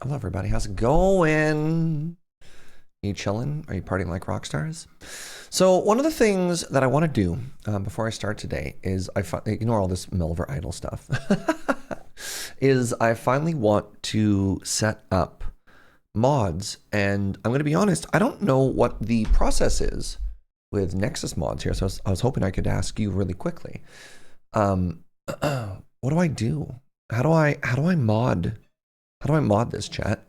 Hello, everybody. How's it going? Are you chilling? Are you partying like rock stars? So one of the things that I want to do before I start today is ignore all this Melvor idle stuff. Is I finally want to set up mods, and I'm going to be honest, I don't know what the process is with Nexus mods here. So I was hoping I could ask you really quickly. What do I do? How do I mod? How do I mod this, chat?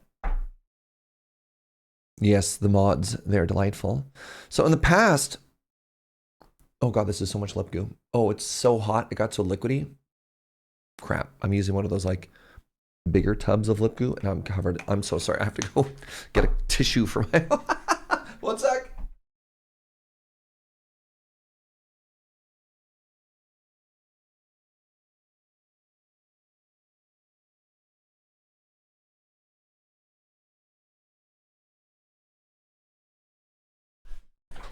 Yes, the mods, they're delightful. So in the past, oh god, this is so much lip goo. Oh, it's so hot, it got so liquidy. Crap, I'm using one of those like bigger tubs of lip goo and I'm covered. I'm so sorry, I have to go get a tissue for my, 1 sec.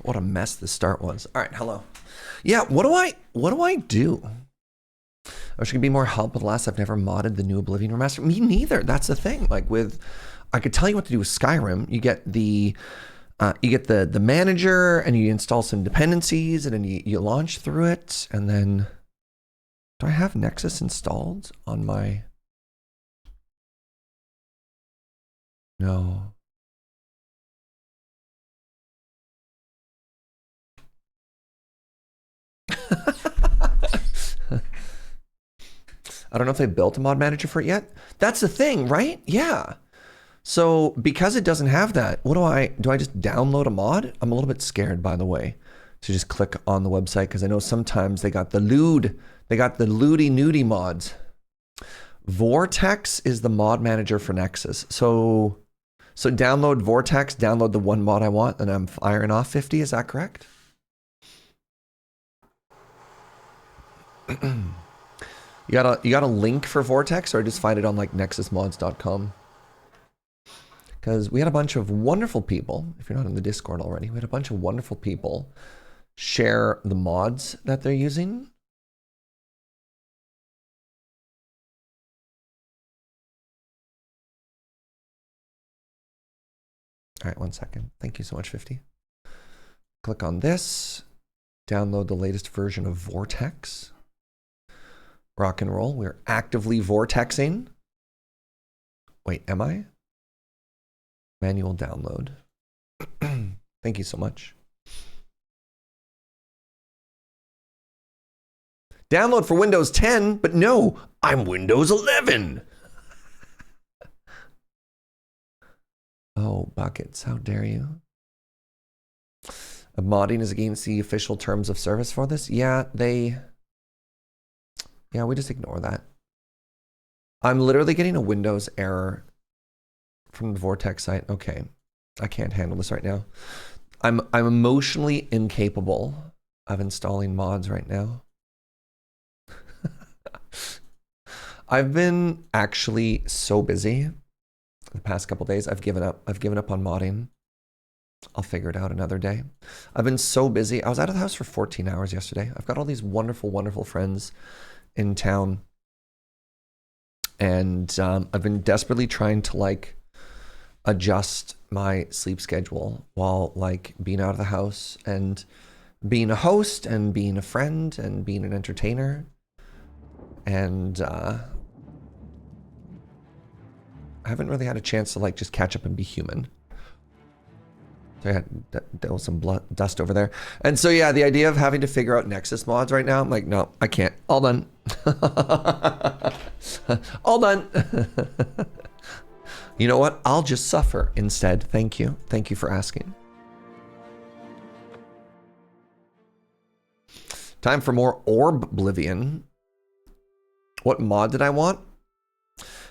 What a mess the start was. All right, hello. Yeah, what do I do? I wish I could be more help with last. I've never modded the new Oblivion Remastered. Me neither. That's the thing. Like with, I could tell you what to do with Skyrim. You get the manager and you install some dependencies and then you launch through it. And then, do I have Nexus installed on my? No. I don't know if they built a mod manager for it yet. That's the thing, right? Yeah. So because it doesn't have that, what do I just download a mod? I'm a little bit scared, by the way, to just click on the website because I know sometimes they got the lewdy nudie mods. Vortex is the mod manager for Nexus. So download Vortex, download the one mod I want, and I'm firing off 50. Is that correct? You got a link for Vortex, or just find it on like nexusmods.com? Because we had a bunch of wonderful people, if you're not in the Discord already, we had a bunch of wonderful people share the mods that they're using. All right, 1 second. Thank you so much, 50. Click on this, download the latest version of Vortex. Rock and roll. We're actively vortexing. Wait, am I? Manual download. Thank you so much. Download for Windows 10, but no, I'm Windows 11. Oh, buckets, how dare you? Modding is against the official terms of service for this? Yeah, yeah, we just ignore that. I'm literally getting a Windows error from the Vortex site. Okay, I can't handle this right now. I'm emotionally incapable of installing mods right now. I've been actually so busy the past couple days. I've given up. I've given up on modding. I'll figure it out another day. I've been so busy. I was out of the house for 14 hours yesterday. I've got all these wonderful, wonderful friends in town, and I've been desperately trying to like adjust my sleep schedule while like being out of the house and being a host and being a friend and being an entertainer, and I haven't really had a chance to like just catch up and be human. So there was some dust over there. And so, yeah, the idea of having to figure out Nexus mods right now, I'm like, no, I can't. All done. All done. You know what? I'll just suffer instead. Thank you. Thank you for asking. Time for more Oblivion. What mod did I want?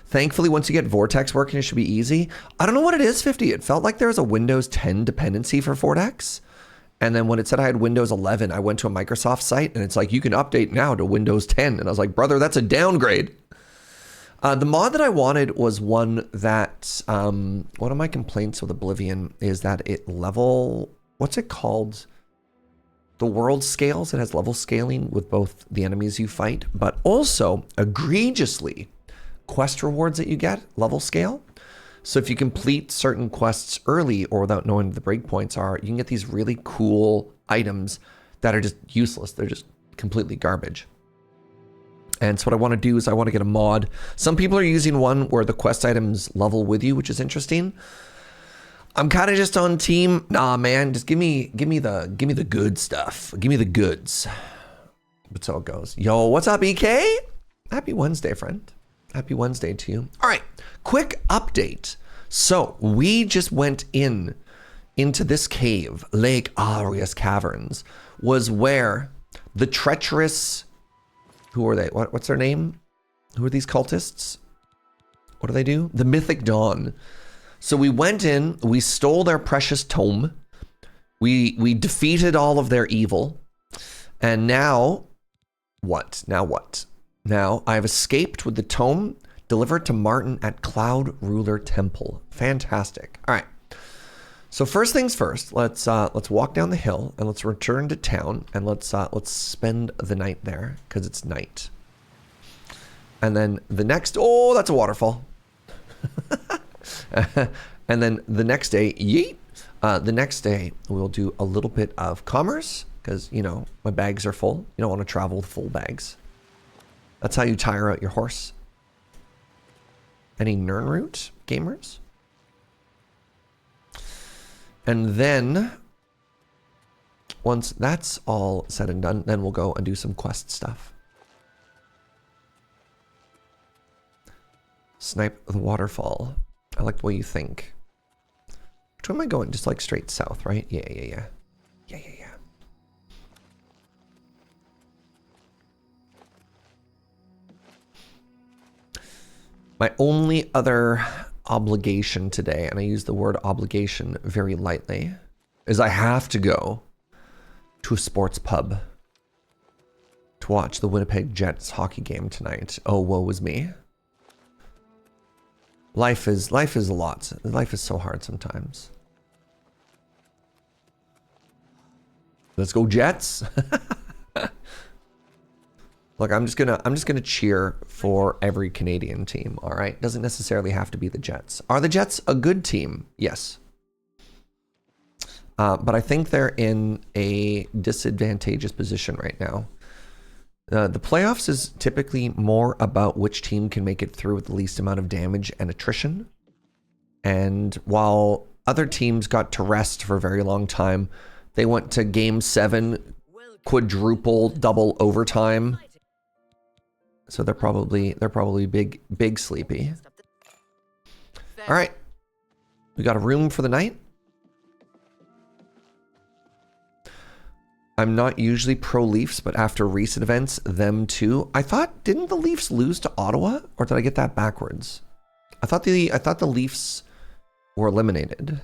Thankfully, once you get Vortex working, it should be easy. I don't know what it is, 50. It felt like there was a Windows 10 dependency for Vortex. And then when it said I had Windows 11, I went to a Microsoft site and it's like, you can update now to Windows 10. And I was like, brother, that's a downgrade. The mod that I wanted was one that, one of my complaints with Oblivion is that it what's it called? The world scales. It has level scaling with both the enemies you fight, but also egregiously quest rewards that you get level scale. So if you complete certain quests early or without knowing what the breakpoints are, you can get these really cool items that are just useless. They're just completely garbage. And so what I want to do is I want to get a mod. Some people are using one where the quest items level with you, which is interesting. I'm kind of just on team, nah, man, just give me the good stuff. Give me the goods. That's how it goes. Yo, what's up, EK? Happy Wednesday, friend. Happy Wednesday to you. All right, quick update. So we just went into this cave, Lake Arias Caverns, was where the treacherous, who are they? What's their name? Who are these cultists? What do they do? The Mythic Dawn. So we went in, we stole their precious tome, we defeated all of their evil, and now, what? Now what? Now I have escaped with the tome delivered to Martin at Cloud Ruler Temple. Fantastic. All right. So first things first, let's walk down the hill and let's return to town and let's spend the night there because it's night. And then the next, oh, that's a waterfall. And then the next day, yeet. The next day, we'll do a little bit of commerce because, you know, my bags are full. You don't want to travel with full bags. That's how you tire out your horse. Any Nernroot gamers? And then, once that's all said and done, then we'll go and do some quest stuff. Snipe the waterfall. I like the way you think. Which way am I going? Just like straight south, right? Yeah. My only other obligation today, and I use the word obligation very lightly, is I have to go to a sports pub to watch the Winnipeg Jets hockey game tonight. Oh, woe is me. Life is a lot. Life is so hard sometimes. Let's go Jets. Look, I'm just gonna cheer for every Canadian team, all right? Doesn't necessarily have to be the Jets. Are the Jets a good team? Yes. But I think they're in a disadvantageous position right now. The playoffs is typically more about which team can make it through with the least amount of damage and attrition. And while other teams got to rest for a very long time, they went to game 7, quadruple, double overtime. So they're probably big sleepy. All right, we got a room for the night. I'm not usually pro Leafs, but after recent events, them too. I thought, didn't the Leafs lose to Ottawa, or did I get that backwards? I thought the Leafs were eliminated.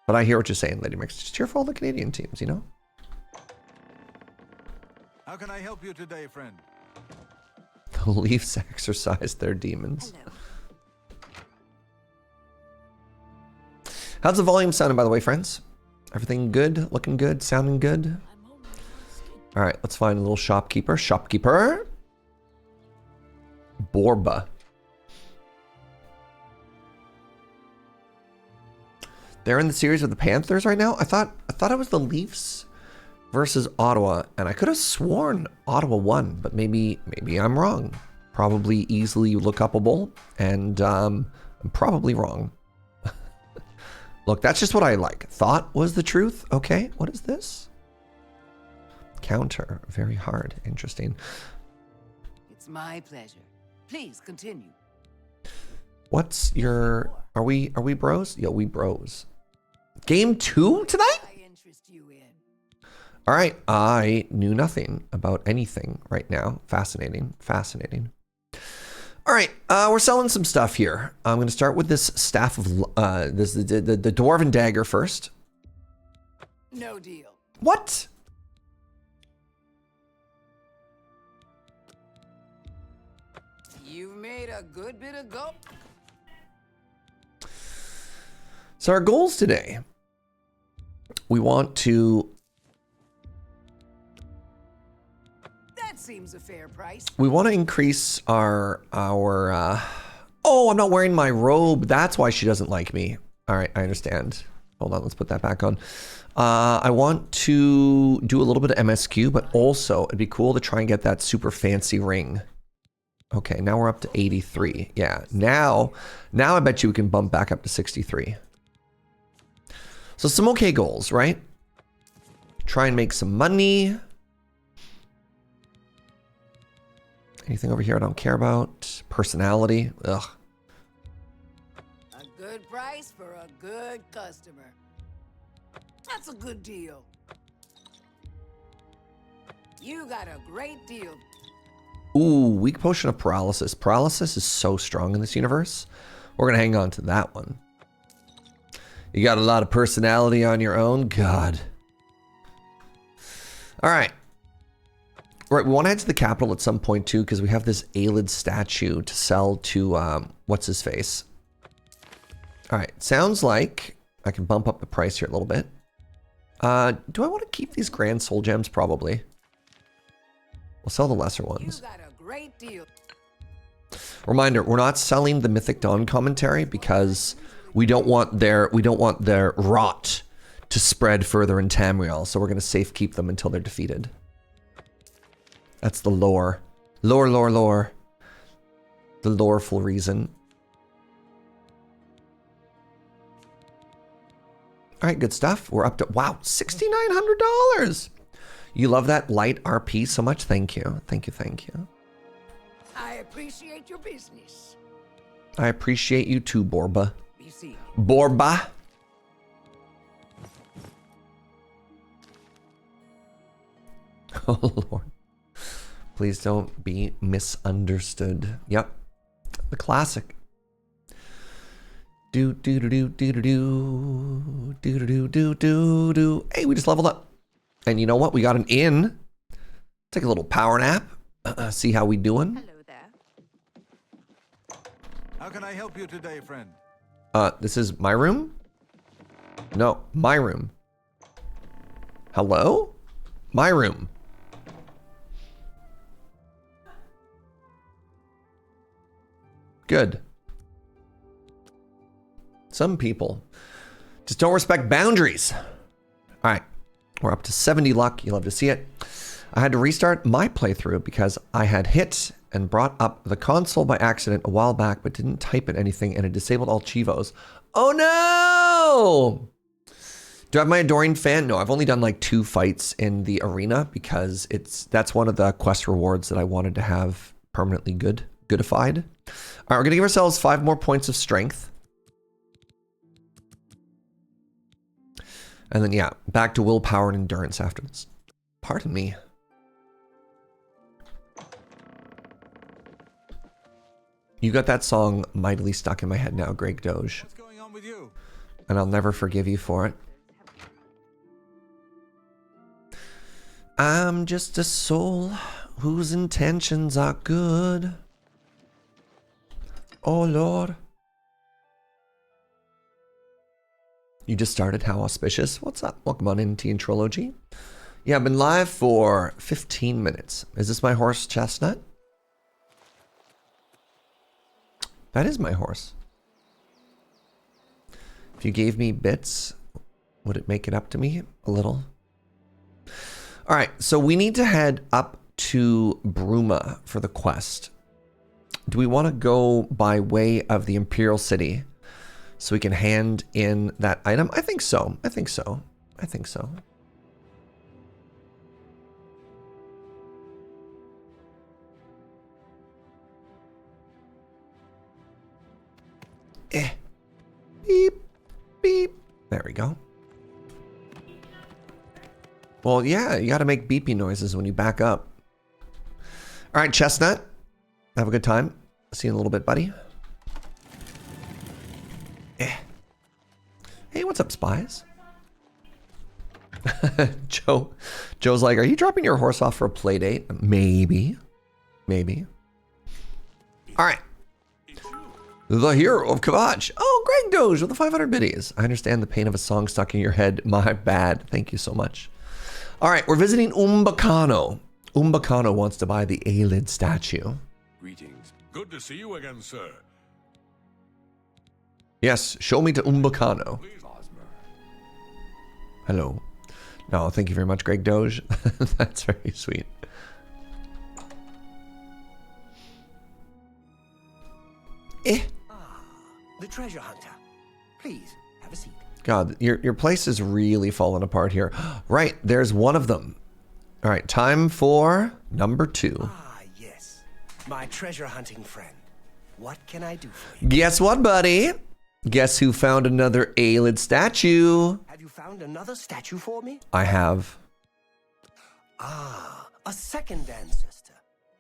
But I hear what you're saying, Lady Mix. Just cheer for all the Canadian teams, you know? How can I help you today, friend? The Leafs exercise their demons. Hello. How's the volume sounding, by the way, friends? Everything good? Looking good? Sounding good? All right, let's find a little shopkeeper. Shopkeeper. Borba. They're in the series with the Panthers right now? I thought it was the Leafs versus Ottawa, and I could have sworn Ottawa won, but maybe I'm wrong. Probably easily look upable, and I'm probably wrong. Look, that's just what I like. Thought was the truth. Okay, what is this? Counter, very hard, interesting. It's my pleasure. Please continue. What's your? Are we bros? Yo, we bros. Game 2 tonight? I interest you in. All right, I knew nothing about anything right now. Fascinating. All right, we're selling some stuff here. I'm going to start with this staff of the dwarven dagger first. No deal. What? You've made a good bit of go. So our goals today, we want to seems a fair price. We want to increase our oh, I'm not wearing my robe. That's why she doesn't like me. All right, I understand. Hold on, let's put that back on. I want to do a little bit of MSQ, but also it'd be cool to try and get that super fancy ring. Okay, now we're up to 83. Yeah, now I bet you we can bump back up to 63. So some okay goals, right? Try and make some money. Anything over here I don't care about? Personality. Ugh. A good price for a good customer. That's a good deal. You got a great deal. Ooh, weak potion of paralysis. Paralysis is so strong in this universe. We're going to hang on to that one. You got a lot of personality on your own? God. All right. Right, we want to head to the capital at some point too, because we have this Aelid statue to sell to, what's his face? All right, sounds like I can bump up the price here a little bit. Do I want to keep these grand soul gems? Probably. We'll sell the lesser ones. You got a great deal. Reminder, we're not selling the Mythic Dawn commentary because we don't want their rot to spread further in Tamriel, so we're going to safe keep them until they're defeated. That's the lore. Lore. The loreful reason. All right, good stuff. We're up to, wow, $6,900. You love that light RP so much. Thank you. Thank you. I appreciate your business. I appreciate you too, Borba. Be seen. Borba. Oh, Lord. Please don't be misunderstood. Yep. The classic. Do. Hey, we just leveled up. And you know what? We got an inn. Take a little power nap. See how we doing. Hello there. How can I help you today, friend? This is my room? No, my room. Hello? My room. Good. Some people just don't respect boundaries. All right, we're up to 70 luck. You love to see it. I had to restart my playthrough because I had hit and brought up the console by accident a while back, but didn't type in anything and it disabled all Chivos. Oh no! Do I have my Adoring Fan? No, I've only done like 2 fights in the arena because that's one of the quest rewards that I wanted to have permanently goodified. All right, we're gonna give ourselves 5 more points of strength. And then, yeah, back to willpower and endurance after this. Pardon me. You got that song mightily stuck in my head now, Greg Doge. What's going on with you? And I'll never forgive you for it. I'm just a soul whose intentions are good. Oh, Lord. You just started. How auspicious. What's up? Welcome on in, T and Trilogy. Yeah, I've been live for 15 minutes. Is this my horse, Chestnut? That is my horse. If you gave me bits, would it make it up to me a little? All right, so we need to head up to Bruma for the quest. Do we want to go by way of the Imperial City so we can hand in that item? I think so. Beep, beep. There we go. Well, yeah, you got to make beepy noises when you back up. All right, Chestnut. Have a good time. See you in a little bit, buddy. Hey, what's up, spies? Joe's like, are you dropping your horse off for a play date? Maybe. All right. The hero of Kavach. Oh, Greg Doge with the 500 biddies. I understand the pain of a song stuck in your head. My bad. Thank you so much. All right, we're visiting Umbacano. Umbacano wants to buy the Aelid statue. Greetings. Good to see you again, sir. Yes, show me to Umbacano. Hello. No, thank you very much, Greg Doge. That's very sweet. The treasure hunter. Please, have a seat. God, your place is really falling apart here. Right, there's one of them. All right, time for number 2. Ah, yes. My treasure hunting friend. What can I do for you? Guess what, buddy? Guess who found another Aelid statue? Have you found another statue for me? I have. Ah, a second ancestor.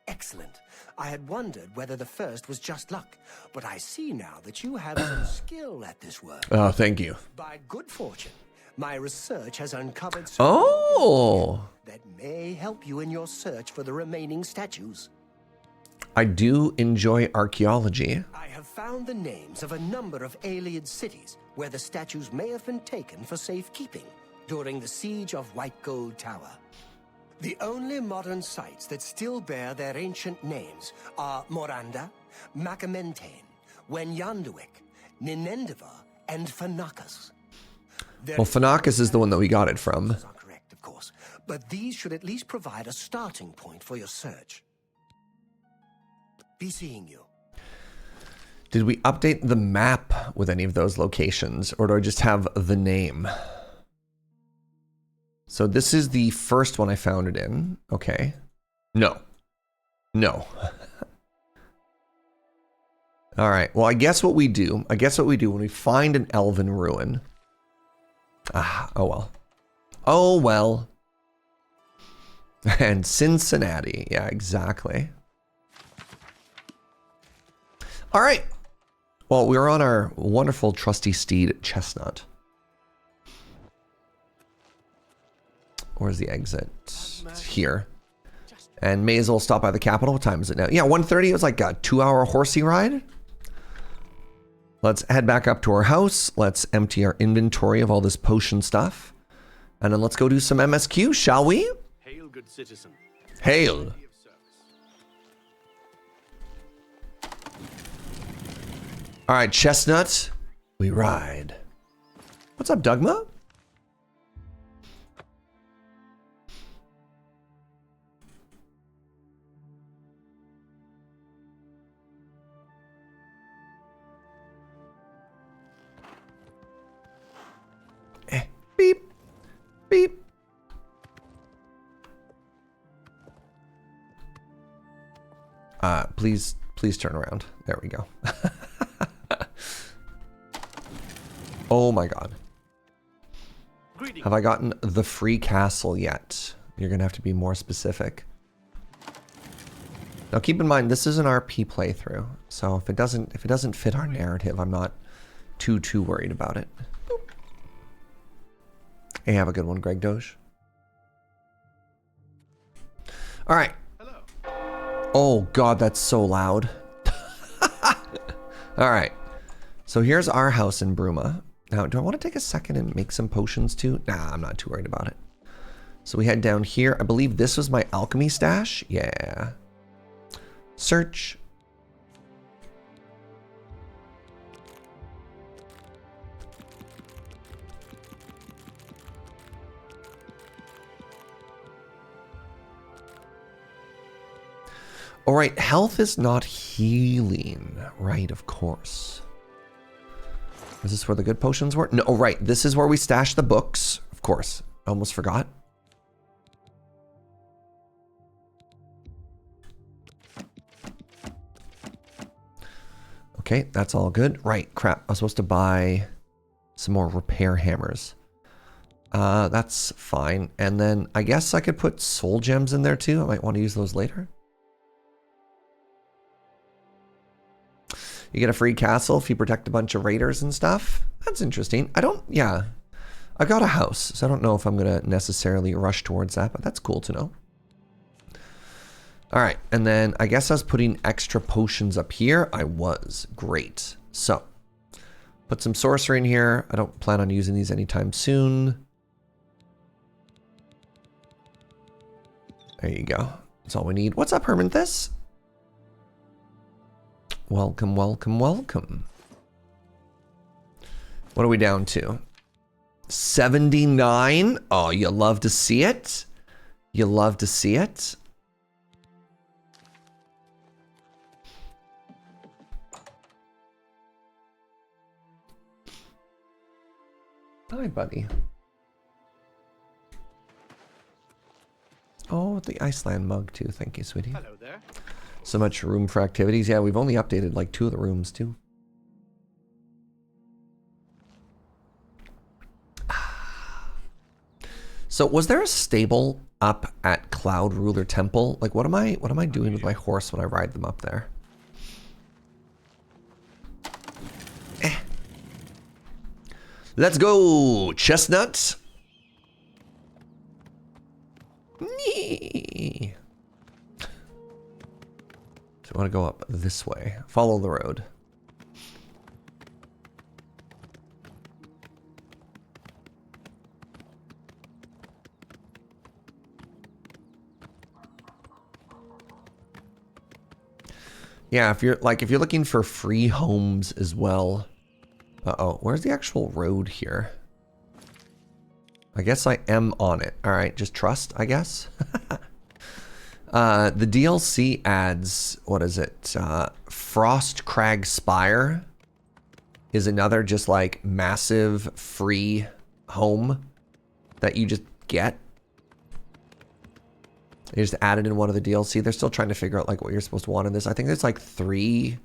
Excellent. I had wondered whether the first was just luck, but I see now that you have some skill at this work. Oh, thank you. By good fortune, my research has uncovered Oh! that may help you in your search for the remaining statues. I do enjoy archaeology. I have found the names of a number of Aelid cities where the statues may have been taken for safekeeping during the siege of White Gold Tower. The only modern sites that still bear their ancient names are Moranda, Macamentaine, Wenyanduik, Ninendiva, and Phanakos. Well, Phanakos is the one that we got it from. Are correct, of course, but these should at least provide a starting point for your search. Be seeing you. Did we update the map with any of those locations, or do I just have the name? So this is the first one I found it in. Okay. No. No. All right. Well, I guess what we do when we find an elven ruin. Ah, oh well. Oh well. And Cincinnati. Yeah, exactly. All right. Well, we're on our wonderful trusty steed, Chestnut. Where's the exit? It's here. And may as well stop by the capital. What time is it now? Yeah, 1:30. It was like a 2-hour horsey ride. Let's head back up to our house. Let's empty our inventory of all this potion stuff. And then let's go do some MSQ, shall we? Hail, good citizen. Hail. All right, Chestnut, we ride. What's up, Dugma? Beep, beep. Please turn around. There we go. Oh my god. Have I gotten the free castle yet? You're gonna have to be more specific. Now keep in mind this is an RP playthrough, so if it doesn't fit our narrative, I'm not too worried about it. Hey, have a good one, Greg Doge. All right. Hello. Oh god, that's so loud. All right. So here's our house in Bruma. Now, do I want to take a second and make some potions too? Nah, I'm not too worried about it. So we head down here. I believe this was my alchemy stash. Yeah. Search. All right, health is not healing. Right, of course. Is this where the good potions were? No, oh, right. This is where we stashed the books. Of course. I almost forgot. Okay, that's all good. Right, crap. I was supposed to buy some more repair hammers. That's fine. And then I guess I could put soul gems in there too. I might want to use those later. You get a free castle if you protect a bunch of raiders and stuff. That's interesting. Yeah. I got a house, so I don't know if I'm going to necessarily rush towards that, but that's cool to know. All right, and then I guess I was putting extra potions up here. I was. Great. So, put some sorcery in here. I don't plan on using these anytime soon. There you go. That's all we need. What's up, Hermanthus? Welcome, welcome, welcome. What are we down to? 79? Oh, you love to see it? You love to see it? Hi, buddy. Oh, the Iceland mug too. Thank you, sweetie. Hello there. So much room for activities. Yeah, we've only updated like 2 of the rooms too. So was there a stable up at Cloud Ruler Temple? Like what am I doing with my horse when I ride them up there? Let's go, Chestnut. Nee. So I want to go up this way. Follow the road. Yeah, if you're looking for free homes as well. Uh-oh, where's the actual road here? I guess I am on it. All right, just trust, I guess. The DLC adds, what is it? Frost Crag Spire is another just like massive free home that you just get. They just added in one of the DLC. They're still trying to figure out like what you're supposed to want in this. I think there's like 3.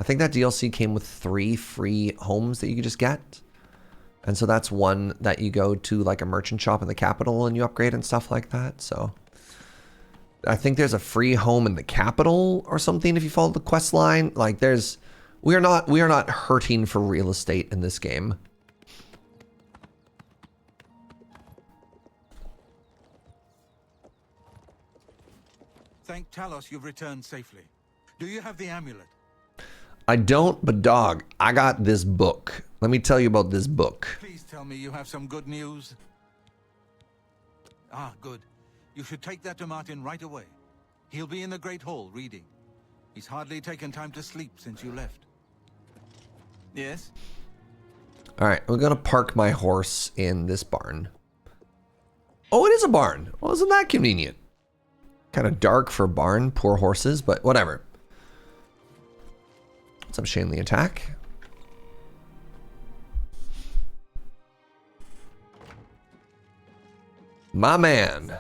I think that DLC came with 3 free homes that you could just get. And so that's one that you go to like a merchant shop in the capital and you upgrade and stuff like that. So I think there's a free home in the capital or something if you follow the quest line. Like we are not hurting for real estate in this game. Thank Talos you've returned safely. Do you have the amulet? I don't, but dog, I got this book. Let me tell you about this book. Please tell me you have some good news. Ah, good. You should take that to Martin right away. He'll be in the Great Hall reading. He's hardly taken time to sleep since you left. Yes? All right, we're going to park my horse in this barn. Oh, it is a barn. Well, isn't that convenient? Kind of dark for a barn, poor horses, but whatever. What's up, Shane the Attack? My man.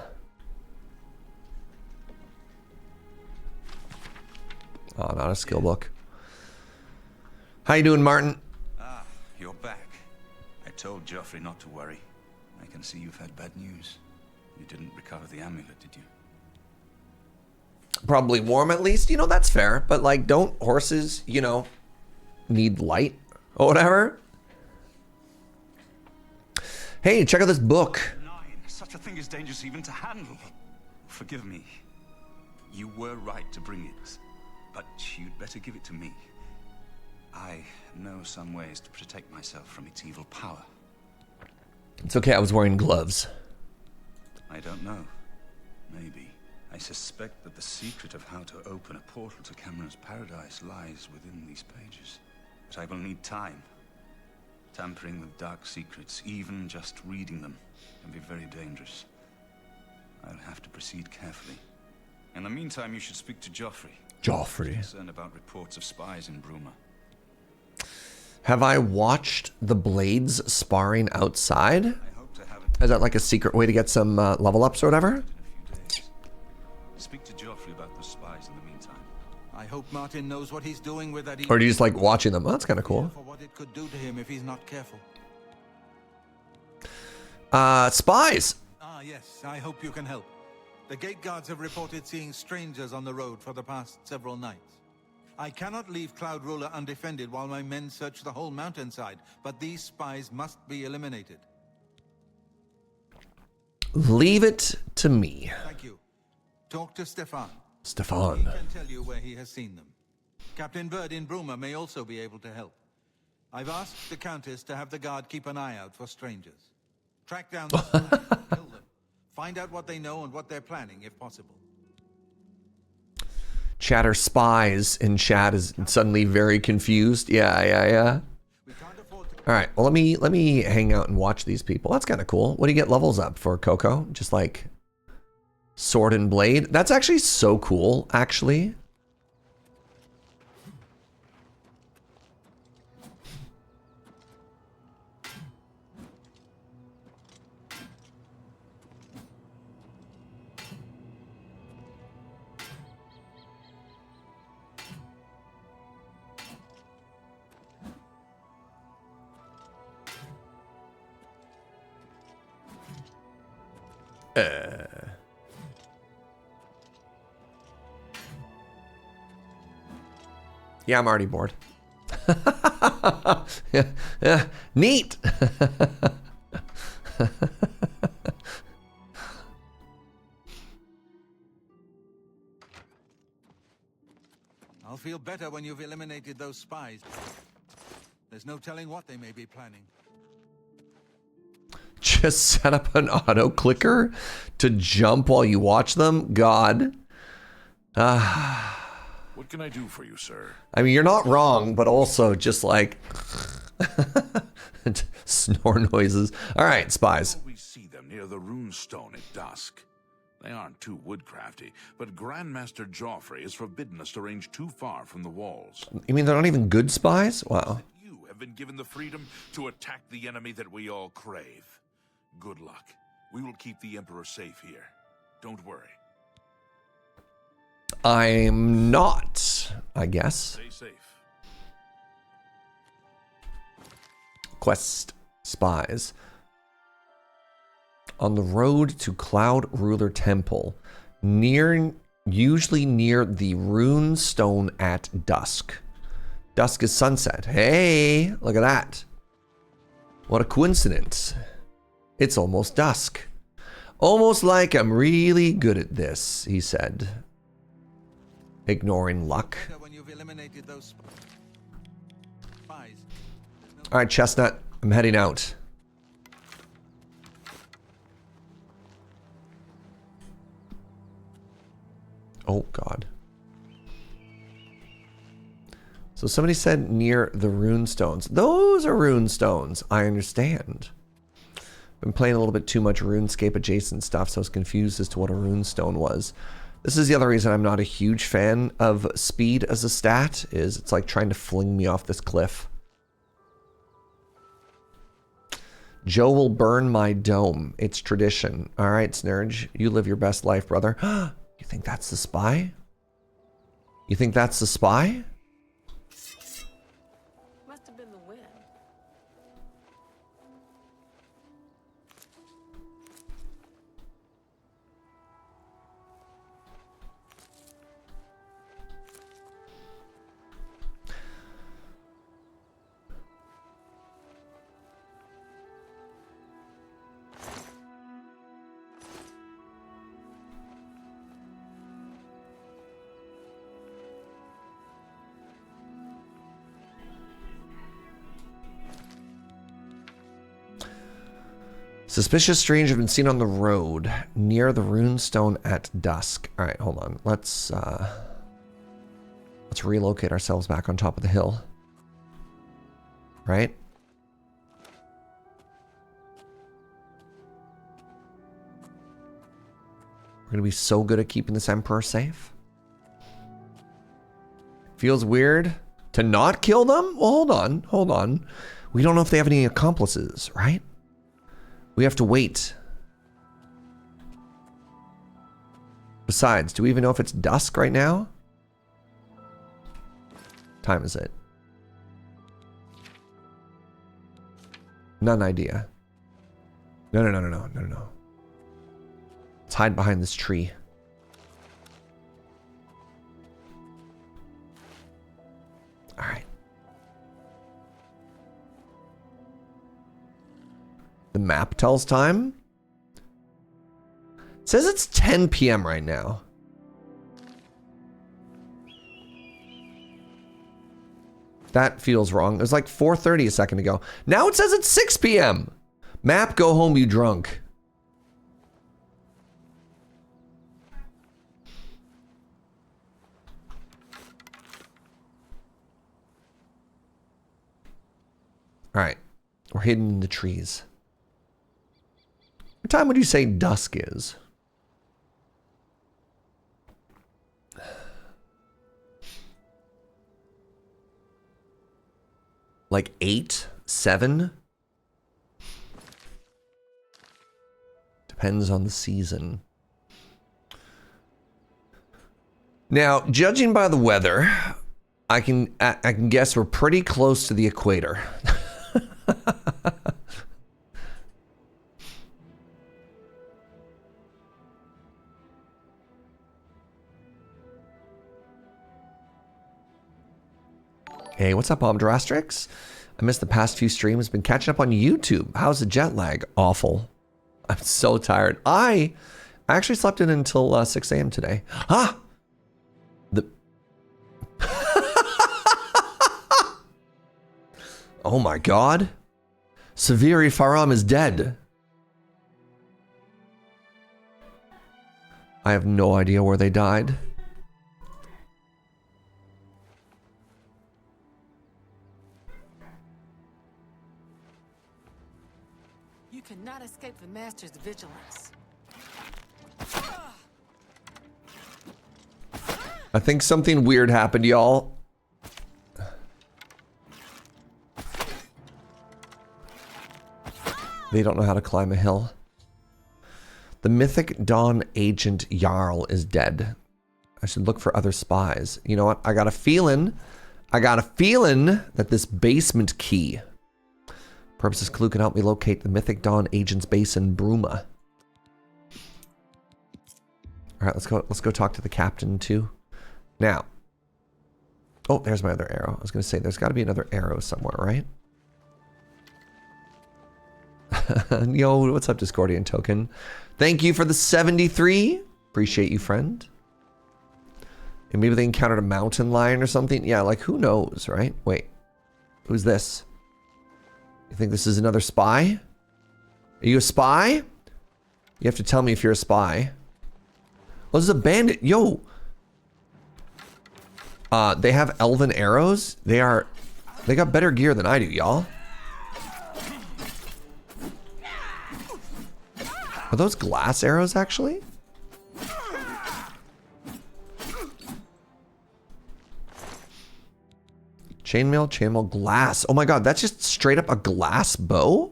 Oh, not a skill book. How you doing, Martin? Ah, you're back. I told Joffrey not to worry. I can see you've had bad news. You didn't recover the amulet, did you? Probably warm at least. You know, that's fair. But, like, don't horses, you know, need light or whatever? Hey, check out this book. 9. Such a thing is dangerous even to handle. Forgive me. You were right to bring it. But you'd better give it to me. I know some ways to protect myself from its evil power. It's okay, I was wearing gloves. I don't know. Maybe. I suspect that the secret of how to open a portal to Cameron's paradise lies within these pages. But I will need time. Tampering with dark secrets, even just reading them, can be very dangerous. I'll have to proceed carefully. In the meantime, you should speak to Joffrey. Joffrey. Concerned about reports of spies in Bruma. Have I watched the Blades sparring outside? I hope to have it Is that like a secret way to get some level ups or whatever? in a few days. Speak to Joffrey about the spies in the meantime. I hope Martin knows what he's doing with that. Or do you just like watching them? Oh, that's kind of cool. For what it could do to him if he's not careful. Spies. Ah, yes. I hope you can help. The gate guards have reported seeing strangers on the road for the past several nights. I cannot leave Cloud Ruler undefended while my men search the whole mountainside, but these spies must be eliminated. Leave it to me. Thank you. Talk to Stefan. He Stefan. can tell you where he has seen them. Captain Bird in Bruma may also be able to help. I've asked the Countess to have the guard keep an eye out for strangers. Track down the spies and kill them. Find out what they know and what they're planning, if possible. Chatter spies in chat is suddenly very confused. Yeah. All right, well, let me hang out and watch these people. That's kind of cool. What do you get levels up for, Coco? Just like sword and blade? That's actually so cool, actually. Yeah, I'm already bored. yeah. Neat. I'll feel better when you've eliminated those spies. There's no telling what they may be planning. Just set up an auto clicker to jump while you watch them? God. What can I do for you, sir? I mean, you're not wrong, but also just like snore noises. All right, spies. We see them near the runestone at dusk. They aren't too woodcrafty, but Grandmaster Joffrey has forbidden us to range too far from the walls. You mean they're not even good spies? Wow. You have been given the freedom to attack the enemy that we all crave. Good luck. We will keep the Emperor safe here. Don't worry. I'm not, I guess. Stay safe. Quest spies. On the road to Cloud Ruler Temple, usually near the rune stone at dusk. Dusk is sunset. Hey, look at that. What a coincidence. It's almost dusk. Almost like I'm really good at this, he said. Ignoring luck. When you've eliminated those spies. All right, Chestnut, I'm heading out. Oh, God. So somebody said near the rune stones. Those are rune stones. I understand. Been playing a little bit too much RuneScape adjacent stuff, so I was confused as to what a rune stone was. This is the other reason I'm not a huge fan of speed as a stat, is it's like trying to fling me off this cliff. Joe will burn my dome. It's tradition. All right, Snurge, you live your best life, brother. You think that's the spy? You think that's the spy? Must have been the wind. Suspicious strange have been seen on the road near the runestone at dusk. All right, hold on. Let's relocate ourselves back on top of the hill. Right? We're gonna be so good at keeping this Emperor safe. Feels weird to not kill them? Well, hold on. We don't know if they have any accomplices, right? We have to wait. Besides, do we even know if it's dusk right now? Time is it? None idea. No. Let's hide behind this tree. All right. The map tells time. It says it's 10 p.m. right now. That feels wrong. It was like 4:30 a second ago. Now it says it's 6 p.m. Map, go home, you drunk. All right. We're hidden in the trees. What time would you say dusk is? Like 8? 7? Depends on the season. Now, judging by the weather, I can guess we're pretty close to the equator. Hey, what's up, Omdrastrix? I missed the past few streams. Been catching up on YouTube. How's the jet lag? Awful. I'm so tired. I actually slept in until 6 a.m. today. Ah! Oh my god. Severi Faram is dead. I have no idea where they died. You cannot escape the Master's vigilance. I think something weird happened, y'all. They don't know how to climb a hill. The mythic Dawn agent Jarl is dead. I should look for other spies. You know what? I got a feeling that this basement key. Perhaps this clue can help me locate the mythic Dawn agent's base in Bruma. All right, let's go talk to the captain too. Now. Oh, there's my other arrow. I was gonna say there's gotta be another arrow somewhere, right? Yo, what's up, Discordian token? Thank you for the 73. Appreciate you, friend. And maybe they encountered a mountain lion or something. Yeah, like who knows, right? Wait, who's this? You think this is another spy? Are you a spy? You have to tell me if you're a spy. Oh, this is a bandit. Yo. They have elven arrows. They got better gear than I do, y'all. Are those glass arrows, actually? Chainmail, glass. Oh my god, that's just straight up a glass bow?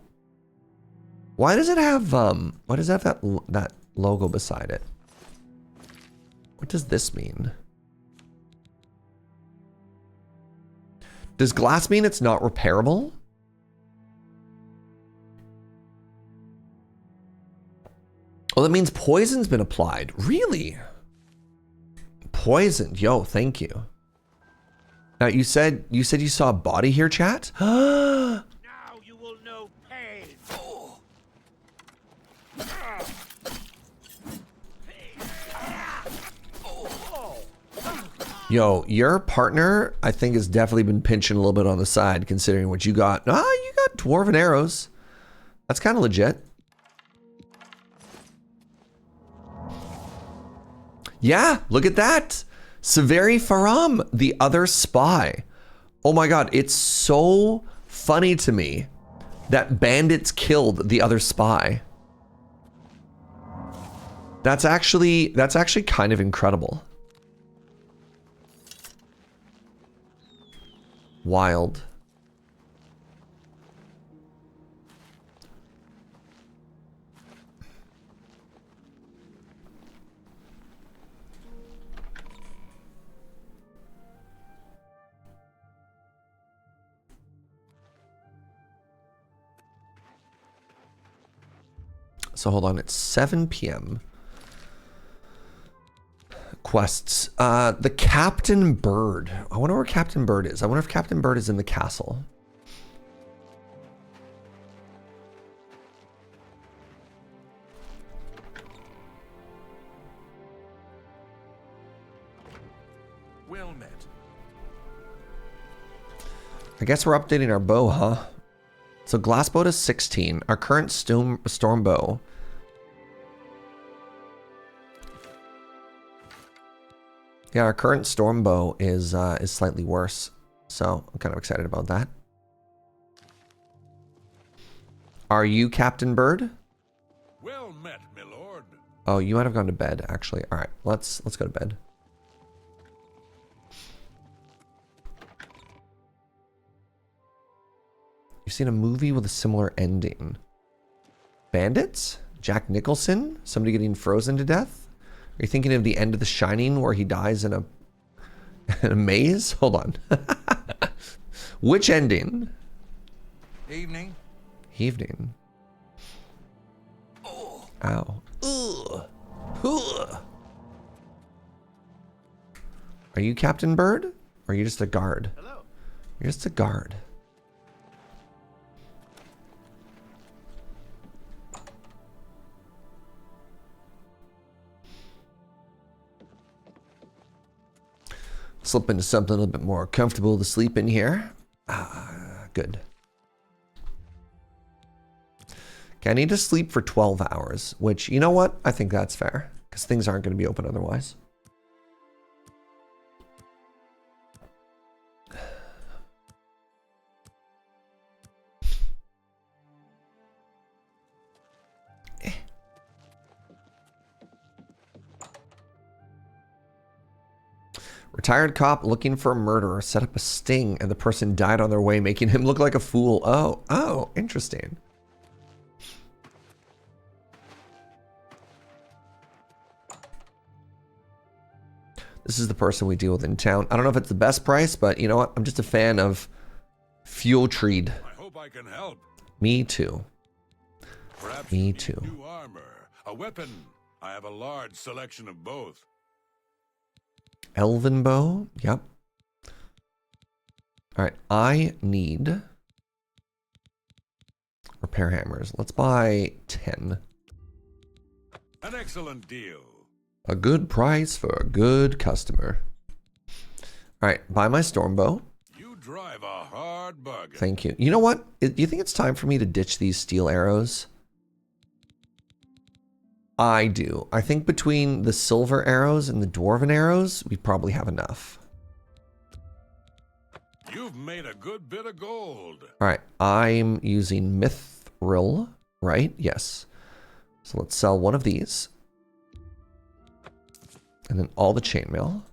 Why does it have that logo beside it? What does this mean? Does glass mean it's not repairable? Oh, that means poison's been applied. Really? Poisoned. Yo, thank you. Now you said you saw a body here, chat? Now you will know pain. Yo, your partner, I think, has definitely been pinching a little bit on the side, considering what you got. Ah, you got dwarven arrows. That's kind of legit. Yeah, look at that. Severi Faram, the other spy. Oh my god, it's so funny to me that bandits killed the other spy. That's actually kind of incredible. Wild. So hold on, it's 7 p.m. Quests. The Captain Bird. I wonder where Captain Bird is. I wonder if Captain Bird is in the castle. Well met. I guess we're updating our bow, huh? So glass bow is 16. Our current storm bow. Yeah, our current storm bow is slightly worse. So I'm kind of excited about that. Are you Captain Bird? Well met, my lord. Oh, you might have gone to bed, actually. All right, let's go to bed. You've seen a movie with a similar ending. Bandits? Jack Nicholson? Somebody getting frozen to death? Are you thinking of the end of The Shining where he dies in a maze? Hold on. Which ending? Evening. Evening. Ow. Ugh. Ugh. Are you Captain Bird? Or are you just a guard? Hello. You're just a guard. Slip into something a little bit more comfortable to sleep in here. Good. Okay, I need to sleep for 12 hours, which, you know what? I think that's fair, because things aren't going to be open otherwise. Retired cop looking for a murderer set up a sting and the person died on their way, making him look like a fool. Oh, interesting. This is the person we deal with in town. I don't know if it's the best price, but you know what? I'm just a fan of fuel treed. I hope I can help. Me too. Perhaps Me you need too. new armor, a weapon. I have a large selection of both. Elven bow. Yep. All right. I need repair hammers. Let's buy 10. An excellent deal. A good price for a good customer. All right. Buy my storm bow. You drive a hard bargain. Thank you. You know what? Do you think it's time for me to ditch these steel arrows? I do. I think between the silver arrows and the dwarven arrows, we probably have enough. You've made a good bit of gold. All right. I'm using mithril, right? Yes. So let's sell one of these. And then all the chainmail.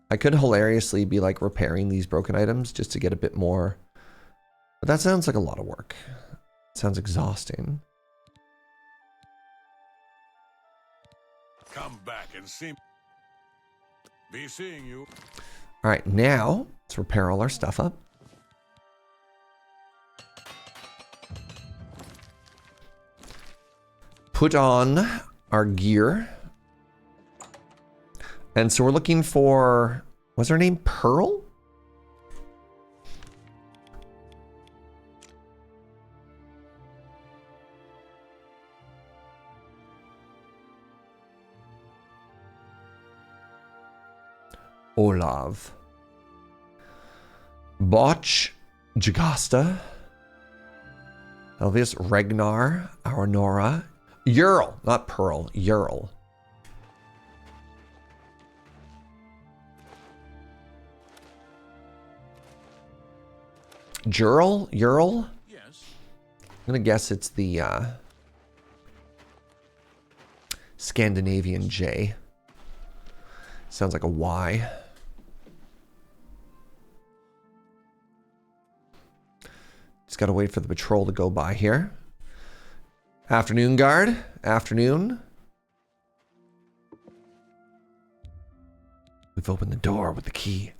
I could hilariously be like repairing these broken items just to get a bit more. But that sounds like a lot of work. It sounds exhausting. Come back and see me. Be seeing you. All right, now let's repair all our stuff up. Put on our gear. And so we're looking for, what's her name? Pearl? Olav. Botch Jagasta. Elvius Regnar. Aranora. Ural, not Pearl. Ural. Jural? Ural? Yes. I'm gonna guess it's the Scandinavian J. Sounds like a Y. Just gotta wait for the patrol to go by here. Afternoon, guard. Afternoon. We've opened the door with the key.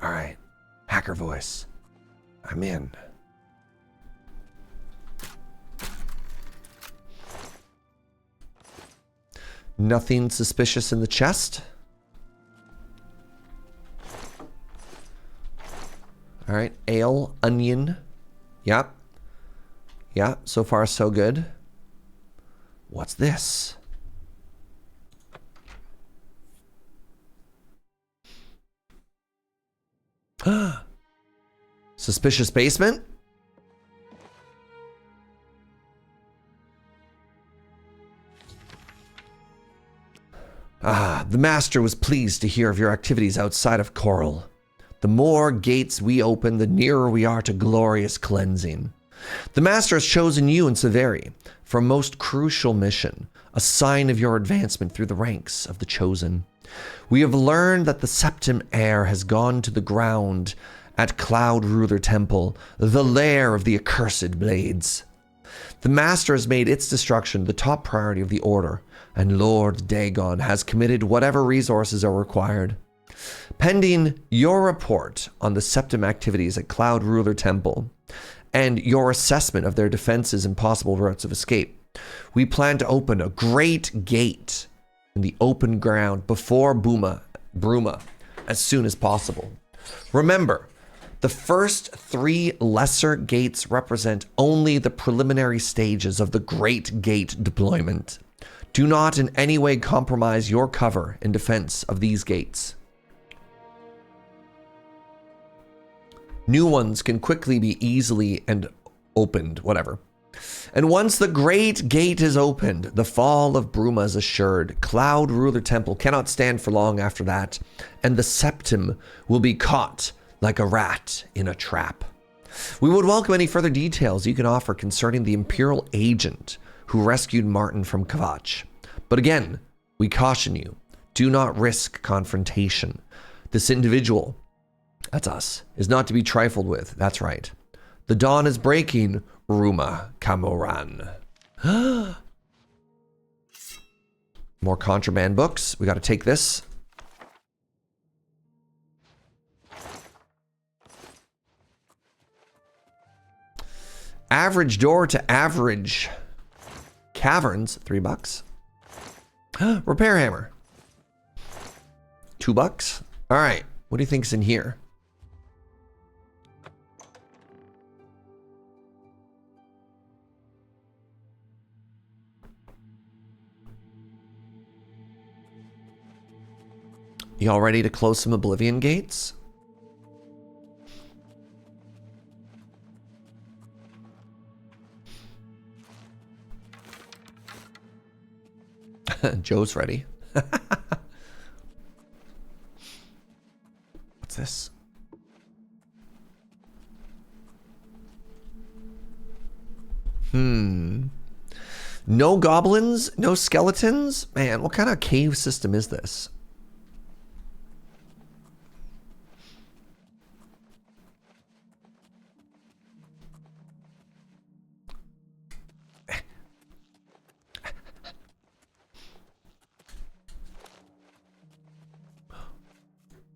All right. Hacker voice. I'm in. Nothing suspicious in the chest. All right, ale, onion. Yep. Yeah, so far so good. What's this? Suspicious basement? Ah, the Master was pleased to hear of your activities outside of Chorrol. The more gates we open, the nearer we are to glorious cleansing. The Master has chosen you and Severi for a most crucial mission, a sign of your advancement through the ranks of the Chosen. We have learned that the Septim Heir has gone to the ground at Cloud Ruler Temple, the lair of the accursed blades. The Master has made its destruction the top priority of the Order, and Lord Dagon has committed whatever resources are required. Pending your report on the Septim activities at Cloud Ruler Temple, and your assessment of their defenses and possible routes of escape, we plan to open a great gate in the open ground before Bruma as soon as possible. Remember, the first 3 lesser gates represent only the preliminary stages of the Great Gate deployment. Do not in any way compromise your cover in defense of these gates. New ones can quickly be easily and opened, whatever. And once the Great Gate is opened, the fall of Bruma is assured. Cloud Ruler Temple cannot stand for long after that, and the Septim will be caught like a rat in a trap. We would welcome any further details you can offer concerning the Imperial agent who rescued Martin from Kvatch. But again, we caution you, do not risk confrontation. This individual, that's us, is not to be trifled with. That's right. The dawn is breaking, Ruma Kamoran. More contraband books. We got to take this. Average door to average caverns, $3. Repair hammer, $2. All right, what do you think's in here? Y'all ready to close some Oblivion Gates? Joe's ready. What's this? No goblins? No skeletons? Man, what kind of cave system is this?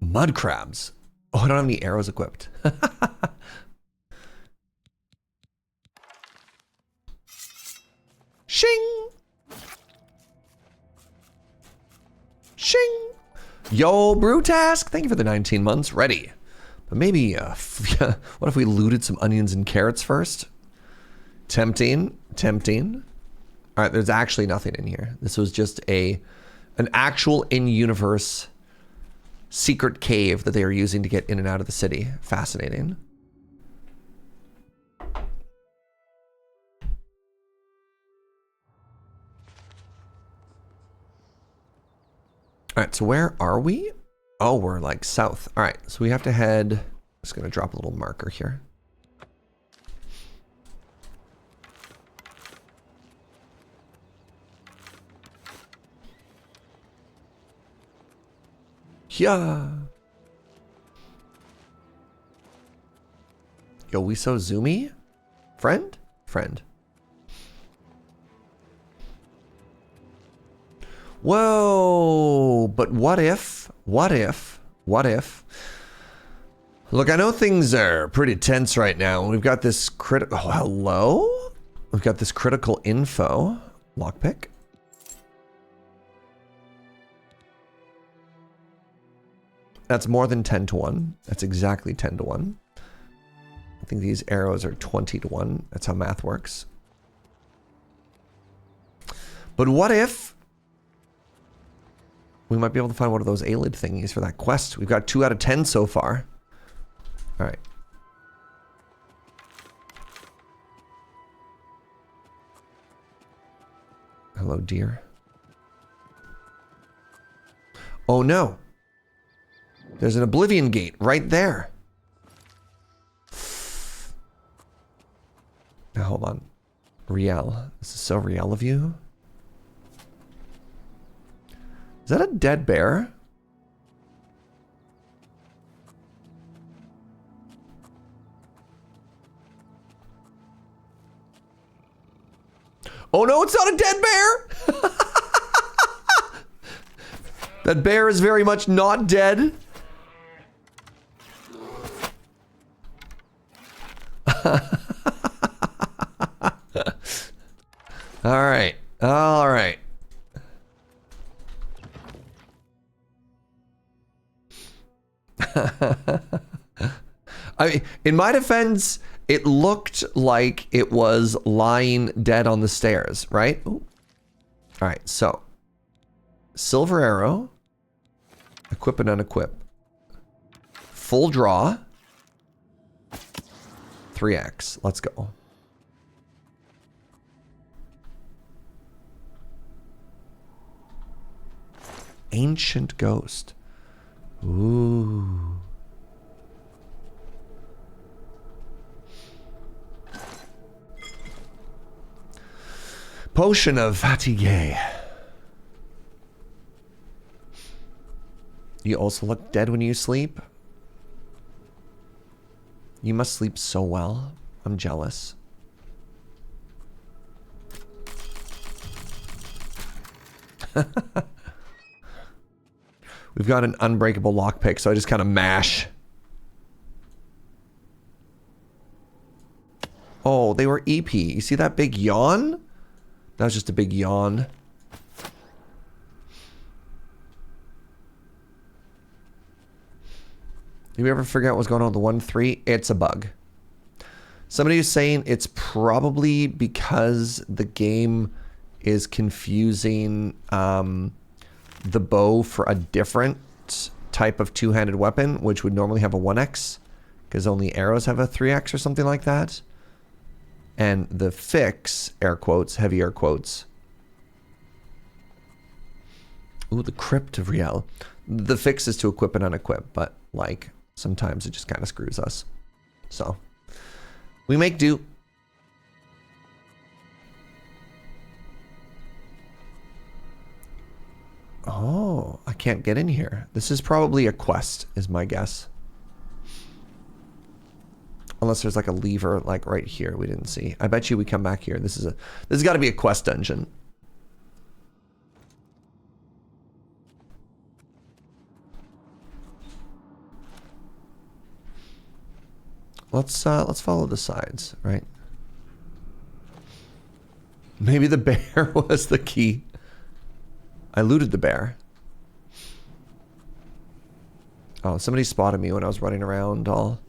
Mud crabs. Oh, I don't have any arrows equipped. Shing! Shing! Yo, Brutask, thank you for the 19 months. Ready. But maybe, what if we looted some onions and carrots first? Tempting. Tempting. All right, there's actually nothing in here. This was just an actual in-universe secret cave that they are using to get in and out of the city. Fascinating. All right, so where are we? Oh, we're like south. All right, so we have to head. I'm just gonna drop a little marker here. Yeah. Yo, we so zoomy? Friend? Friend. Whoa, but what if? Look, I know things are pretty tense right now. We've got this critical, oh, hello? We've got this critical info. Lockpick. That's more than 10 to 1. That's exactly 10 to 1. I think these arrows are 20 to 1. That's how math works. But what if we might be able to find one of those Aelid thingies for that quest? We've got 2 out of 10 so far. All right. Hello, dear. Oh no. There's an Oblivion Gate right there. Now hold on. Riel. This is so Riel of you. Is that a dead bear? Oh no, it's not a dead bear! That bear is very much not dead. Alright. Alright. I mean, in my defense, it looked like it was lying dead on the stairs, right? Ooh. All right, so silver arrow, equip and unequip, full draw, 3x. Let's go. Ancient ghost. Ooh. Potion of fatigue. You also look dead when you sleep. You must sleep so well. I'm jealous. We've got an unbreakable lockpick, so I just kind of mash. Oh, they were EP. You see that big yawn? That was just a big yawn. Did we ever figure out what's going on with the 1-3? It's a bug. Somebody was saying it's probably because the game is confusing the bow for a different type of two-handed weapon, which would normally have a 1x, because only arrows have a 3x or something like that. And the fix, air quotes, heavy air quotes. Ooh, the Crypt of Riel. The fix is to equip and unequip, but like sometimes it just kind of screws us. So we make do. Oh, I can't get in here. This is probably a quest, is my guess. Unless there's like a lever like right here we didn't see. I bet you we come back here. This has got to be a quest dungeon. Let's follow the sides, right? Maybe the bear was the key. I looted the bear. Oh, somebody spotted me when I was running around all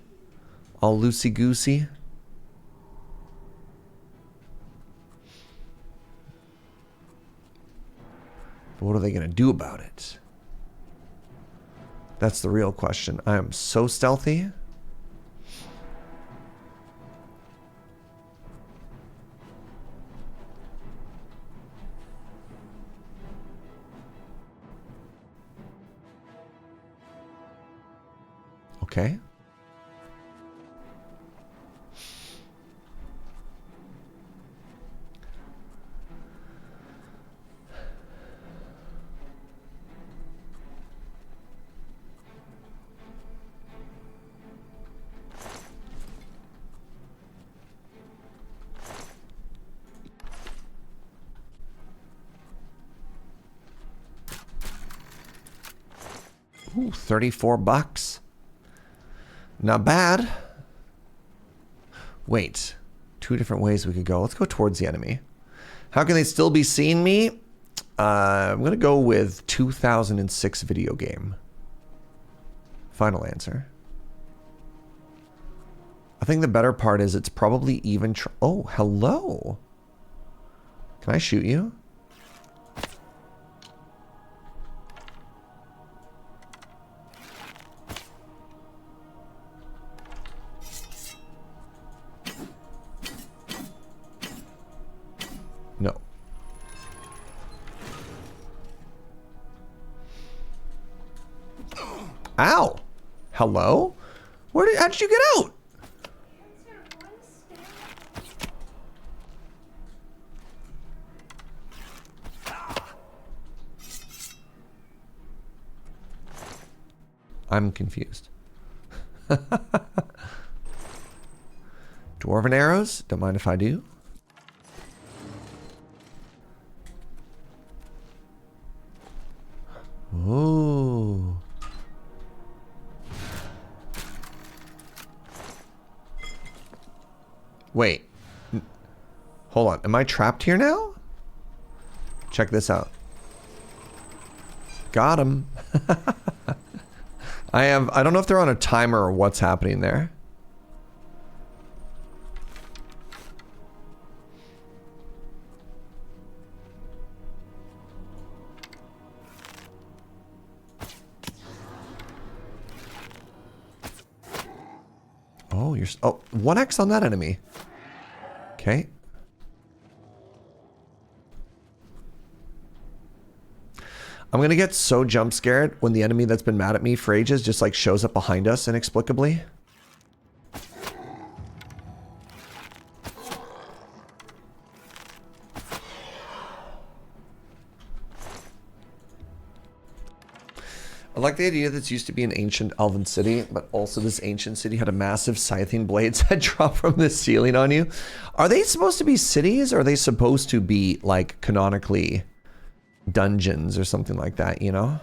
loosey-goosey. But what are they going to do about it? That's the real question. I am so stealthy. Okay. Ooh, 34 bucks. Not bad. Wait, 2 different ways we could go. Let's go towards the enemy. How can they still be seeing me? I'm going to go with 2006 video game. Final answer. I think the better part is it's probably even... Oh, hello. Can I shoot you? No. Ow. Hello? How did you get out? I'm confused. Dwarven arrows? Don't mind if I do. Ooh. Wait. Hold on. Am I trapped here now? Check this out. Got him. I don't know if they're on a timer or what's happening there. Oh, you're... Oh, 1x on that enemy. Okay. I'm gonna get so jump scared when the enemy that's been mad at me for ages just like shows up behind us inexplicably. I like the idea that this used to be an ancient elven city, but also this ancient city had a massive scything blades that drop from the ceiling on you. Are they supposed to be cities, or are they supposed to be like canonically dungeons or something like that, you know?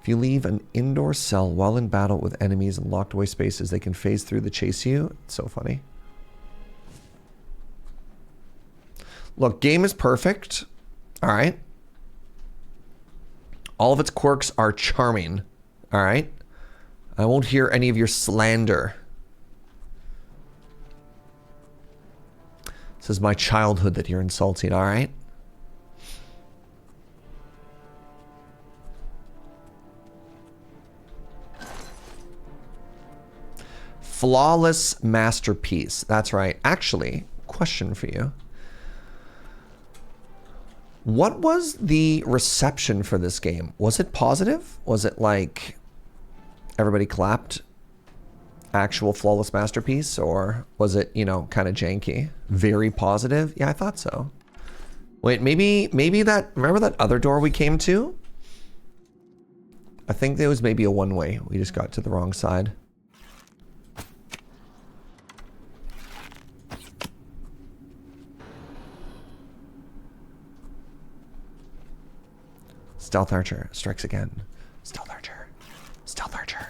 If you leave an indoor cell while in battle with enemies in locked away spaces, they can phase through to chase you. It's so funny. Look, game is perfect. All right. All of its quirks are charming. All right. I won't hear any of your slander. This is my childhood that you're insulting, all right? Flawless masterpiece. That's right. Actually, question for you. What was the reception for this game? Was it positive? Was it like everybody clapped? Actual flawless masterpiece, or was it, you know, kind of janky? Very positive? Yeah, I thought so. Wait, maybe that, remember that other door we came to? I think there was maybe a one-way. We just got to the wrong side. Stealth Archer strikes again. Stealth Archer. Stealth Archer.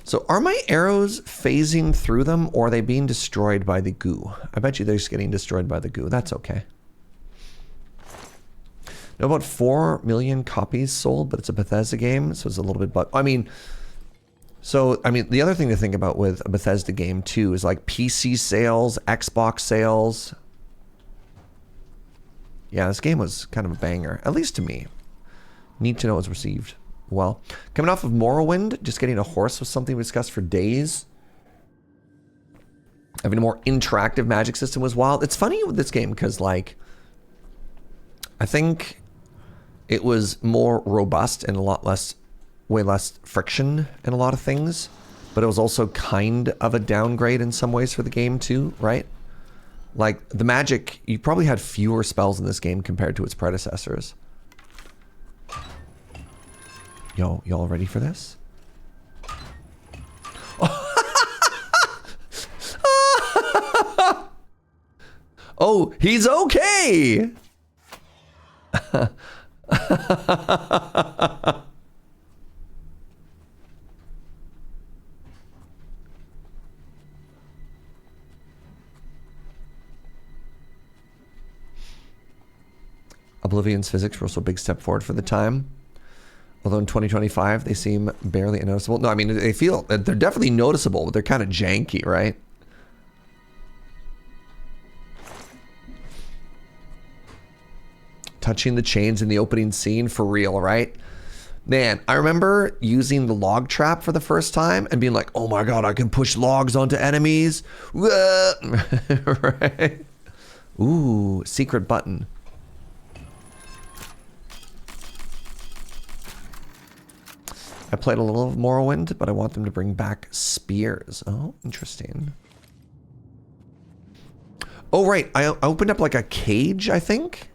So are my arrows phasing through them, or are they being destroyed by the goo? I bet you they're just getting destroyed by the goo. That's okay. Know about 4 million copies sold, but it's a Bethesda game, so it's a little bit... But I mean, the other thing to think about with a Bethesda game too is like PC sales, Xbox sales. Yeah, this game was kind of a banger, at least to me. Need to know it was received well. Coming off of Morrowind, just getting a horse was something we discussed for days. Having a more interactive magic system was wild. It's funny with this game because, like, I think it was more robust and a lot less, way less friction in a lot of things. But it was also kind of a downgrade in some ways for the game too, right? Like, the magic, you probably had fewer spells in this game compared to its predecessors. Yo, y'all ready for this? Oh, he's okay! Oblivion's physics were also a big step forward for the time. Although in 2025, they seem barely noticeable. No, I mean, they feel, they're definitely noticeable, but they're kind of janky, right? Touching the chains in the opening scene, for real, right? Man, I remember using the log trap for the first time and being like, oh my god, I can push logs onto enemies. Right? Ooh, secret button. I played a little of Morrowind, but I want them to bring back spears. Oh, interesting. Oh, right. I opened up like a cage, I think.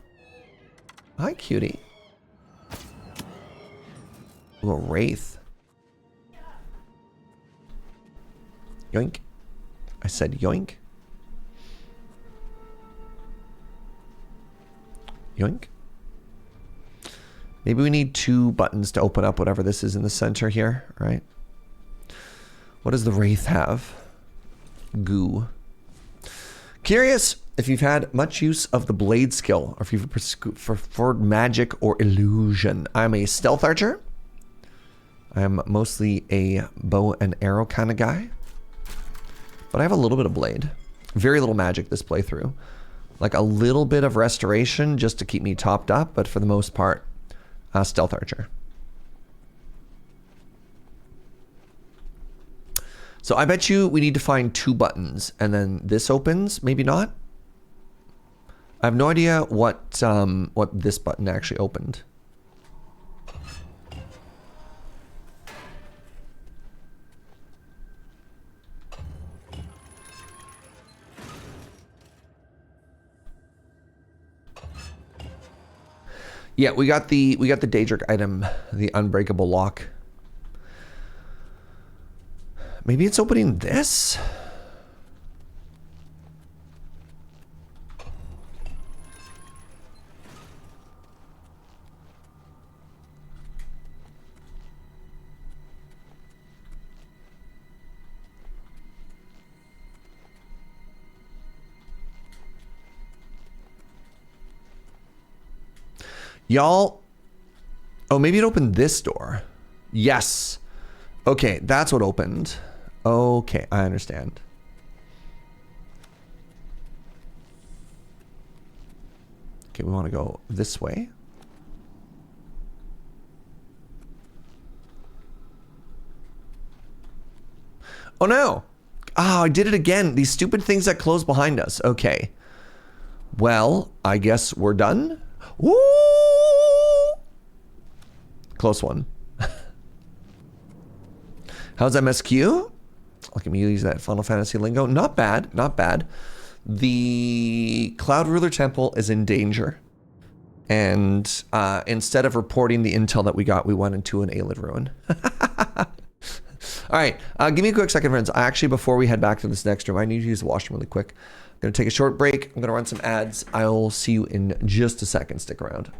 Hi, cutie. Ooh, a wraith. Yoink. I said yoink. Yoink. Maybe we need 2 buttons to open up whatever this is in the center here, right? What does the wraith have? Goo. Curious if you've had much use of the blade skill, or if you've preferred magic or illusion. I'm a stealth archer. I'm mostly a bow and arrow kind of guy. But I have a little bit of blade. Very little magic this playthrough. Like a little bit of restoration just to keep me topped up, but for the most part, stealth archer. So I bet you we need to find 2 buttons, and then this opens. Maybe not. I have no idea what this button actually opened. Yeah, we got the Daedric item, the unbreakable lock. Maybe it's opening this? Y'all, oh, maybe it opened this door. Yes. Okay, that's what opened. Okay, I understand. Okay, we want to go this way. Oh no. Oh, I did it again. These stupid things that close behind us. Okay. Well, I guess we're done. Woo! Close one. How's MSQ? Look at me use that Final Fantasy lingo. Not bad, not bad. The Cloud Ruler Temple is in danger. And instead of reporting the intel that we got, we went into an Aelid ruin. All right, give me a quick second, friends. Actually, before we head back to this next room, I need to use the washroom really quick. I'm going to take a short break. I'm going to run some ads. I'll see you in just a second. Stick around.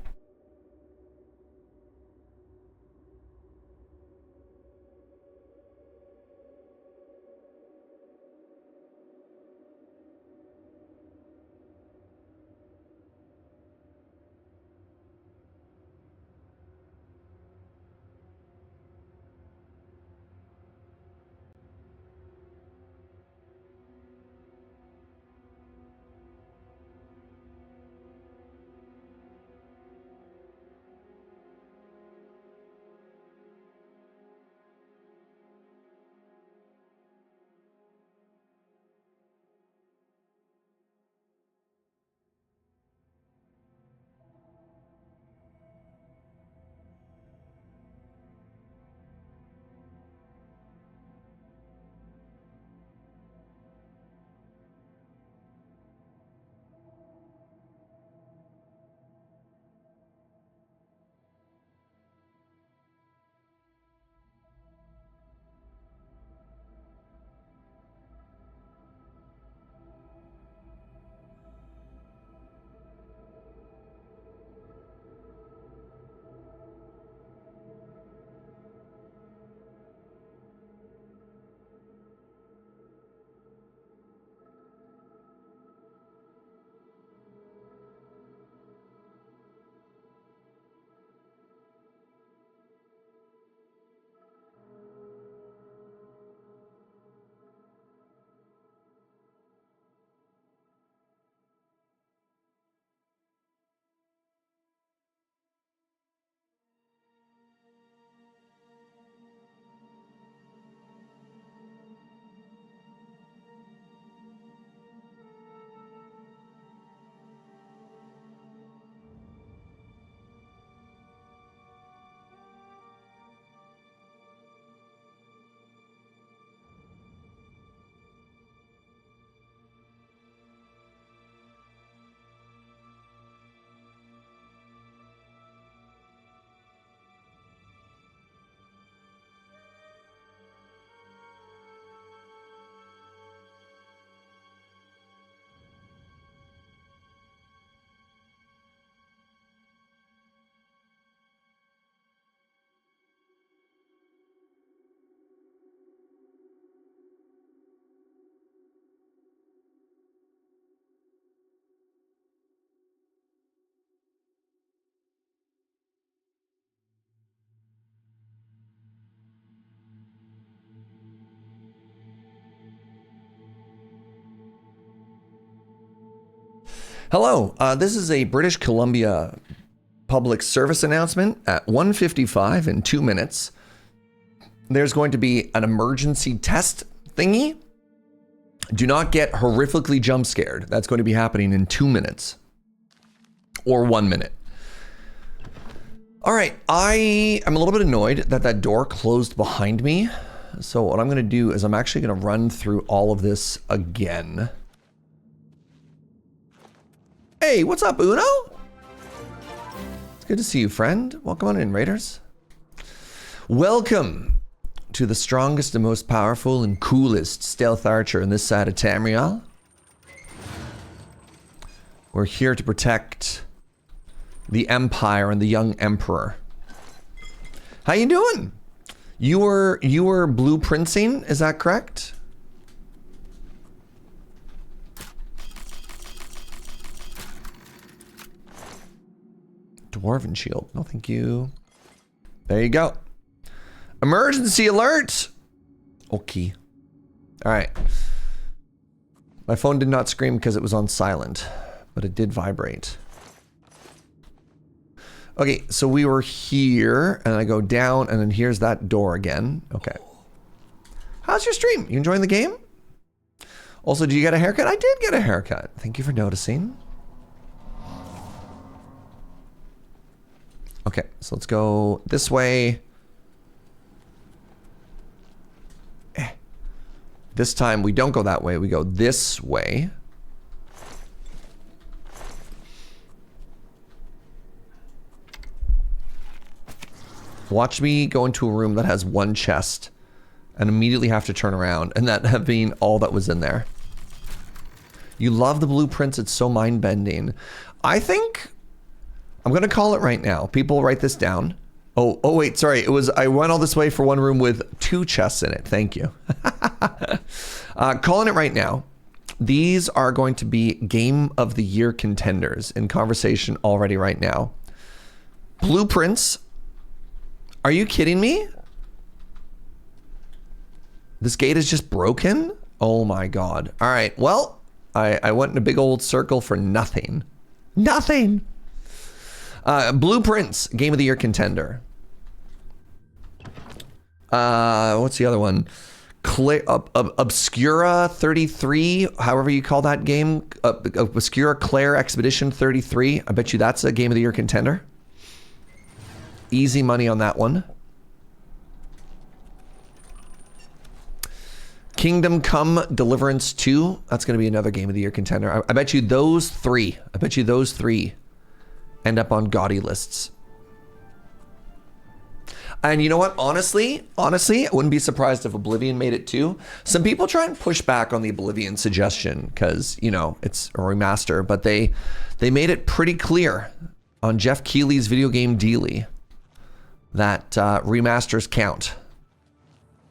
Hello, this is a British Columbia public service announcement at 1:55 in 2 minutes. There's going to be an emergency test thingy. Do not get horrifically jump scared. That's going to be happening in 2 minutes or 1 minute. All right, I am a little bit annoyed that that door closed behind me. So what I'm going to do is I'm actually going to run through all of this again. Hey, what's up, Uno? It's good to see you, friend. Welcome on in, Raiders. Welcome to the strongest and most powerful and coolest stealth archer in this side of Tamriel. We're here to protect the Empire and the young Emperor. How you doing? You were blueprinting, is that correct? Dwarven shield. No, thank you. There you go. Emergency alert. Okay. All right. My phone did not scream because it was on silent, but it did vibrate. Okay, so we were here, and I go down, and then here's that door again. Okay. How's your stream? You enjoying the game? Also, do you get a haircut? I did get a haircut. Thank you for noticing. Okay, so let's go this way. This time we don't go that way, we go this way. Watch me go into a room that has one chest and immediately have to turn around, and that have been all that was in there. You love the blueprints, it's so mind-bending. I think I'm gonna call it right now. People write this down. Oh wait, sorry. I went all this way for one room with 2 chests in it. Thank you. Calling it right now. These are going to be Game of the Year contenders in conversation already right now. Blueprints. Are you kidding me? This gate is just broken? Oh my god. All right, well, I went in a big old circle for nothing. Nothing! Blueprints, Game of the Year contender. What's the other one? Obscura 33, however you call that game. Obscura Claire Expedition 33. I bet you that's a Game of the Year contender. Easy money on that one. Kingdom Come Deliverance 2. That's going to be another Game of the Year contender. I bet you those three. End up on gaudy lists. And you know what? Honestly, I wouldn't be surprised if Oblivion made it too. Some people try and push back on the Oblivion suggestion because, you know, it's a remaster, but they made it pretty clear on Jeff Keighley's Video Game Daily that remasters count,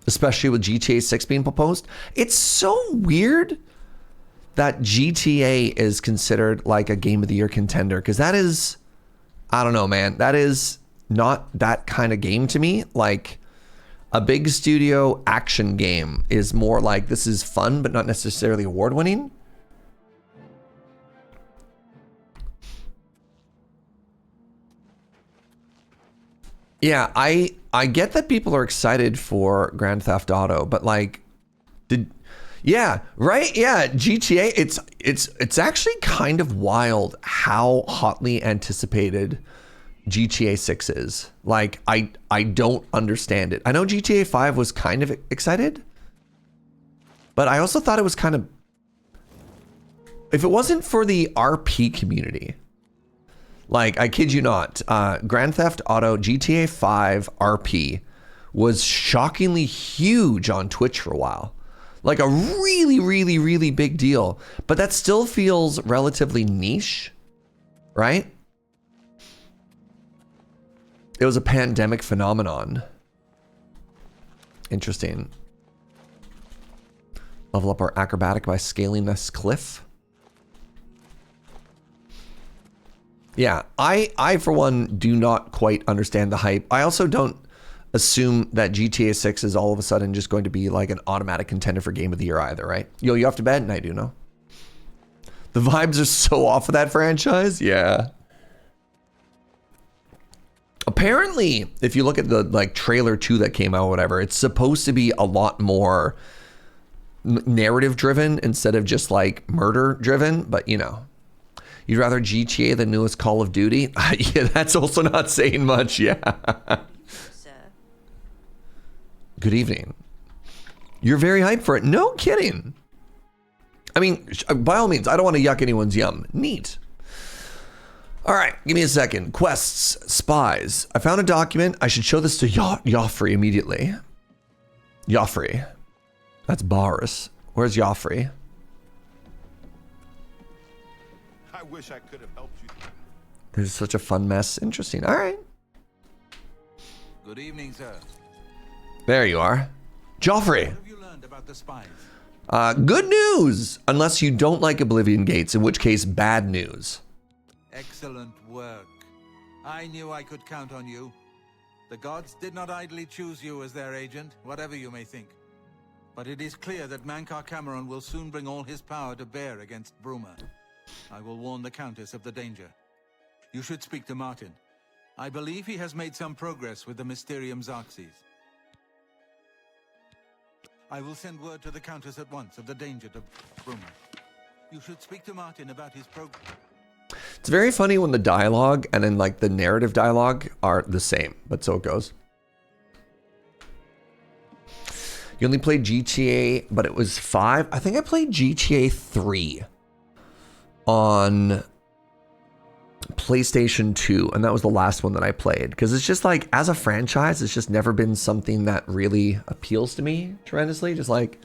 especially with GTA 6 being proposed. It's so weird that GTA is considered like a Game of the Year contender, because that is, I don't know, man, that is not that kind of game to me. Like, a big studio action game is more like, this is fun but not necessarily award-winning. Yeah, I get that people are excited for Grand Theft Auto, but like, yeah, right? Yeah, GTA, it's actually kind of wild how hotly anticipated GTA 6 is. Like, I don't understand it. I know GTA 5 was kind of excited, but I also thought it was kind of, if it wasn't for the RP community, like, I kid you not, Grand Theft Auto GTA 5 RP was shockingly huge on Twitch for a while. Like, a really, really, really big deal. But that still feels relatively niche, right? It was a pandemic phenomenon. Interesting. Level up our acrobatic by scaling this cliff. Yeah, I for one do not quite understand the hype. I also don't assume that GTA 6 is all of a sudden just going to be like an automatic contender for Game of the Year either, right? Yo, you off to bed? And I do know. The vibes are so off of that franchise. Yeah. Apparently, if you look at the like trailer 2 that came out, whatever, it's supposed to be a lot more narrative driven instead of just like murder driven. But you know, you'd rather GTA than newest Call of Duty. Yeah, that's also not saying much. Yeah. Sir. Good evening. You're very hyped for it. No kidding. I mean, by all means, I don't want to yuck anyone's yum. Neat. All right, give me a second. Quests, spies. I found a document. I should show this to Joffrey immediately. Joffrey. That's Boris. Where's Joffrey? I wish I could have helped you. There's such a fun mess. Interesting. All right. Good evening, sir. There you are. Joffrey. What have you learned about the spies? Good news. Unless you don't like Oblivion Gates, in which case, bad news. Excellent work. I knew I could count on you. The gods did not idly choose you as their agent, whatever you may think. But it is clear that Mankar Cameron will soon bring all his power to bear against Bruma. I will warn the Countess of the danger. You should speak to Martin. I believe he has made some progress with the Mysterium Xarxes. I will send word to the Countess at once of the danger to Bruma. You should speak to Martin about his progress. It's very funny when the dialogue and then like the narrative dialogue are the same, but so it goes. You only played GTA, but it was 5. I think I played GTA 3 on PlayStation 2, and that was the last one that I played. Because it's just like, as a franchise, it's just never been something that really appeals to me tremendously. Just like,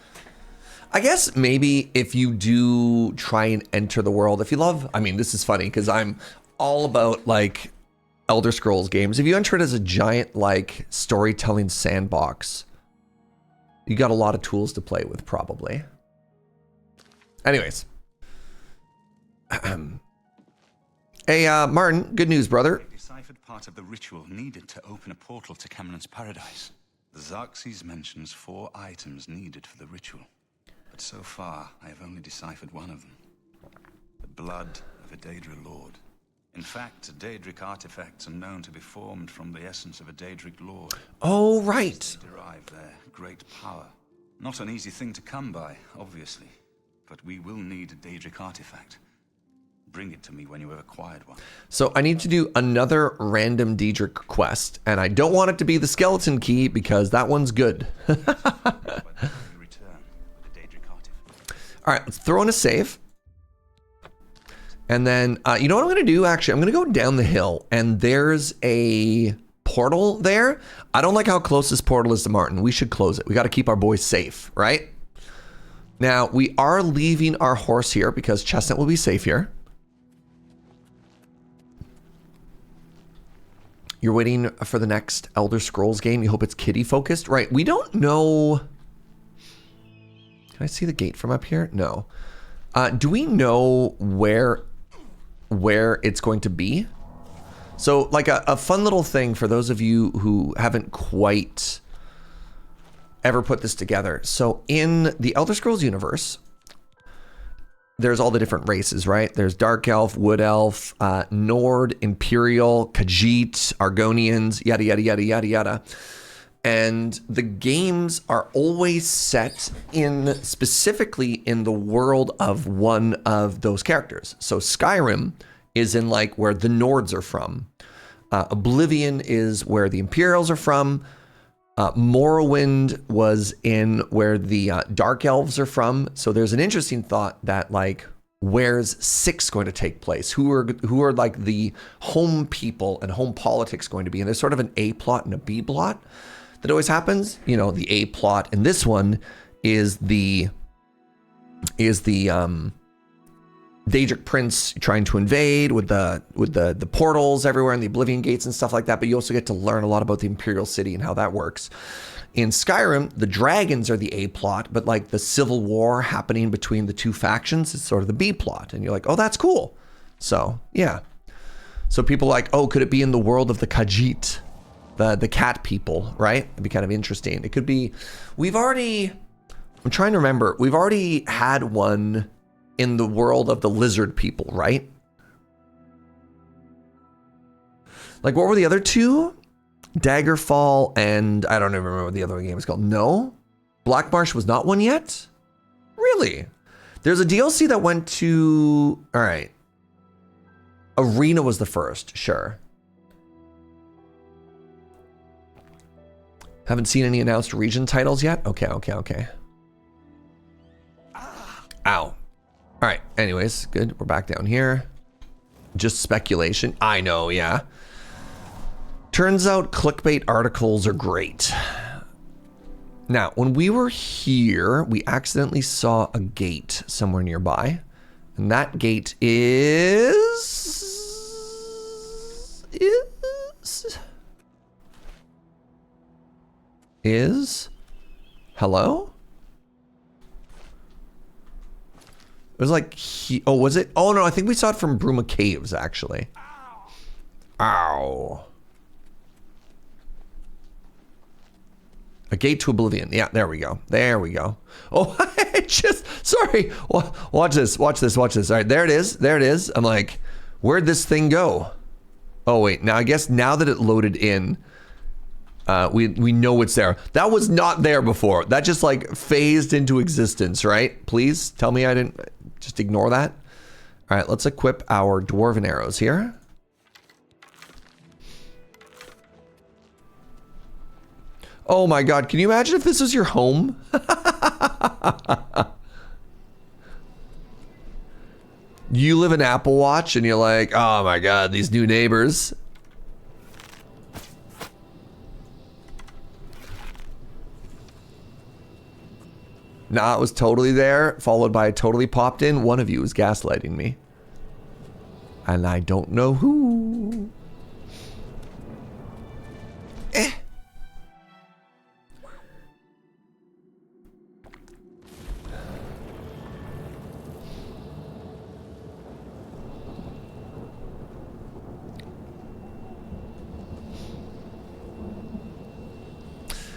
I guess maybe if you do try and enter the world, if you love, I mean, this is funny because I'm all about like Elder Scrolls games. If you enter it as a giant like storytelling sandbox, you got a lot of tools to play with probably. Anyways. Hey, Martin, good news, brother. I deciphered part of the ritual needed to open a portal to Cameron's paradise. The Xarxes mentions 4 items needed for the ritual. But so far, I have only deciphered one of them. The blood of a Daedric lord. In fact, Daedric artifacts are known to be formed from the essence of a Daedric lord. Oh, right. They derive their great power. Not an easy thing to come by, obviously. But we will need a Daedric artifact. Bring it to me when you have acquired one. So I need to do another random Daedric quest, and I don't want it to be the skeleton key because that one's good. All right, let's throw in a save. And then, you know what I'm going to do? Actually, I'm going to go down the hill, and there's a portal there. I don't like how close this portal is to Martin. We should close it. We got to keep our boys safe, right? Now, we are leaving our horse here because Chestnut will be safe here. You're waiting for the next Elder Scrolls game. You hope it's kiddie focused, right? We don't know. Can I see the gate from up here? No. Do we know where it's going to be? So like a fun little thing for those of you who haven't quite ever put this together. So in the Elder Scrolls universe, there's all the different races, right? There's Dark Elf, Wood Elf, Nord, Imperial, Khajiit, Argonians, yada, yada, yada, yada, yada. And the games are always set in specifically in the world of one of those characters. So Skyrim is in like where the Nords are from. Oblivion is where the Imperials are from. Morrowind was in where the Dark Elves are from. So there's an interesting thought that like, where's 6 going to take place? Who are like the home people and home politics going to be? And there's sort of an A plot and a B plot that always happens. You know, the A plot in this one is the Daedric prince trying to invade with the portals everywhere and the Oblivion Gates and stuff like that. But you also get to learn a lot about the Imperial City and how that works. In Skyrim, the dragons are the A plot, but like the civil war happening between the two factions is sort of the B plot. And you're like, oh, that's cool. So yeah. So people are like, oh, could it be in the world of the Khajiit? The cat people, right? It'd be kind of interesting. It could be, I'm trying to remember, we've already had one in the world of the lizard people, right? Like, what were the other two? Daggerfall and I don't even remember what the other game was called. No? Black Marsh was not one yet? Really? There's a DLC that went to... All right. Arena was the first, sure. Haven't seen any announced region titles yet? Okay. Ow. All right, anyways, good. We're back down here. Just speculation. I know, yeah. Turns out clickbait articles are great. Now, when we were here, we accidentally saw a gate somewhere nearby. And that gate is hello? It was like, oh, was it? Oh no, I think we saw it from Bruma Caves, actually. Ow. A gate to Oblivion. Yeah, there we go. There we go. Oh, sorry. Watch this. All right, there it is. I'm like, where'd this thing go? Oh wait, now I guess now that it loaded in, we know it's there. That was not there before. That just like phased into existence, right? Please tell me I didn't, just ignore that. All right, let's equip our dwarven arrows here. Oh my God, can you imagine if this was your home? You live in Apple Watch and you're like, oh my God, these new neighbors. Nah, it was totally there, followed by totally popped in. One of you is gaslighting me. And I don't know who.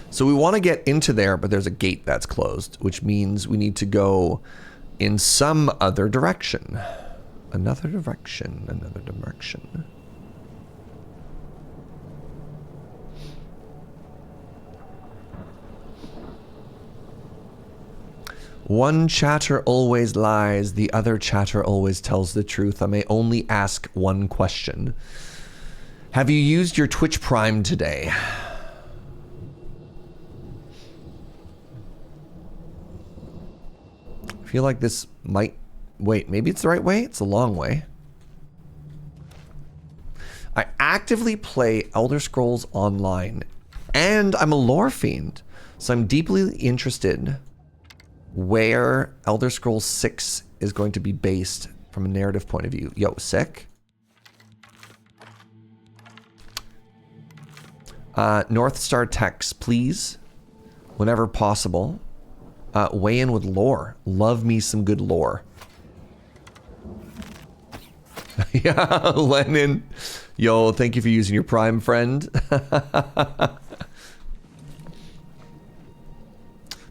So we want to get into there, but there's a gate that's closed, which means we need to go in some other direction. Another direction. One chatter always lies, the other chatter always tells the truth. I may only ask one question. Have you used your Twitch Prime today? I feel like this might... Wait, maybe it's the right way? It's a long way. I actively play Elder Scrolls Online, and I'm a lore fiend, so I'm deeply interested where Elder Scrolls 6 is going to be based from a narrative point of view. Yo, sick. North Star Techs, please, whenever possible. Weigh in with lore. Love me some good lore. Yeah, Lennon. Yo, thank you for using your Prime, friend.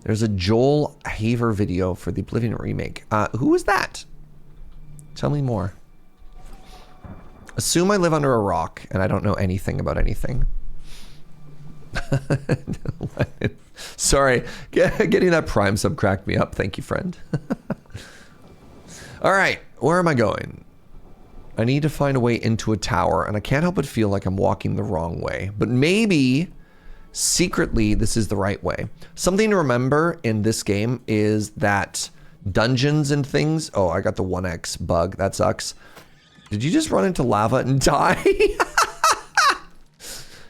There's a Joel Haver video for the Oblivion remake. Who is that? Tell me more. Assume I live under a rock and I don't know anything about anything. Sorry, getting that Prime sub cracked me up. Thank you, friend. All right, where am I going? I need to find a way into a tower, and I can't help but feel like I'm walking the wrong way. But maybe, secretly, this is the right way. Something to remember in this game is that dungeons and things... Oh, I got the 1x bug. That sucks. Did you just run into lava and die?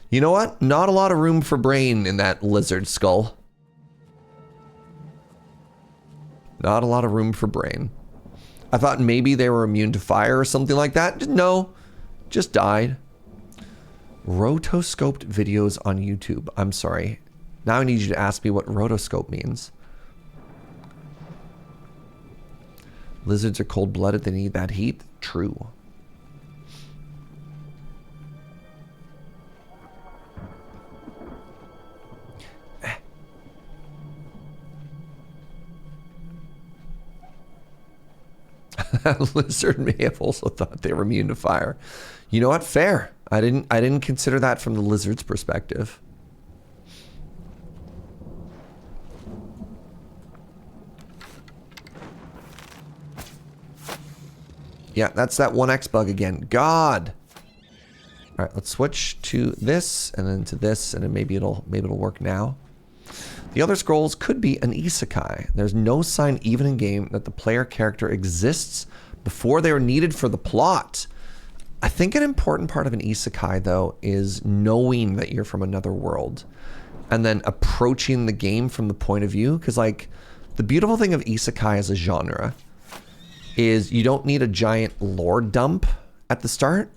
You know what? Not a lot of room for brain in that lizard skull. Not a lot of room for brain. I thought maybe they were immune to fire or something like that. No, just died. Rotoscoped videos on YouTube. I'm sorry. Now I need you to ask me what rotoscope means. Lizards are cold-blooded. They need that heat. True. Lizard may have also thought they were immune to fire. You know what? Fair. I didn't consider that from the lizard's perspective. Yeah, that's that 1x bug again. God. All right, let's switch to this and then to this, and then maybe it'll work now. The other scrolls could be an isekai. There's no sign even in game that the player character exists before they are needed for the plot. I think an important part of an isekai, though, is knowing that you're from another world and then approaching the game from the point of view. Because, like, the beautiful thing of isekai as a genre is you don't need a giant lore dump at the start,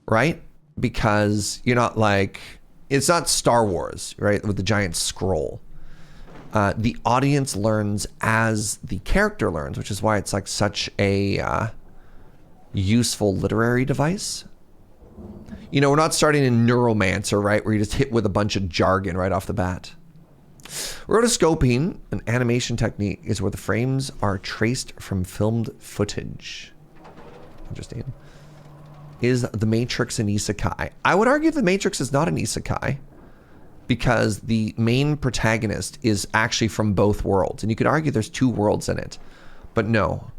right? Because you're not like... It's not Star Wars, right? With the giant scroll. The audience learns as the character learns, which is why it's like such a useful literary device. You know, we're not starting in Neuromancer, right? Where you just hit with a bunch of jargon right off the bat. Rotoscoping, an animation technique, is where the frames are traced from filmed footage. Interesting. Is the Matrix an isekai? I would argue the Matrix is not an isekai because the main protagonist is actually from both worlds. And you could argue there's two worlds in it, but no.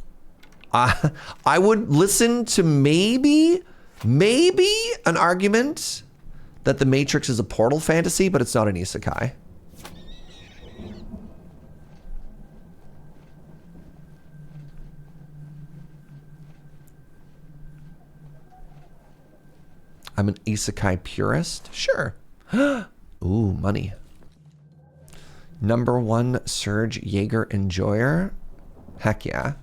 I would listen to maybe an argument that the Matrix is a portal fantasy, but it's not an isekai. I'm an isekai purist? Sure. Ooh, money. #1 Surge Jaeger enjoyer? Heck yeah.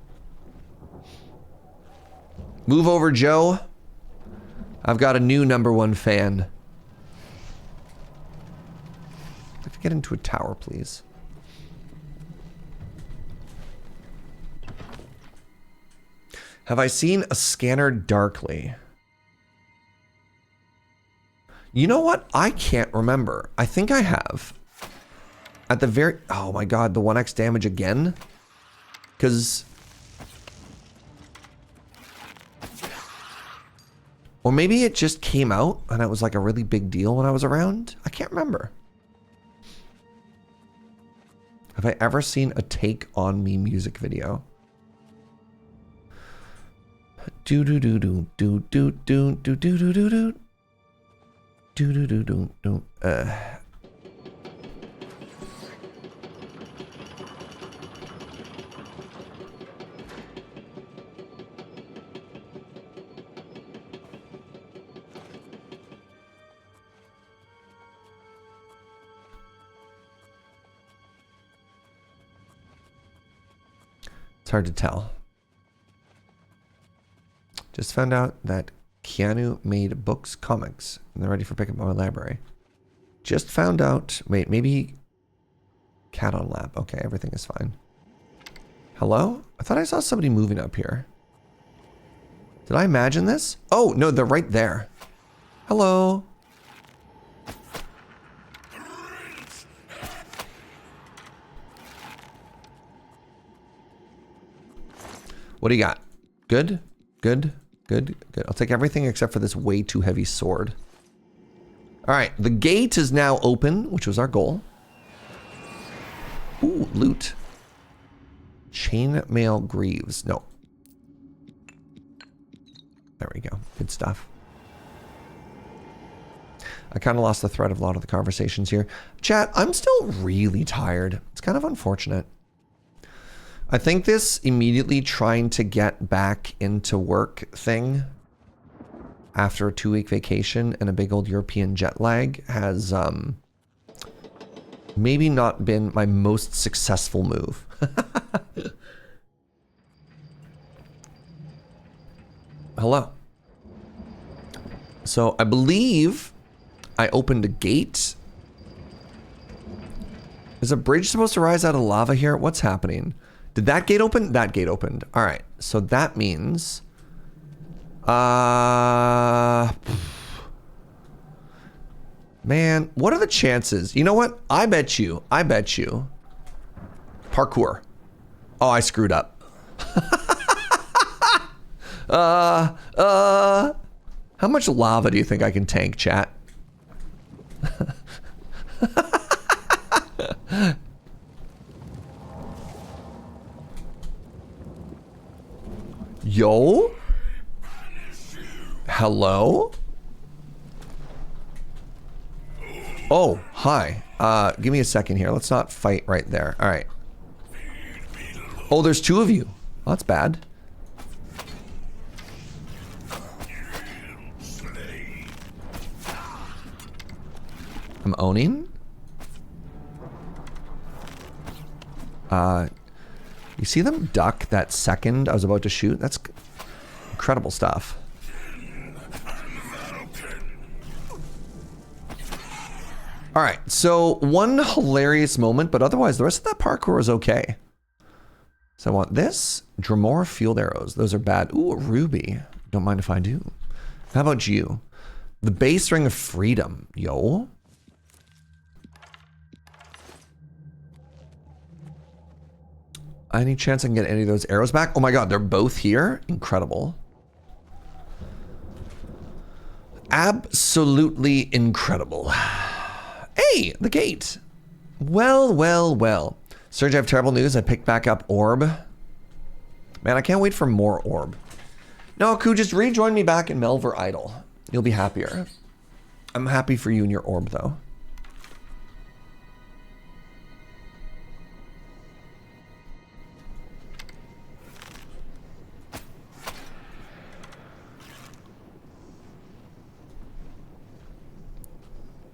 Move over, Joe. I've got a new #1 fan. Let's get into a tower, please. Have I seen a scanner darkly? You know what? I can't remember. I think I have. At the very... Oh my god, the 1x damage again? Because... Or maybe it just came out and it was like a really big deal when I was around? I can't remember. Have I ever seen a Take On Me music video? Do do do do do do do do do do do do. Do do do do do. It's hard to tell. Just found out that Keanu made books, comics, and they're ready for pickup in my library. Just found out. Wait, maybe cat on lap. Okay, everything is fine. Hello? I thought I saw somebody moving up here. Did I imagine this? Oh, no, they're right there. Hello? What do you got? Good? Good? Good, good. I'll take everything except for this way too heavy sword. All right, the gate is now open, which was our goal. Ooh, loot. Chainmail greaves. No. There we go. Good stuff. I kind of lost the thread of a lot of the conversations here. Chat, I'm still really tired. It's kind of unfortunate. I think this immediately trying to get back into work thing after a 2-week vacation and a big old European jet lag has maybe not been my most successful move. Hello. So I believe I opened a gate. Is a bridge supposed to rise out of lava here? What's happening? Did that gate open? That gate opened. All right. So that means... Man, what are the chances? You know what? I bet you. Parkour. Oh, I screwed up. How much lava do you think I can tank, chat? Yo? Hello? Oh, hi. Give me a second here. Let's not fight right there. All right. Oh, there's two of you. Oh, that's bad. I'm owning. You see them duck that second I was about to shoot? That's incredible stuff. All right, so one hilarious moment, but otherwise the rest of that parkour is okay. So I want this, Dremora field arrows. Those are bad. Ooh, a ruby. Don't mind if I do. How about you? The base ring of freedom, yo. Any chance I can get any of those arrows back? Oh my god, they're both here? Incredible. Absolutely incredible. Hey, the gate. Well, well, well. Serge, I have terrible news. I picked back up orb. Man, I can't wait for more orb. No, Ku, just rejoin me back in Melvor Idol. You'll be happier. I'm happy for you and your orb, though.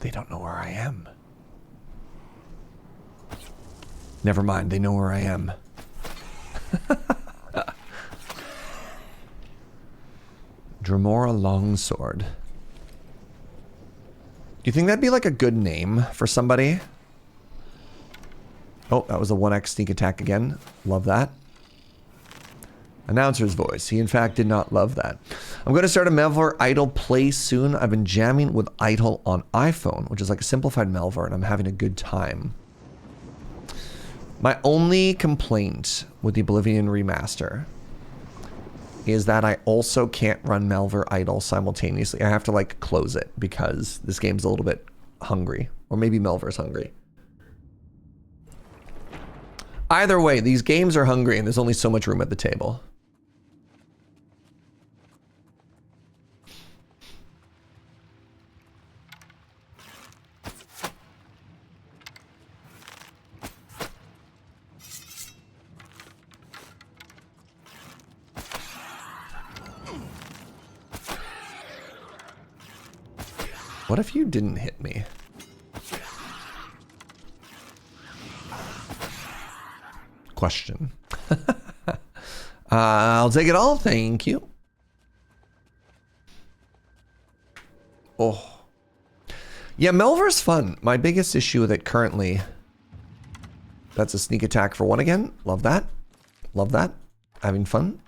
They don't know where I am. Never mind, they know where I am. Dremora Longsword. Do you think that'd be like a good name for somebody? Oh, that was a 1x sneak attack again. Love that. Announcer's voice. He in fact did not love that. I'm going to start a Melvor Idol play soon. I've been jamming with Idol on iPhone, which is like a simplified Melvor, and I'm having a good time. My only complaint with the Oblivion Remaster is that I also can't run Melvor Idol simultaneously. I have to like close it because this game's a little bit hungry, or maybe Melvor's hungry. Either way, these games are hungry and there's only so much room at the table. What if you didn't hit me? Question. I'll take it all, thank you. Oh. Yeah, Melvor's fun. My biggest issue with it currently... That's a sneak attack for one again. Love that. Love that. Having fun.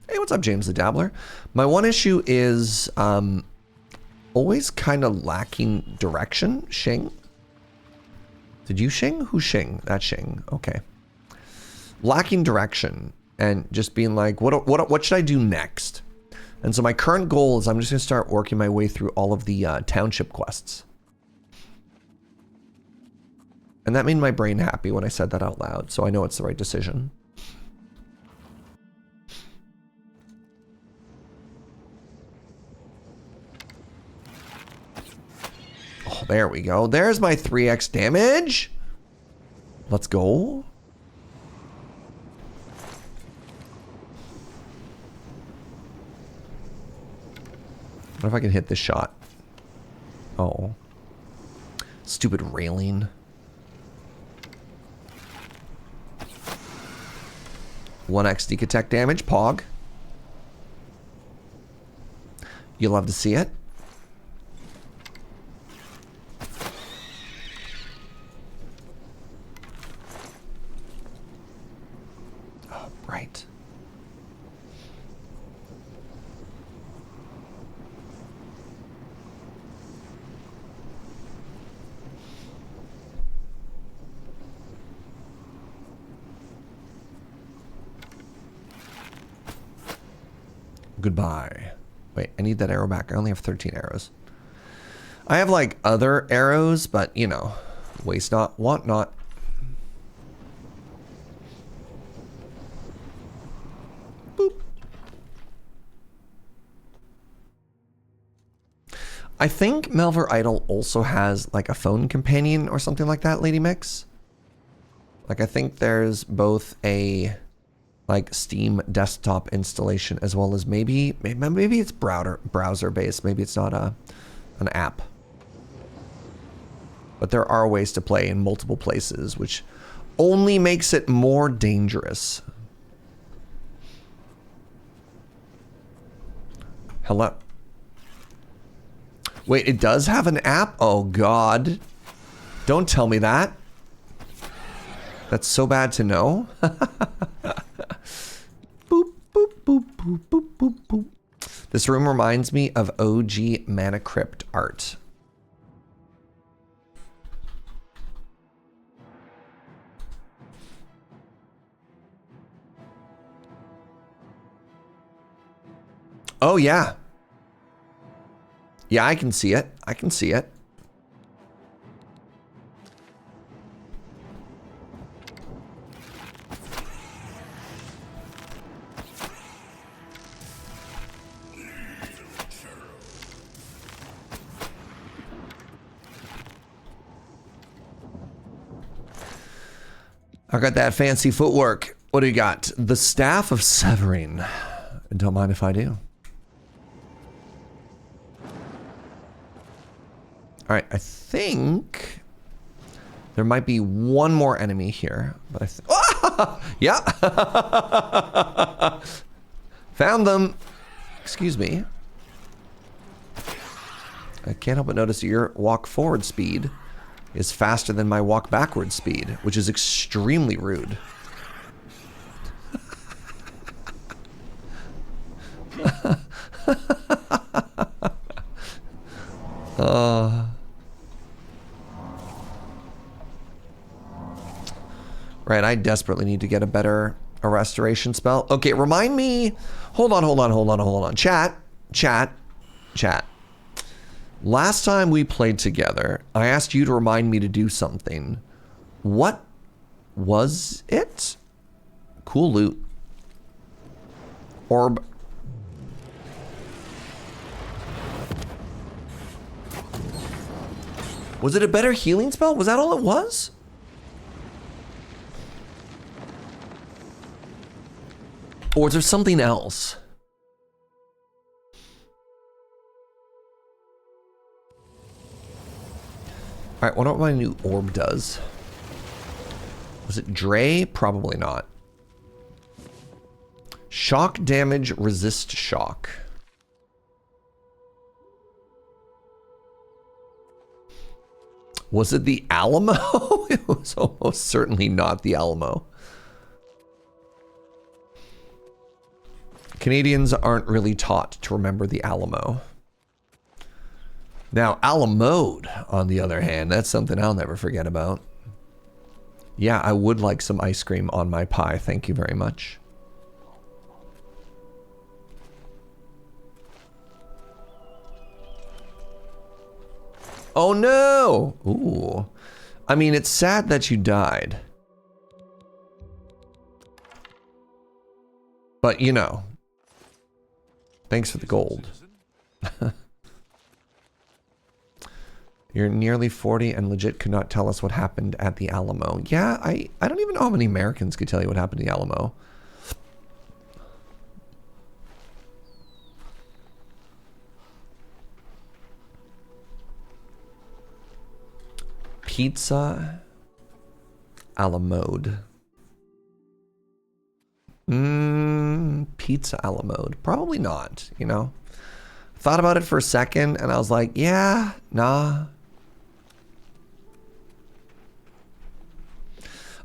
Hey, what's up, James the Dabbler? My one issue is always kind of lacking direction. Shing? Did you shing? Who shing? That shing. Okay. Lacking direction and just being like, what should I do next? And so my current goal is I'm just going to start working my way through all of the township quests. And that made my brain happy when I said that out loud, so I know it's the right decision. Oh, there we go. There's my 3x damage. Let's go. What if I can hit this shot? Oh. Stupid railing. One X sneak attack damage, Pog. You'll love to see it. Oh, right. Goodbye. Wait, I need that arrow back. I only have 13 arrows. I have like other arrows, but you know, waste not, want not. Boop. I think Melvor Idol also has like a phone companion or something like that, Lady Mix. Like I think there's both a like Steam desktop installation as well as maybe it's browser based. Maybe it's not an app. But there are ways to play in multiple places, which only makes it more dangerous. Hello. Wait, it does have an app? Oh God. Don't tell me that. That's so bad to know. Boop, boop, boop, boop, boop, boop, boop. This room reminds me of OG Mana Crypt art. Oh yeah. Yeah, I can see it. I can see it. I got that fancy footwork. What do you got? The Staff of Severing. Don't mind if I do. All right, I think there might be one more enemy here, but yeah, found them. Excuse me. I can't help but notice that your walk forward speed is faster than my walk backward speed, which is extremely rude. Right, I desperately need to get a restoration spell. Okay, remind me. Hold on. Chat. Last time we played together, I asked you to remind me to do something. What was it? Cool loot. Orb. Was it a better healing spell? Was that all it was? Or is there something else? All right, wonder what my new orb does. Was it Dre? Probably not. Shock damage, resist shock. Was it the Alamo? It was almost certainly not the Alamo. Canadians aren't really taught to remember the Alamo. Now, Alamode, on the other hand, that's something I'll never forget about. Yeah, I would like some ice cream on my pie. Thank you very much. Oh no! Ooh. I mean, it's sad that you died. But, you know. Thanks for the gold. You're nearly 40 and legit could not tell us what happened at the Alamo. Yeah, I don't even know how many Americans could tell you what happened at the Alamo. Pizza Alamode. Pizza Alamode. Probably not, you know? Thought about it for a second and I was like, yeah, nah.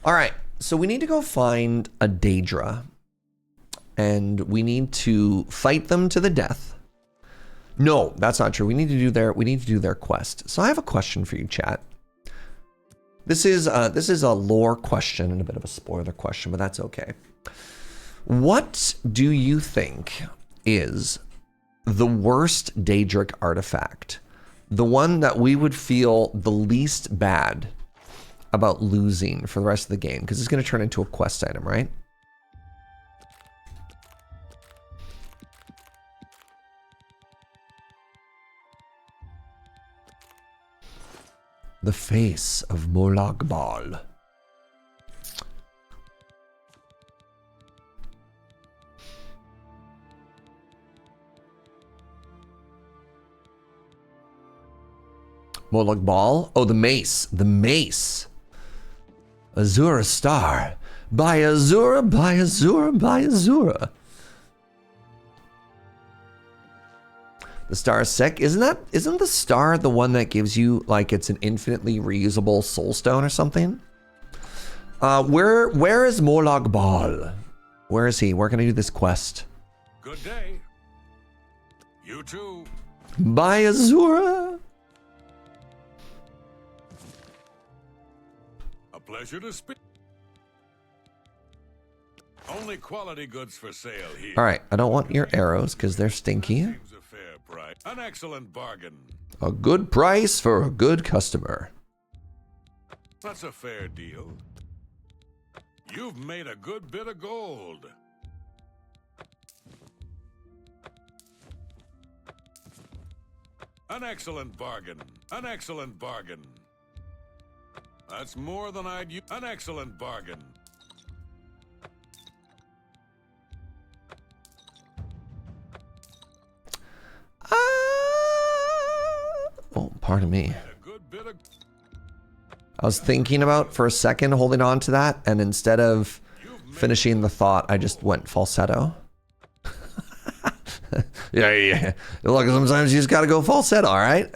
All right, so we need to go find a Daedra and we need to fight them to the death. No, that's not true. We need to do their quest. So I have a question for you, chat. This is a lore question and a bit of a spoiler question, but that's okay. What do you think is the worst Daedric artifact? The one that we would feel the least bad about losing for the rest of the game, because it's going to turn into a quest item, right? The face of Molag Bal. Molag Bal? Oh, the mace. The mace. Azura star. By Azura, by Azura, by Azura. The star is sick. Isn't the star the one that gives you, like, it's an infinitely reusable soul stone or something? Where is Molag Bal? Where is he? We're gonna do this quest. Good day. You too. By Azura. A pleasure to speak. Only quality goods for sale here. All right, I don't want your arrows because they're stinky. Seems a fair price. An excellent bargain. A good price for a good customer. That's a fair deal. You've made a good bit of gold. An excellent bargain. An excellent bargain. That's more than I'd use. An excellent bargain. Oh, pardon me. A good bit of... I was thinking about for a second holding on to that, and instead of finishing the thought, I just went falsetto. yeah. Look, sometimes you just gotta go falsetto, all right?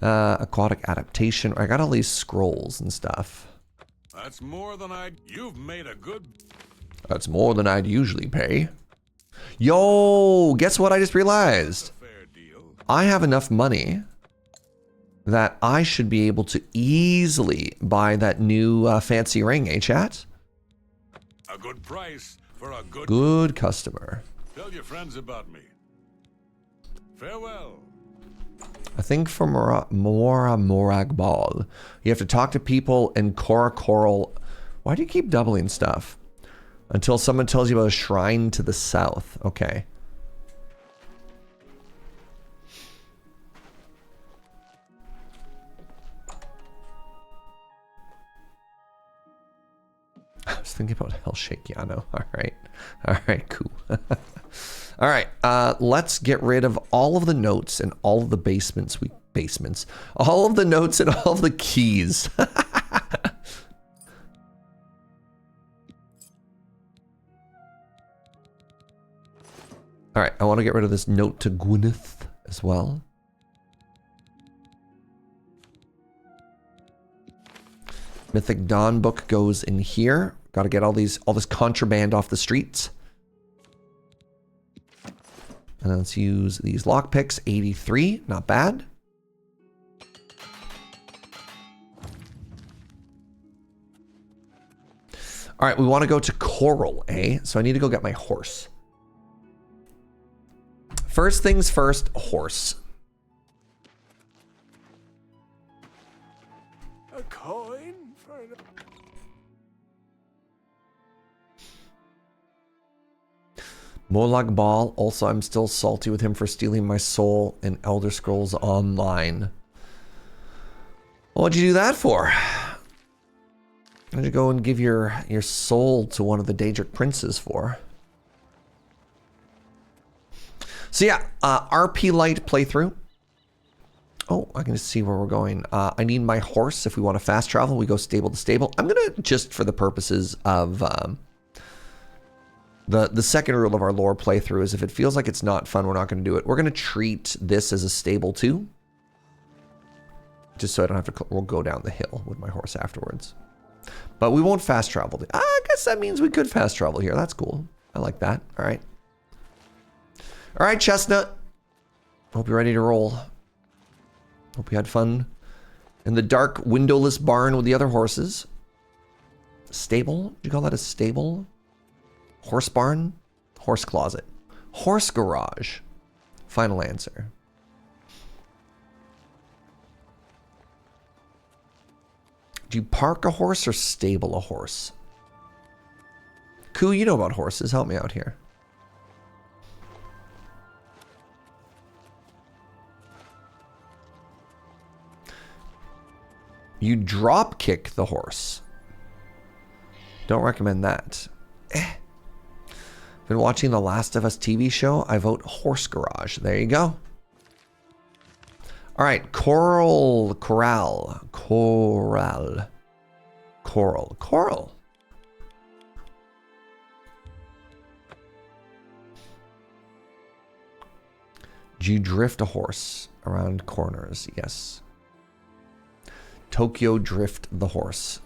Aquatic adaptation. I got all these scrolls and stuff. That's more than I'd... You've made a good... That's more than I'd usually pay. Yo, guess what I just realized? Fair deal. I have enough money that I should be able to easily buy that new fancy ring, eh, chat? A good price for a Good customer. Tell your friends about me. Farewell. I think for Morag Bal, you have to talk to people in Chorrol. Why do you keep doubling stuff? Until someone tells you about a shrine to the south. Okay. I was thinking about Hellshake Yano. All right, cool. All right, let's get rid of all of the notes and all of the basements, all of the notes and all of the keys. All right, I want to get rid of this note to Gwyneth as well. Mythic Dawn book goes in here. Got to get all this contraband off the streets. And then let's use these lockpicks. 83, not bad. All right, we want to go to Chorrol, eh? So I need to go get my horse. First things first, horse. A coin for an... Molag Bal. Also, I'm still salty with him for stealing my soul in Elder Scrolls Online. What'd you do that for? Why'd you go and give your soul to one of the Daedric princes for? So yeah, RP Light playthrough. Oh, I can see where we're going. I need my horse. If we want to fast travel, we go stable to stable. I'm gonna, just for the purposes of the second rule of our lore playthrough is if it feels like it's not fun, we're not gonna do it. We're gonna treat this as a stable too. Just so I don't have to, we'll go down the hill with my horse afterwards. But we won't fast travel. I guess that means we could fast travel here. That's cool. I like that. All right. All right, Chestnut. Hope you're ready to roll. Hope you had fun in the dark, windowless barn with the other horses. Stable? Did you call that a stable? Horse barn? Horse closet. Horse garage. Final answer. Do you park a horse or stable a horse? Koo, you know about horses. Help me out here. You drop kick the horse. Don't recommend that. Been watching the Last of Us TV show. I vote horse garage. There you go. All right, Chorrol. Do you drift a horse around corners? Yes. Tokyo drift the horse.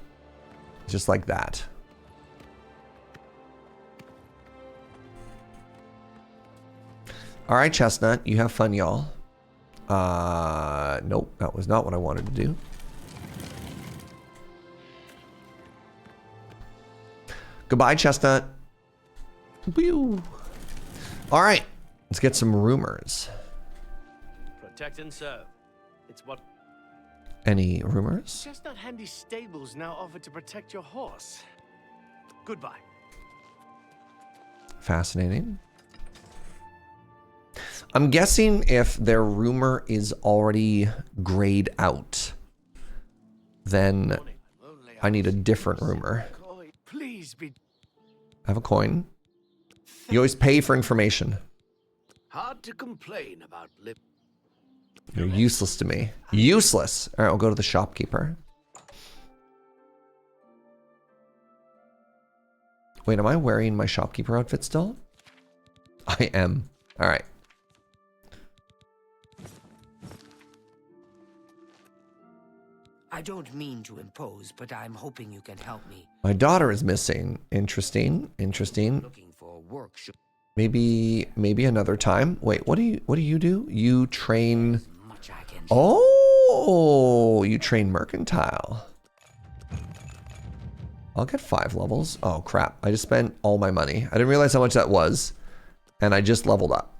Just like that. All right, Chestnut, you have fun, y'all. Nope, that was not what I wanted to do. Goodbye, Chestnut. Whew. All right, let's get some rumors. Protect and serve. It's what... Any rumors? Chestnut Handy Stables now offer to protect your horse. Goodbye. Fascinating. I'm guessing if their rumor is already grayed out, then I need a different rumor. Please be... I have a coin. You always pay for information. Hard to complain about lip. You're useless to me. Useless. All right, I'll go to the shopkeeper. Wait, am I wearing my shopkeeper outfit still? I am. All right. I don't mean to impose, but I'm hoping you can help me. My daughter is missing. Interesting. Interesting. Looking for work. Maybe another time. Wait, what do you do? You train... Oh, you train mercantile. I'll get 5 levels. Oh, crap. I just spent all my money. I didn't realize how much that was. And I just leveled up.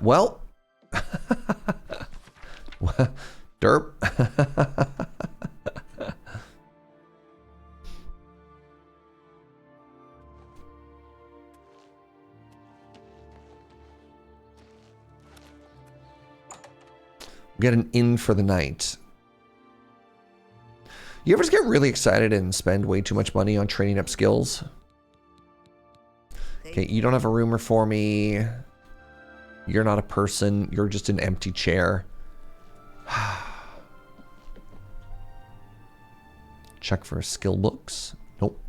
Well. Derp. Get an inn for the night. You ever just get really excited and spend way too much money on training up skills? Okay, you don't have a rumor for me. You're not a person. You're just an empty chair. Check for skill books. Nope.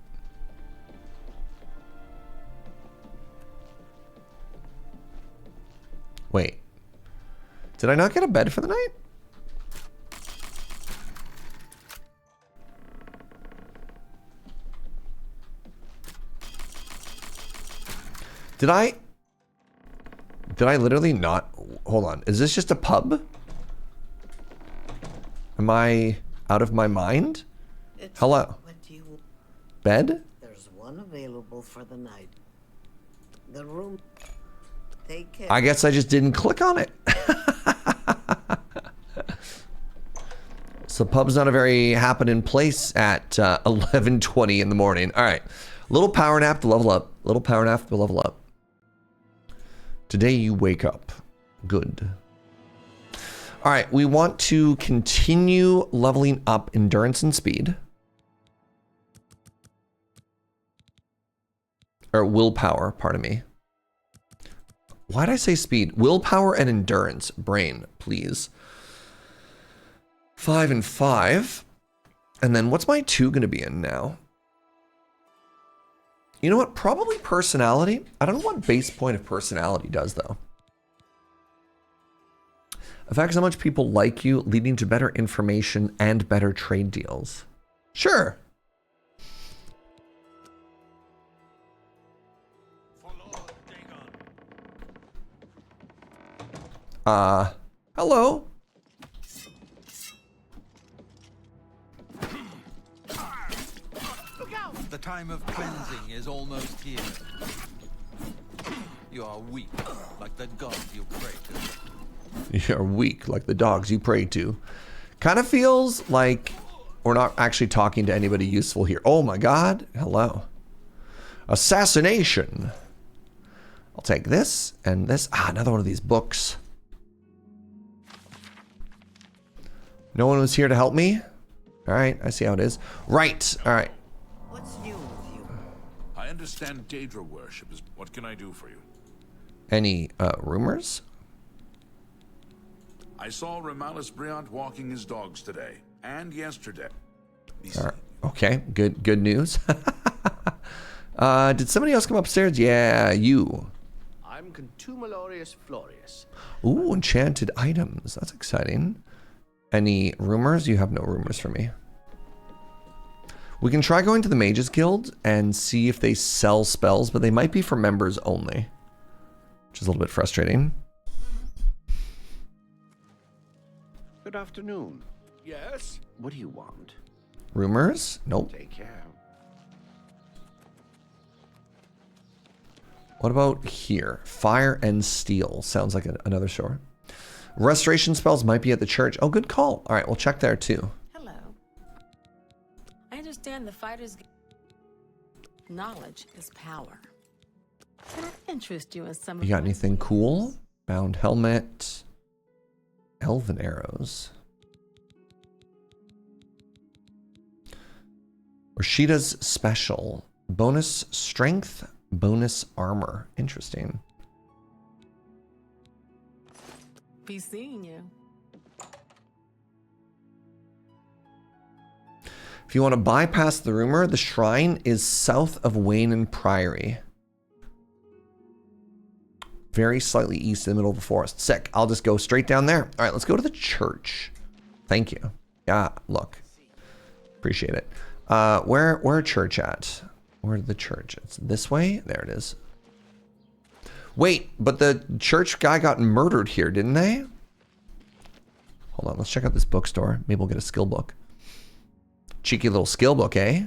Wait. Did I not get a bed for the night? Did I literally not? Hold on. Is this just a pub? Am I out of my mind? Hello. What do you... Bed? There's one available for the night. The room... Take care. I guess I just didn't click on it. So pub's not a very happening place at 11:20 in the morning. All right. Little power nap to level up. Little power nap to level up. Today you wake up. Good. All right. We want to continue leveling up endurance and speed. Or willpower, pardon me. Why did I say speed? Willpower and endurance. Brain, please. 5 and 5. And then what's my 2 going to be in now? You know what? Probably personality. I don't know what base point of personality does, though. Affects how much people like you, leading to better information and better trade deals. Sure. Hello. The time of cleansing is almost here. You are weak, like the gods you pray to. You're weak like the dogs you pray to. Kind of feels like we're not actually talking to anybody useful here. Oh my god. Hello. Assassination. I'll take this and this. Ah, another one of these books. No one was here to help me? Alright, I see how it is. Right, alright. What's new with you? I understand Daedra worship is... What can I do for you? Any rumors? I saw Remalis Briant walking his dogs today and yesterday. Okay, good news. Did somebody else come upstairs? Yeah, you. I'm Contumelorius Florius. Ooh, enchanted items. That's exciting. Any rumors? You have no rumors for me. We can try going to the Mages Guild and see if they sell spells, but they might be for members only, which is a little bit frustrating. Good afternoon. Yes? What do you want? Rumors? Nope. Take care. What about here? Fire and Steel. Sounds like another store. Restoration spells might be at the church. Oh, good call. All right, we'll check there too. Hello. I understand the fighters' knowledge is power. Can I interest you in some of You got my anything skills? cool? Bound helmet. Elven arrows. Rashida's special. Bonus strength, bonus armor. Interesting. Be seeing you. If you want to bypass the rumor, the shrine is south of Wayne Priory. Very slightly east in the middle of the forest. Sick. I'll just go straight down there. All right, let's go to the church. Thank you. Yeah, look. Appreciate it. Where church at? Where's the church? It's this way? There it is. Wait, but the church guy got murdered here, didn't they? Hold on, let's check out this bookstore. Maybe we'll get a skill book. Cheeky little skill book, eh?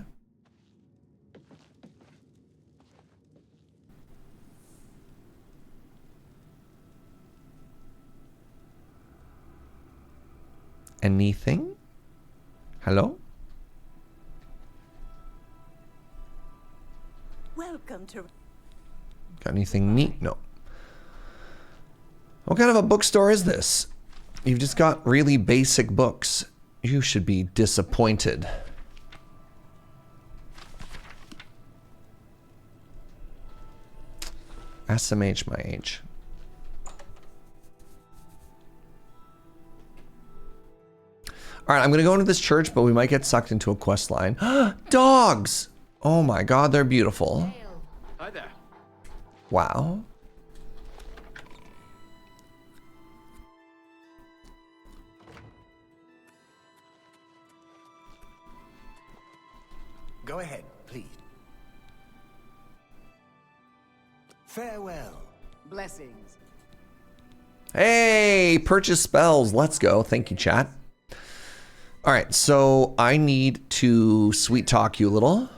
Anything? Hello? Welcome to... Got anything neat? No. What kind of a bookstore is this? You've just got really basic books. You should be disappointed. SMH my age. All right, I'm going to go into this church, but we might get sucked into a quest line. Dogs! Oh my god, they're beautiful. Hi there. Wow. Go ahead, please. Farewell. Blessings. Hey, purchase spells. Let's go. Thank you, chat. All right, so I need to sweet talk you a little.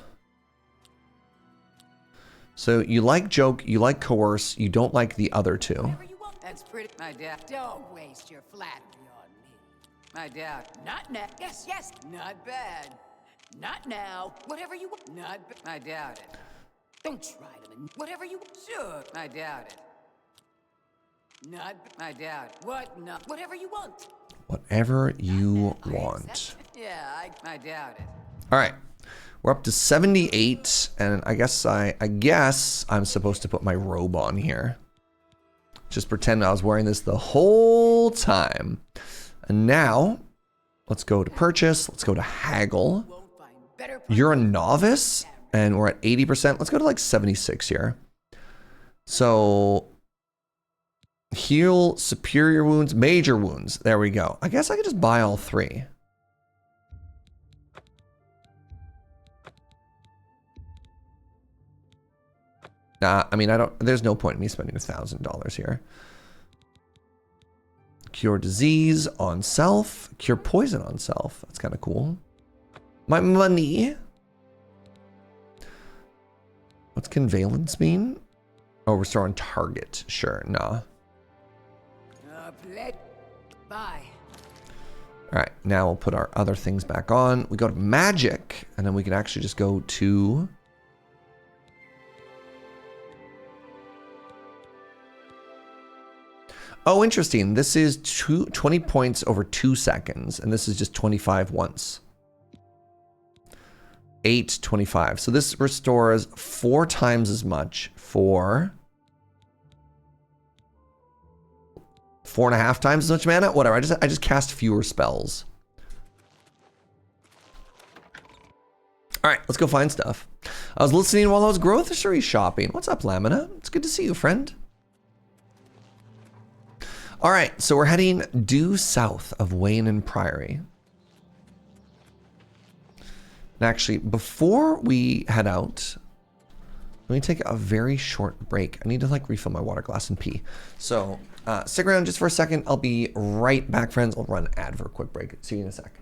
So you like joke, you like coerce, you don't like the other two. That's pretty. My dad. Don't waste your flattery on me. My dad. Not now. Yes, yes. Not bad. Not now. Whatever you want. Not bad. I doubt it. Don't try to. Whatever you want. Sure. I doubt it. Not. I doubt it. What? Not. Whatever you want. Whatever you want. Yeah, I doubt it. All right. We're up to 78, and I guess I'm supposed to put my robe on here. Just pretend I was wearing this the whole time. And now, let's go to purchase. Let's go to haggle. You're a novice, and we're at 80%. Let's go to like 76 here. So, heal, superior wounds, major wounds. There we go. I guess I could just buy all three. Nah, I mean, there's no point in me spending $1,000 here. Cure disease on self. Cure poison on self. That's kind of cool. My money. What's convalence mean? Oh, restore on target. Sure, nah. Bye. All right, now we'll put our other things back on. We go to magic, and then we can actually just go to... Oh, interesting. This is 20 points over 2 seconds, and this is just 25 once. 825. So this restores 4 times as much for 4.5 times as much mana. Whatever. I just cast fewer spells. All right, let's go find stuff. I was listening while I was grocery shopping. What's up, Lamina? It's good to see you, friend. All right, so we're heading due south of Wayne and Priory. And actually, before we head out, let me take a very short break. I need to like refill my water glass and pee. So stick around just for a second. I'll be right back, friends. I'll run an ad for a quick break. See you in a sec.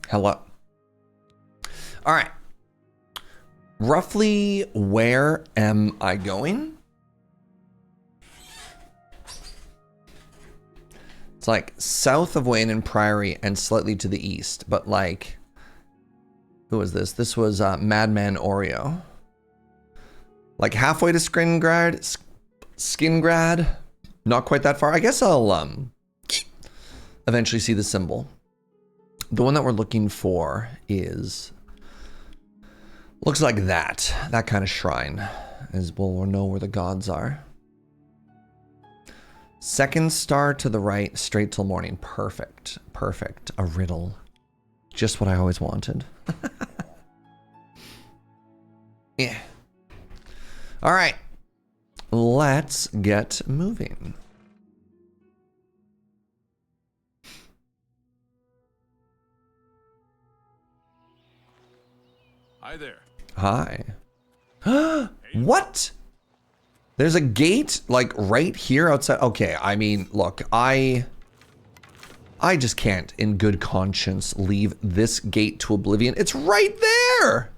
Hello. All right. Roughly where am I going? It's like south of Wayne and Priory and slightly to the east, but like, who was this? This was Madman Oreo. Like halfway to Skingrad. Not quite that far. I guess I'll eventually see the symbol. The one that we're looking for is, looks like that kind of shrine, as we'll know where the gods are. Second star to the right, straight till morning. Perfect, perfect. A riddle, just what I always wanted. Yeah. All right, let's get moving. Hi there. Hi. What? There's a gate like right here outside. Okay, I mean, look, I just can't in good conscience leave this gate to Oblivion. It's right there.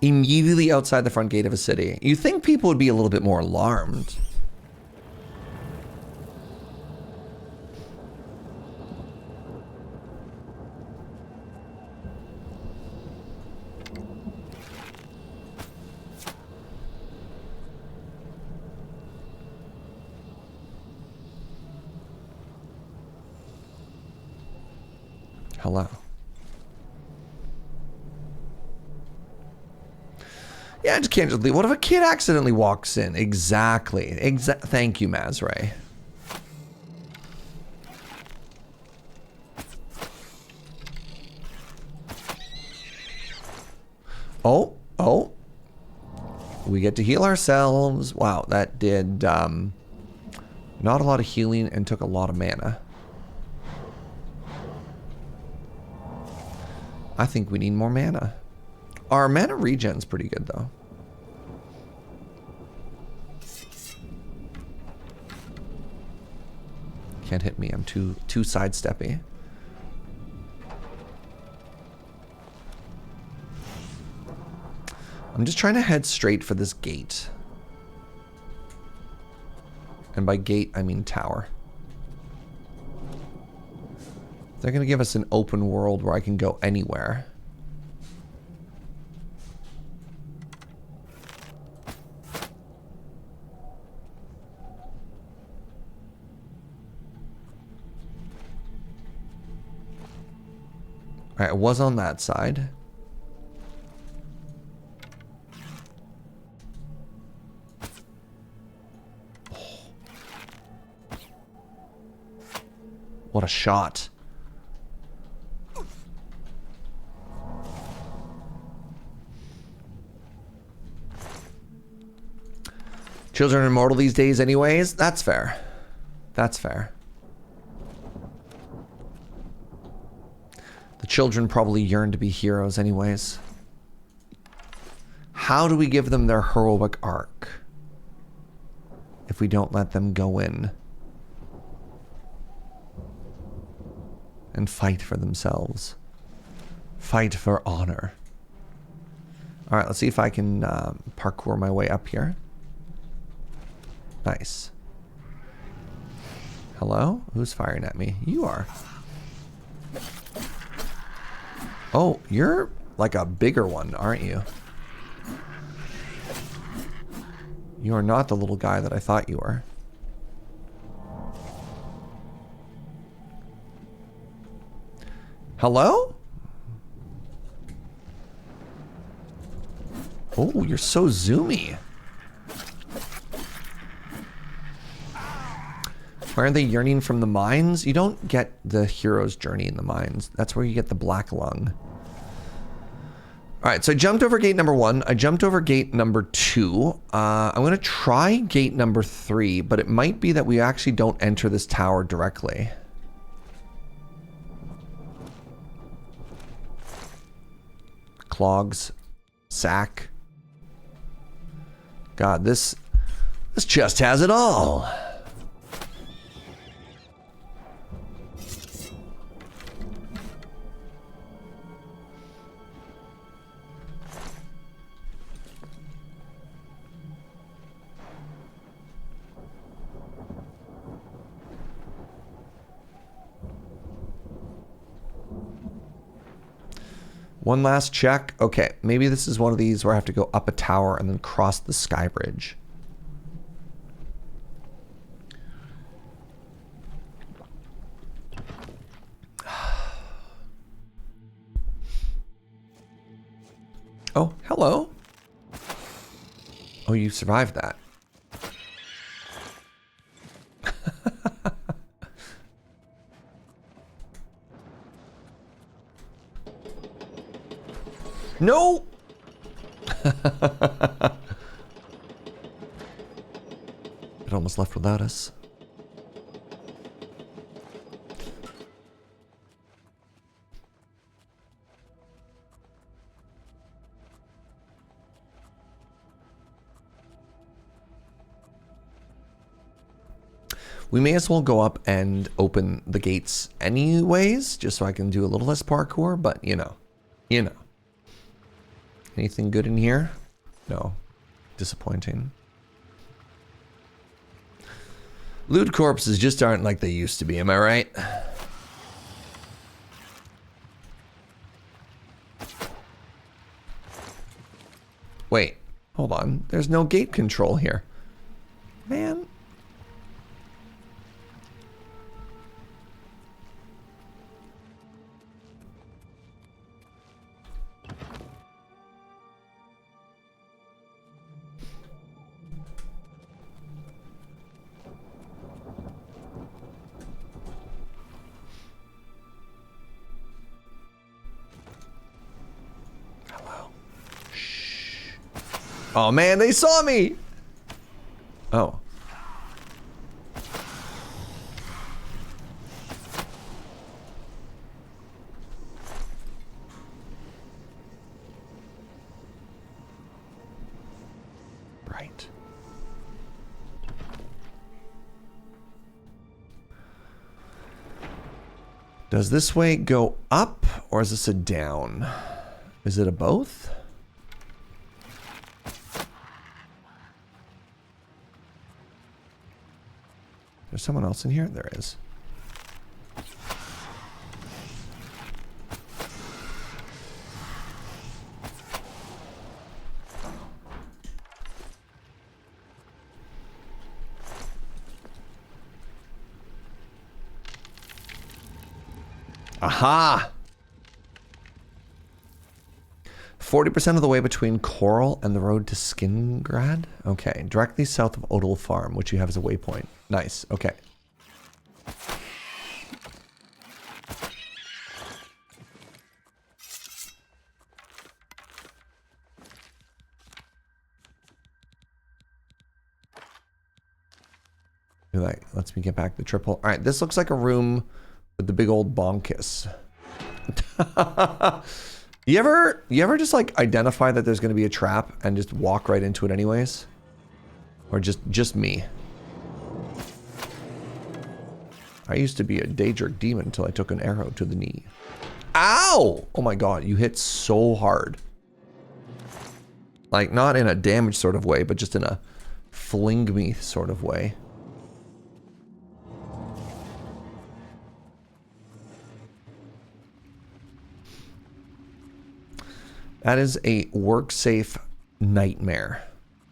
Immediately outside the front gate of a city. You think people would be a little bit more alarmed. Hello. Yeah, I just can't just leave. What if a kid accidentally walks in? Exactly. Thank you, Mazray. Oh. We get to heal ourselves. Wow, that did not a lot of healing and took a lot of mana. I think we need more mana. Our mana regen's pretty good, though. Can't hit me. I'm too sidesteppy. I'm just trying to head straight for this gate. And by gate, I mean tower. They're going to give us an open world where I can go anywhere. All right, it was on that side. What a shot. Children are immortal these days anyways. That's fair. That's fair. The children probably yearn to be heroes anyways. How do we give them their heroic arc if we don't let them go in and fight for themselves? Fight for honor. All right, let's see if I can parkour my way up here. Nice. Hello? Who's firing at me? You are. Oh, you're like a bigger one, aren't you? You are not the little guy that I thought you were. Hello? Oh, you're so zoomy. Why aren't they yearning from the mines? You don't get the hero's journey in the mines. That's where you get the black lung. All right, so I jumped over gate number 1. I jumped over gate number 2. I'm going to try gate number 3, but it might be that we actually don't enter this tower directly. Clogs. Sack. God, this just has it all. One last check. Okay, maybe this is one of these where I have to go up a tower and then cross the sky bridge. Oh, hello. Oh, you survived that. No! It almost left without us. We may as well go up and open the gates anyways, just so I can do a little less parkour, but you know. Anything good in here? No. Disappointing. Loot corpses just aren't like they used to be, am I right? Wait, hold on. There's no gate control here. Man. Oh man, they saw me! Oh. Right. Does this way go up or is this a down? Is it a both? There's someone else in here? There is. Aha! 40% of the way between Chorrol and the road to Skingrad? Okay, directly south of Odal Farm, which you have as a waypoint. Nice, okay. Like, lets me get back the triple. All right, this looks like a room with the big old bonkus. You ever just like identify that there's going to be a trap and just walk right into it anyways? Or just me? I used to be a Daedric demon until I took an arrow to the knee. Ow! Oh my god, you hit so hard. Like, not in a damage sort of way, but just in a fling me sort of way. That is a work-safe nightmare.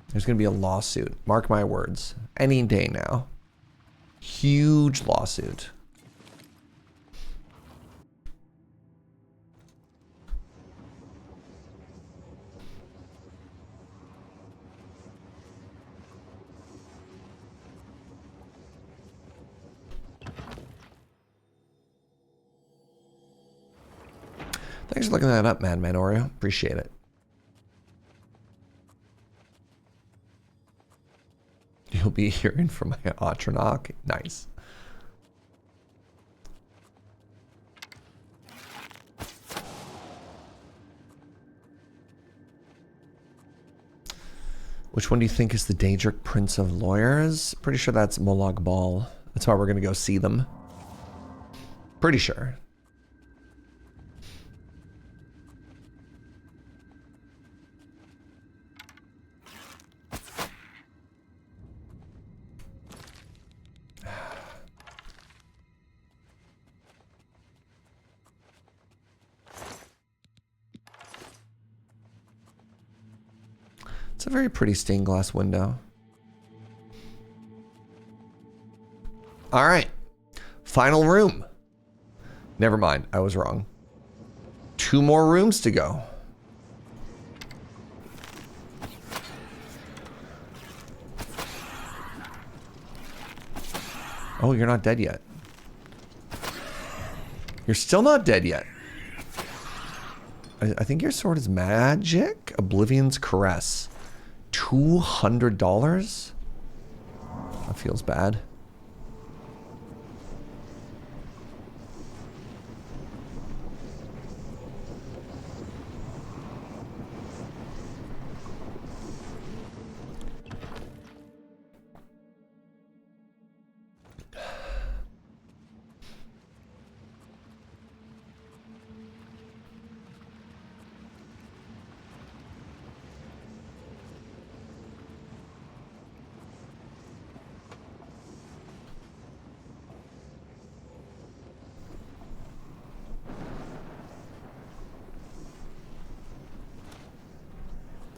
There's going to be a lawsuit. Mark my words. Any day now. Huge lawsuit. Thanks for looking that up, Madman Oreo. Appreciate it. You'll be hearing from my Atronach. Nice. Which one do you think is the Daedric Prince of Lawyers? Pretty sure that's Molag Bal. That's why we're going to go see them. Pretty sure. It's a very pretty stained glass window. All right. Final room. Never mind. I was wrong. 2 more rooms to go. Oh, you're not dead yet. You're still not dead yet. I think your sword is magic. Oblivion's Caress. $200? That feels bad.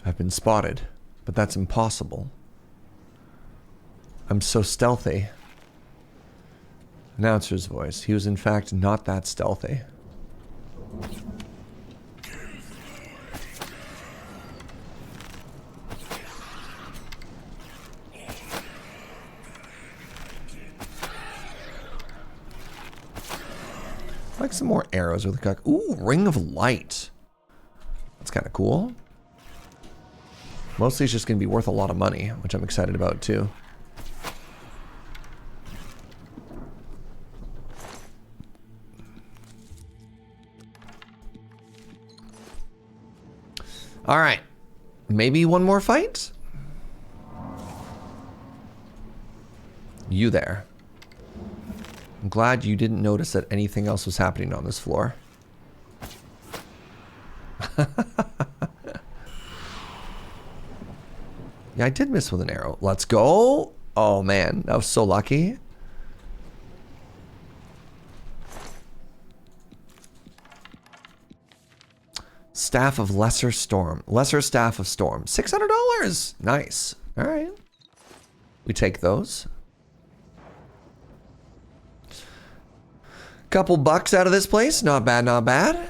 I've been spotted, but that's impossible. I'm so stealthy. Announcer's voice. He was in fact not that stealthy. I'd like some more arrows with the cock. Ooh, Ring of Light. That's kind of cool. Mostly it's just going to be worth a lot of money, which I'm excited about too. All right. Maybe one more fight? You there. I'm glad you didn't notice that anything else was happening on this floor. Yeah, I did miss with an arrow. Let's go. Oh man, that was so lucky. Staff of Lesser Storm. Lesser Staff of Storm. $600. Nice. All right. We take those. Couple bucks out of this place. Not bad, not bad.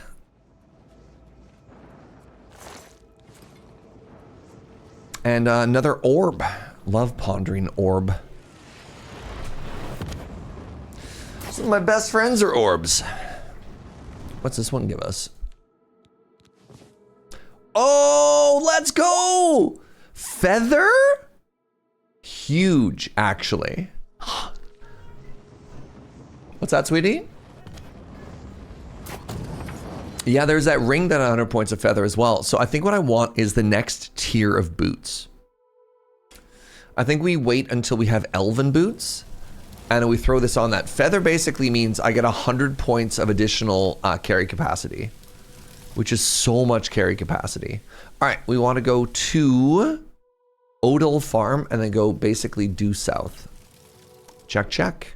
And another orb. Love pondering orb. Some of my best friends are orbs. What's this one give us? Oh, let's go! Feather? Huge, actually. What's that, sweetie? Yeah, there's that ring that 100 points of feather as well. So I think what I want is the next tier of boots. I think we wait until we have elven boots and then we throw this on that. Feather basically means I get 100 points of additional carry capacity, which is so much carry capacity. All right, we want to go to Odal Farm and then go basically due south. Check, check.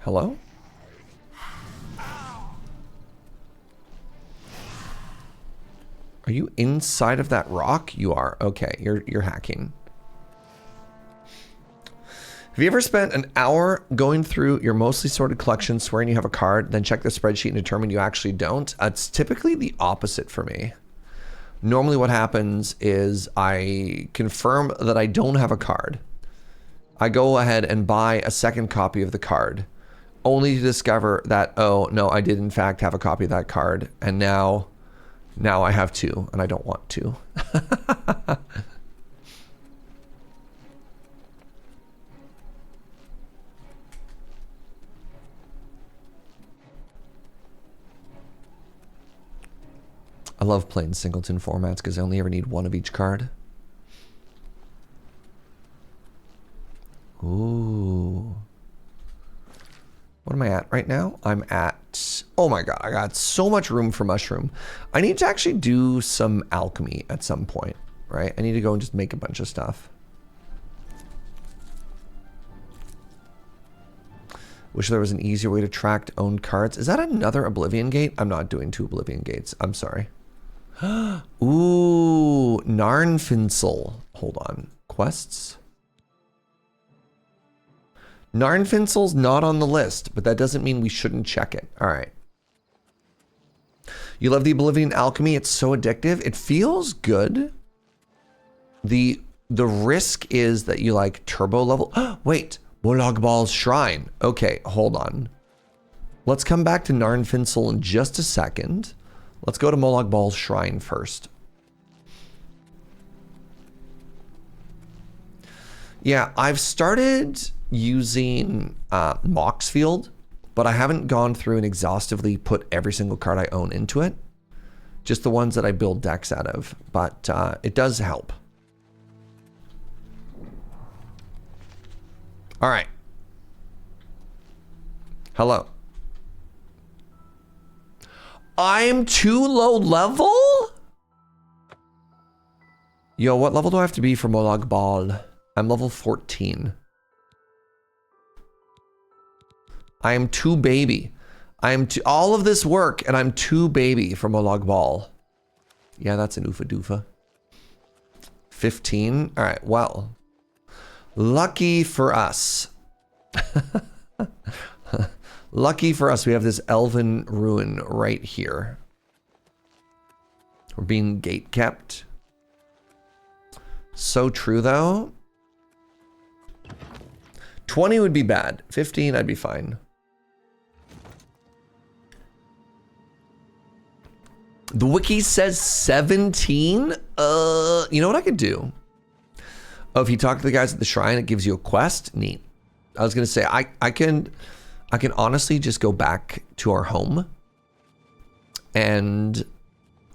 Hello? Are you inside of that rock? You are. Okay, you're hacking. Have you ever spent an hour going through your mostly sorted collection, swearing you have a card, then check the spreadsheet and determine you actually don't? It's typically the opposite for me. Normally what happens is I confirm that I don't have a card. I go ahead and buy a second copy of the card, only to discover that, oh, no, I did in fact have a copy of that card, and now I have two, and I don't want to. I love playing singleton formats because I only ever need one of each card. Ooh. What am I at right now? I'm at, oh my god, I got so much room for mushroom. I need to actually do some alchemy at some point, right? I need to go and just make a bunch of stuff. Wish there was an easier way to track owned cards. Is that another Oblivion Gate? I'm not doing 2 Oblivion Gates. I'm sorry. Ooh, Narnfinsel. Hold on. Quests? Narnfinsel's not on the list, but that doesn't mean we shouldn't check it. All right. You love the Oblivion Alchemy. It's so addictive. It feels good. The risk is that you like turbo level. Wait, Molag Bal's Shrine. Okay, hold on. Let's come back to Narnfinsel in just a second. Let's go to Molag Bal's Shrine first. Yeah, I've started using Moxfield, but I haven't gone through and exhaustively put every single card I own into it. Just the ones that I build decks out of, but it does help. All right. Hello. I'm too low level? Yo, what level do I have to be for Molag Bal? I'm level 14. I am too baby. I am too, all of this work and I'm too baby for Molag Bal. Yeah, that's an oofa doofa. 15. All right, well. Lucky for us. Lucky for us, we have this elven ruin right here. We're being gate kept. So true though. 20 would be bad. 15, I'd be fine. The wiki says 17. You know what I could do? Oh, if you talk to the guys at the shrine, it gives you a quest. Neat. I was gonna say I can honestly just go back to our home and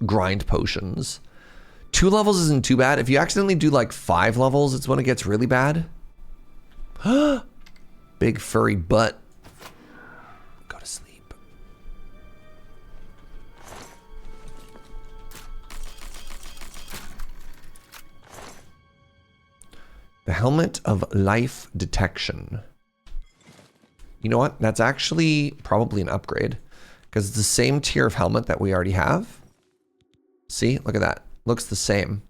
grind potions. 2 levels isn't too bad. If you accidentally do like 5 levels, it's when it gets really bad. Big furry butt. Go to sleep. The helmet of life detection. You know what? That's actually probably an upgrade because it's the same tier of helmet that we already have. See, look at that. Looks the same.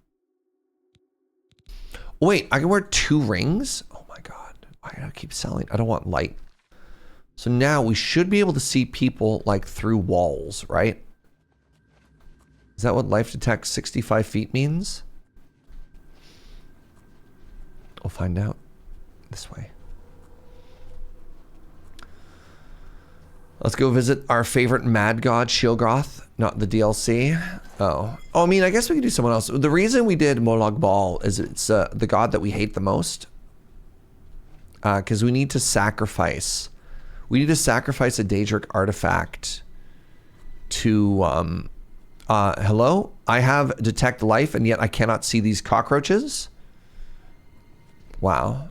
Wait, I can wear 2 rings? Oh my God. Why do I keep selling? I don't want light. So now we should be able to see people like through walls, right? Is that what life detect 65 feet means? We'll find out this way. Let's go visit our favorite mad god, Shilgroth, not the DLC. Oh, I mean, I guess we could do someone else. The reason we did Molag Bal is it's the god that we hate the most. Because we need to sacrifice. We need to sacrifice a Daedric artifact to... hello? I have detect life, and yet I cannot see these cockroaches? Wow.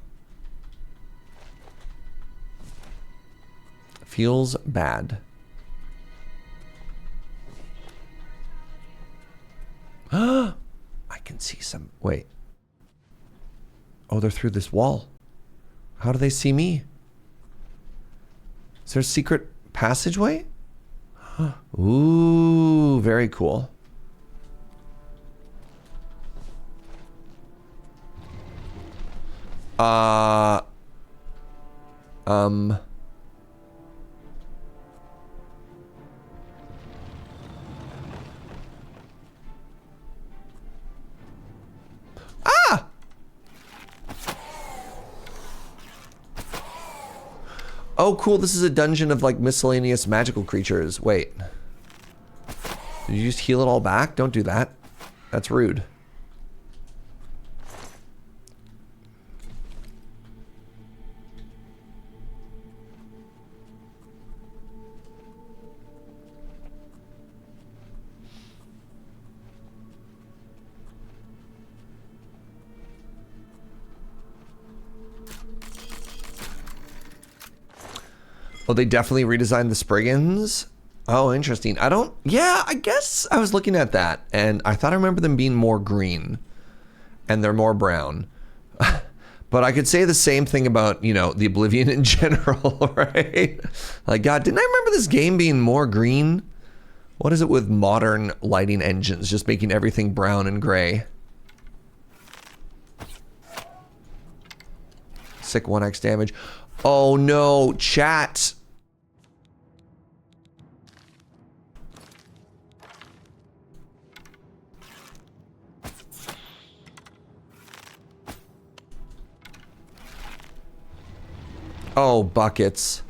Feels bad. I can see some. Wait. Oh, they're through this wall. How do they see me? Is there a secret passageway? Ooh, very cool. Oh, cool. This is a dungeon of like miscellaneous magical creatures. Wait. Did you just heal it all back? Don't do that. That's rude. Oh, they definitely redesigned the Spriggans. Oh, interesting. Yeah, I guess I was looking at that and I thought I remember them being more green and they're more brown. But I could say the same thing about, you know, the Oblivion in general, right? Like, God, didn't I remember this game being more green? What is it with modern lighting engines just making everything brown and gray? Sick 1x damage. Oh no, chat. Oh, buckets.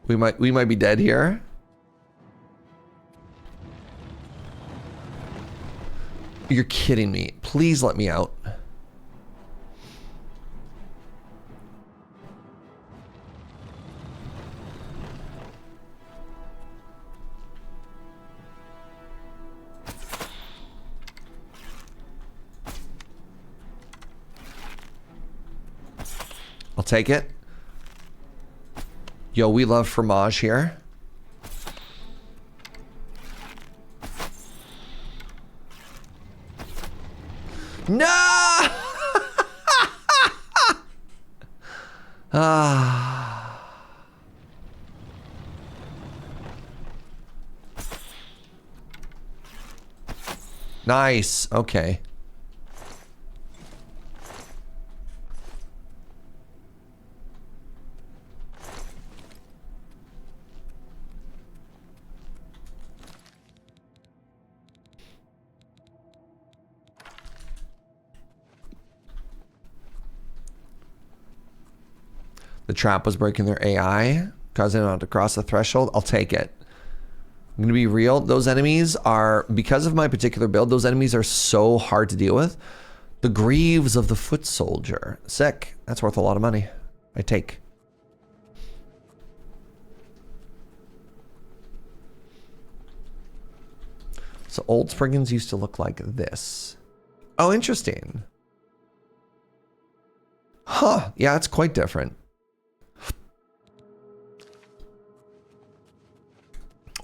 We might be dead here. You're kidding me. Please let me out. I'll take it. Yo, we love Fromage here. No! Nice. Okay. The trap was breaking their AI, causing them to cross the threshold. I'll take it. I'm going to be real. Those enemies are, because of my particular build, those enemies are so hard to deal with. The Greaves of the Foot Soldier. Sick. That's worth a lot of money. I take. So Old Spriggans used to look like this. Oh, interesting. Huh. Yeah, it's quite different.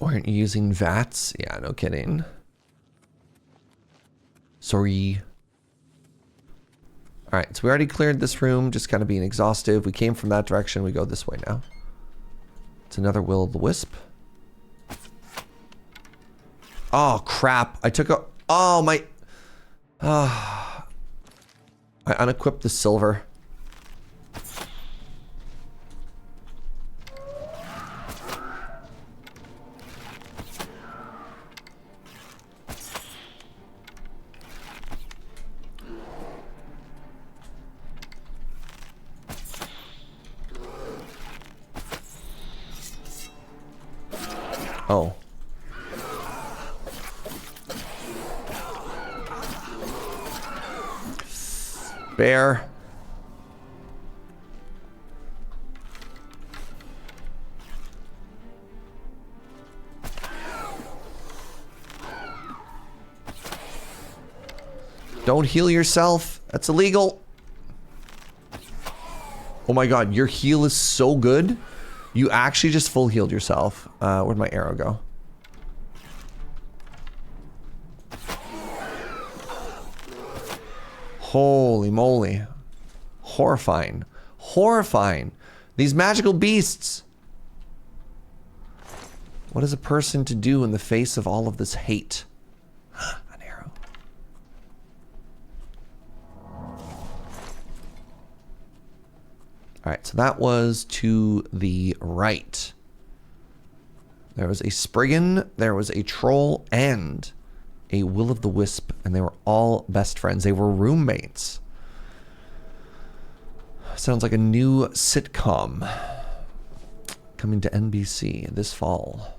Aren't you using VATS? Yeah, no kidding. Sorry. All right, so we already cleared this room, just kind of being exhaustive. We came from that direction. We go this way now. It's another Will-o'-the-Wisp. Oh, crap. I took a... Oh, my... I unequipped the silver. Oh. Bear. Don't heal yourself. That's illegal. Oh my god, your heal is so good. You actually just full healed yourself. Where'd my arrow go? Holy moly. Horrifying. Horrifying. These magical beasts. What is a person to do in the face of all of this hate? An arrow. Alright, so that was to the right. There was a Spriggan, there was a Troll, and a Will-o'-the-Wisp, and they were all best friends. They were roommates. Sounds like a new sitcom coming to NBC this fall.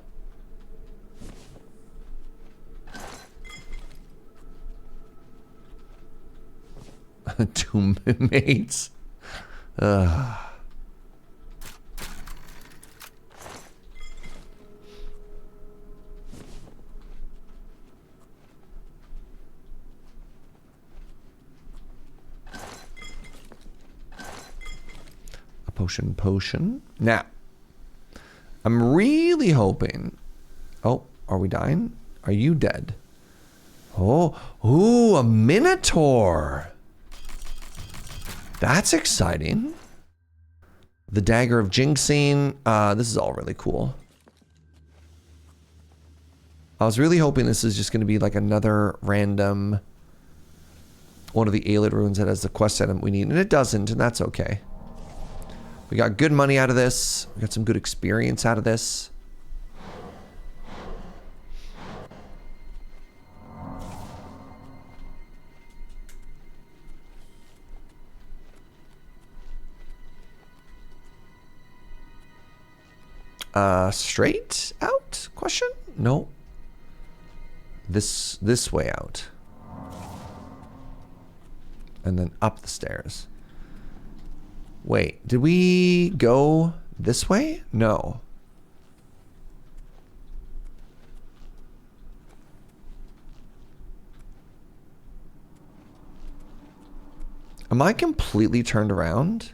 Two mates. Potion. Now, I'm really hoping... Oh, are we dying? Are you dead? Oh, ooh, a Minotaur. That's exciting. The Dagger of Jinxing. This is all really cool. I was really hoping this is just going to be like another random... one of the Aelid runes that has the quest item we need, and it doesn't, and that's okay. We got good money out of this. We got some good experience out of this. Straight out? Question? No. This way out. And then up the stairs. Wait, did we go this way? No. Am I completely turned around?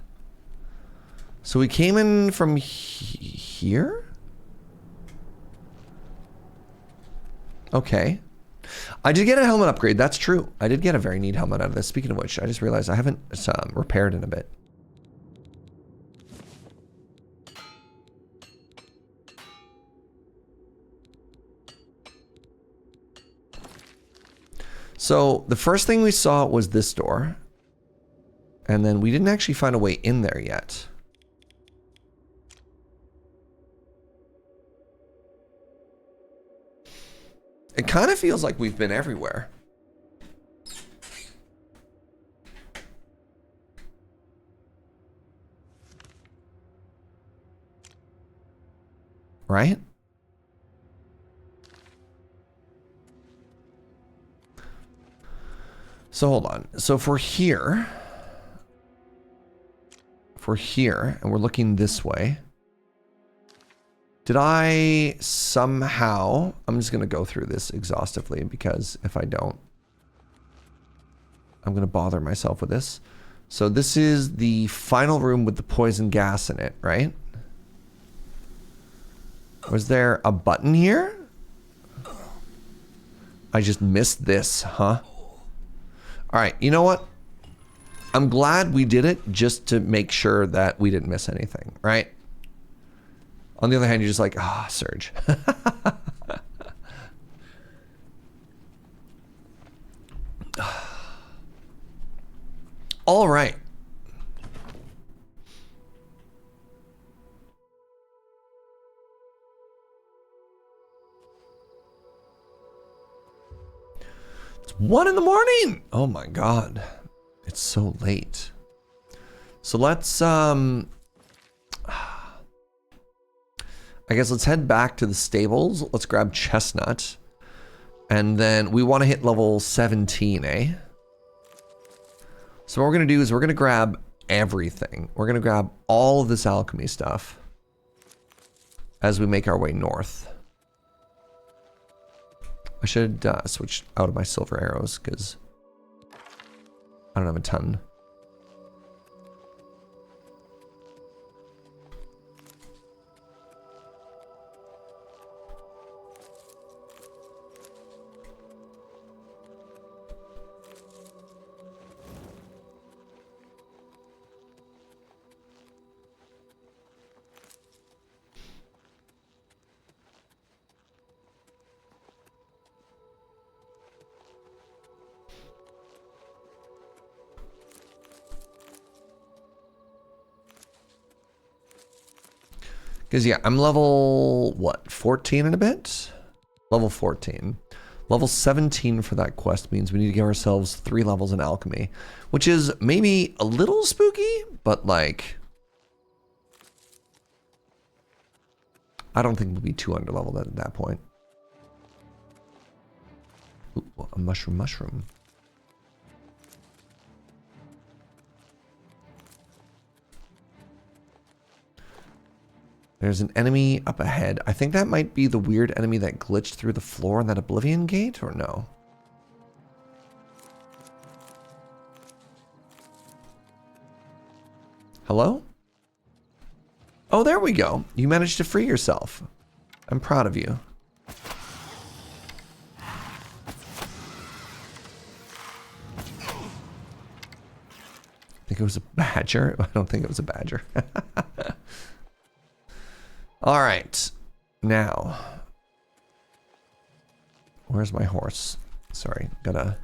So we came in from here? Okay. I did get a helmet upgrade, that's true. I did get a very neat helmet out of this. Speaking of which, I just realized I haven't repaired in a bit. So the first thing we saw was this door. And then we didn't actually find a way in there yet. It kind of feels like we've been everywhere. Right? So hold on. So if we're here and we're looking this way, did I somehow, I'm just going to go through this exhaustively because if I don't, I'm going to bother myself with this. So this is the final room with the poison gas in it, right? Was there a button here? I just missed this, huh? All right, you know what? I'm glad we did it just to make sure that we didn't miss anything, right? On the other hand, you're just like, ah, Surge. All right. It's 1 in the morning. Oh my God. It's so late. So let's, I guess let's head back to the stables. Let's grab Chestnut. And then we want to hit level 17, eh? So what we're going to do is we're going to grab everything. We're going to grab all of this alchemy stuff as we make our way north. I should switch out of my silver arrows because I don't have a ton. Because, yeah, I'm level, what, 14 and a bit? Level 14. Level 17 for that quest means we need to give ourselves 3 levels in alchemy, which is maybe a little spooky, but, like, I don't think we'll be too underleveled at that point. Ooh, a mushroom. There's an enemy up ahead. I think that might be the weird enemy that glitched through the floor in that Oblivion Gate, or no? Hello? Oh, there we go. You managed to free yourself. I'm proud of you. I think it was a badger. I don't think it was a badger. All right, now, where's my horse? Sorry, gotta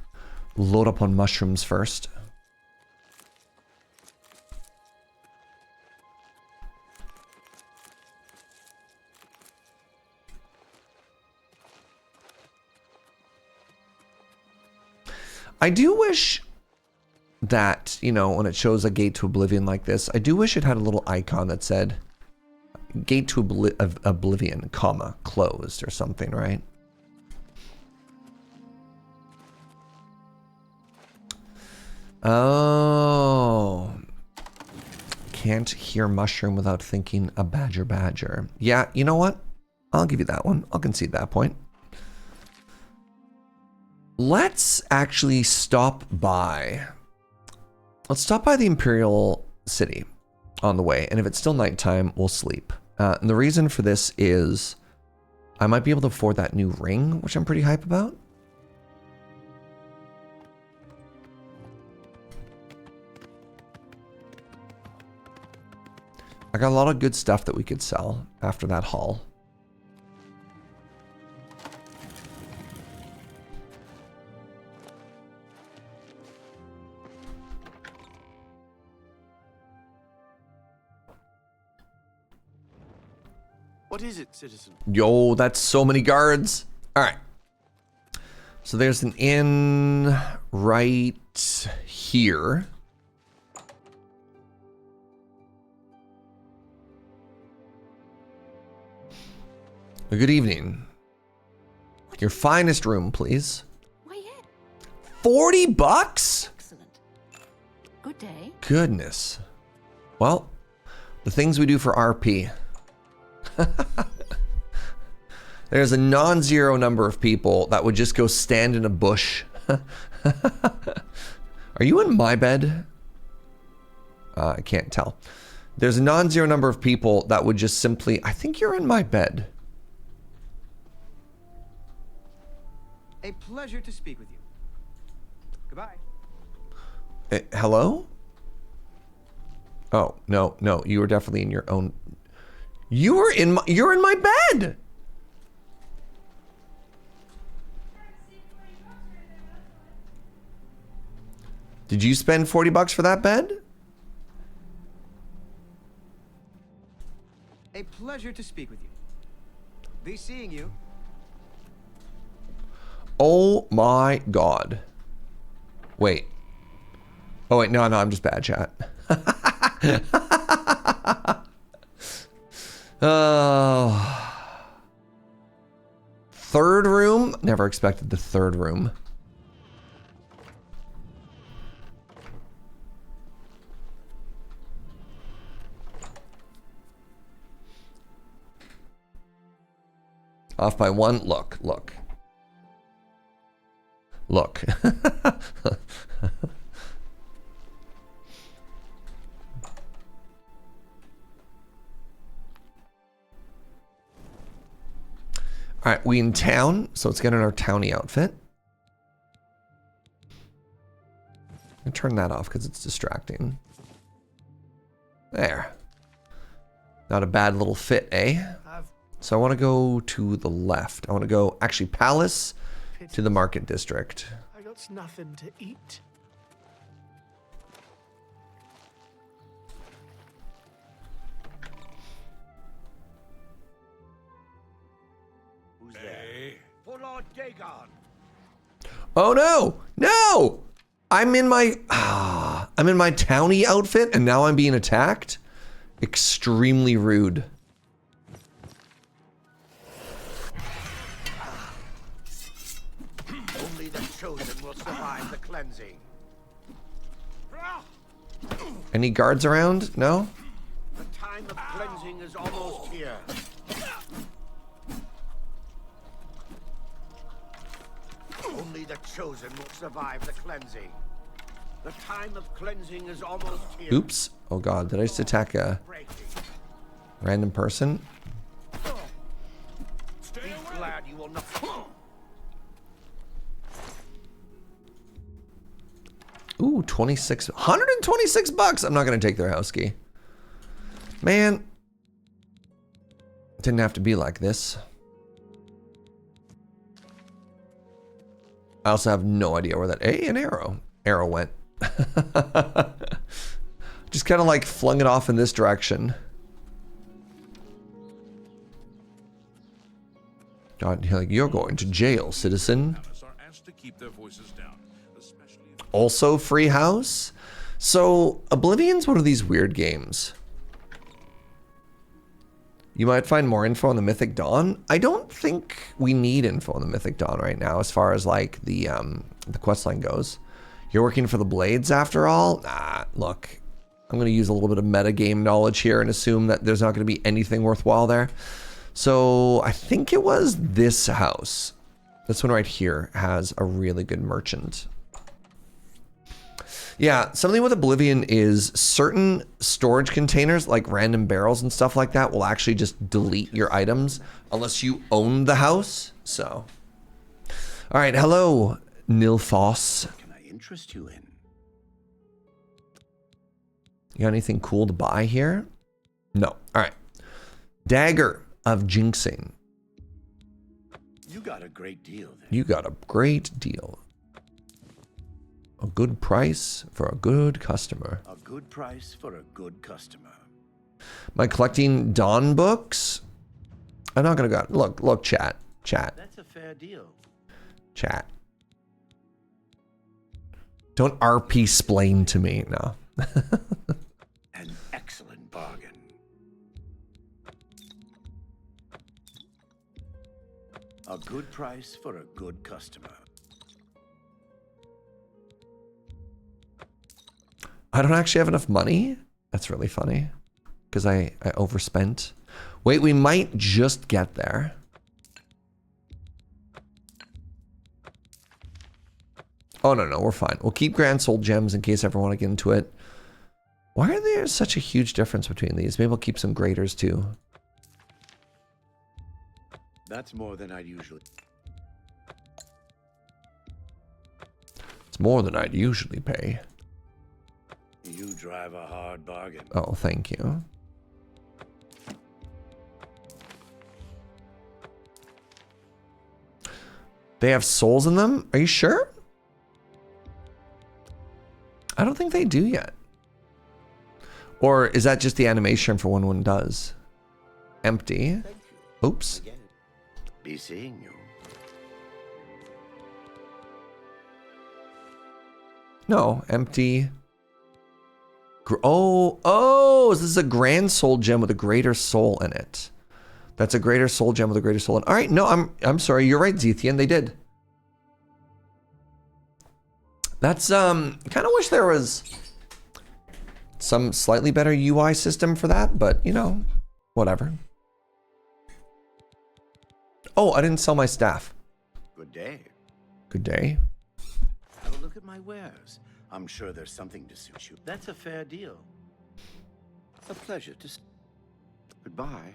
load up on mushrooms first. I do wish that, you know, when it shows a gate to Oblivion like this, I do wish it had a little icon that said, Gate to Oblivion, comma, closed or something, right? Oh. Can't hear mushroom without thinking a badger. Yeah, you know what? I'll give you that one. I'll concede that point. Let's actually stop by. Let's stop by the Imperial City on the way, and if it's still nighttime, we'll sleep. And the reason for this is I might be able to afford that new ring, which I'm pretty hype about. I got a lot of good stuff that we could sell after that haul. What is it, citizen? Yo, that's so many guards. All right. So there's an inn right here. Good evening. Your finest room, please. $40? Excellent. Good day. Goodness. Well, the things we do for RP. There's a non-zero number of people that would just go stand in a bush. Are you in my bed? I can't tell. There's a non-zero number of people that would just simply, I think you're in my bed. A pleasure to speak with you. Goodbye. Hello? Oh, no, you were definitely in your own. You're in my bed. Did you spend $40 for that bed? A pleasure to speak with you. Be seeing you. Oh my God. Wait. Oh wait, no, I'm just bad chat. Third room? Never expected the third room. Off by one. Look. All right, we in town, so let's get in our townie outfit. And turn that off because it's distracting. There. Not a bad little fit, eh? So I want to go to the left. I want to go, actually, Palace to the Market District. I got nothing to eat. Who's there? For Lord Dagon. Oh no! No! I'm in my townie outfit and now I'm being attacked? Extremely rude. Only the chosen will survive the cleansing. Any guards around? No? The time of cleansing is almost here. Only the chosen will survive the cleansing. The time of cleansing is almost here. Oops. Oh god, did I just attack a random person? Be glad you will not. Ooh, 126 bucks. I'm not gonna take their house key. Man. Didn't have to be like this. I also have no idea where that, an arrow went. Just kind of like flung it off in this direction. God, like, you're going to jail, citizen. Also free house. So Oblivion's one of these weird games. You might find more info on the Mythic Dawn. I don't think we need info on the Mythic Dawn right now as far as like the questline goes. You're working for the Blades after all? Nah, look. I'm going to use a little bit of metagame knowledge here and assume that there's not going to be anything worthwhile there. So I think it was this house. This one right here has a really good merchant. Yeah, something with Oblivion is certain storage containers, like random barrels and stuff like that, will actually just delete your items unless you own the house. So, all right, hello, Nilfos. What can I interest you in? You got anything cool to buy here? No. All right. Dagger of Jinxing. You got a great deal there. You got a great deal. A good price for a good customer. A good price for a good customer. Am I collecting Dawn books? I'm not gonna go. Look, chat. That's a fair deal. Chat. Don't RP-splain to me, no. An excellent bargain. A good price for a good customer. I don't actually have enough money. That's really funny because I overspent. Wait, we might just get there. Oh, no, we're fine. We'll keep Grand Soul Gems in case I ever want to get into it. Why are there such a huge difference between these? Maybe we'll keep some graders too. That's more than I'd usually. It's more than I'd usually pay. You drive a hard bargain. Oh, thank you. They have souls in them? Are you sure? I don't think they do yet. Or is that just the animation for when one does? Empty. Oops. Again. Be seeing you. No, empty. Oh, this is a grand soul gem with a greater soul in it. That's a greater soul gem with a greater soul in it. All right, no, I'm sorry. You're right, Zethian. They did. That's kind of wish there was some slightly better UI system for that, but you know, whatever. Oh, I didn't sell my staff. Good day. Good day. Have a look at my wares. I'm sure there's something to suit you. That's a fair deal. A pleasure to. Goodbye.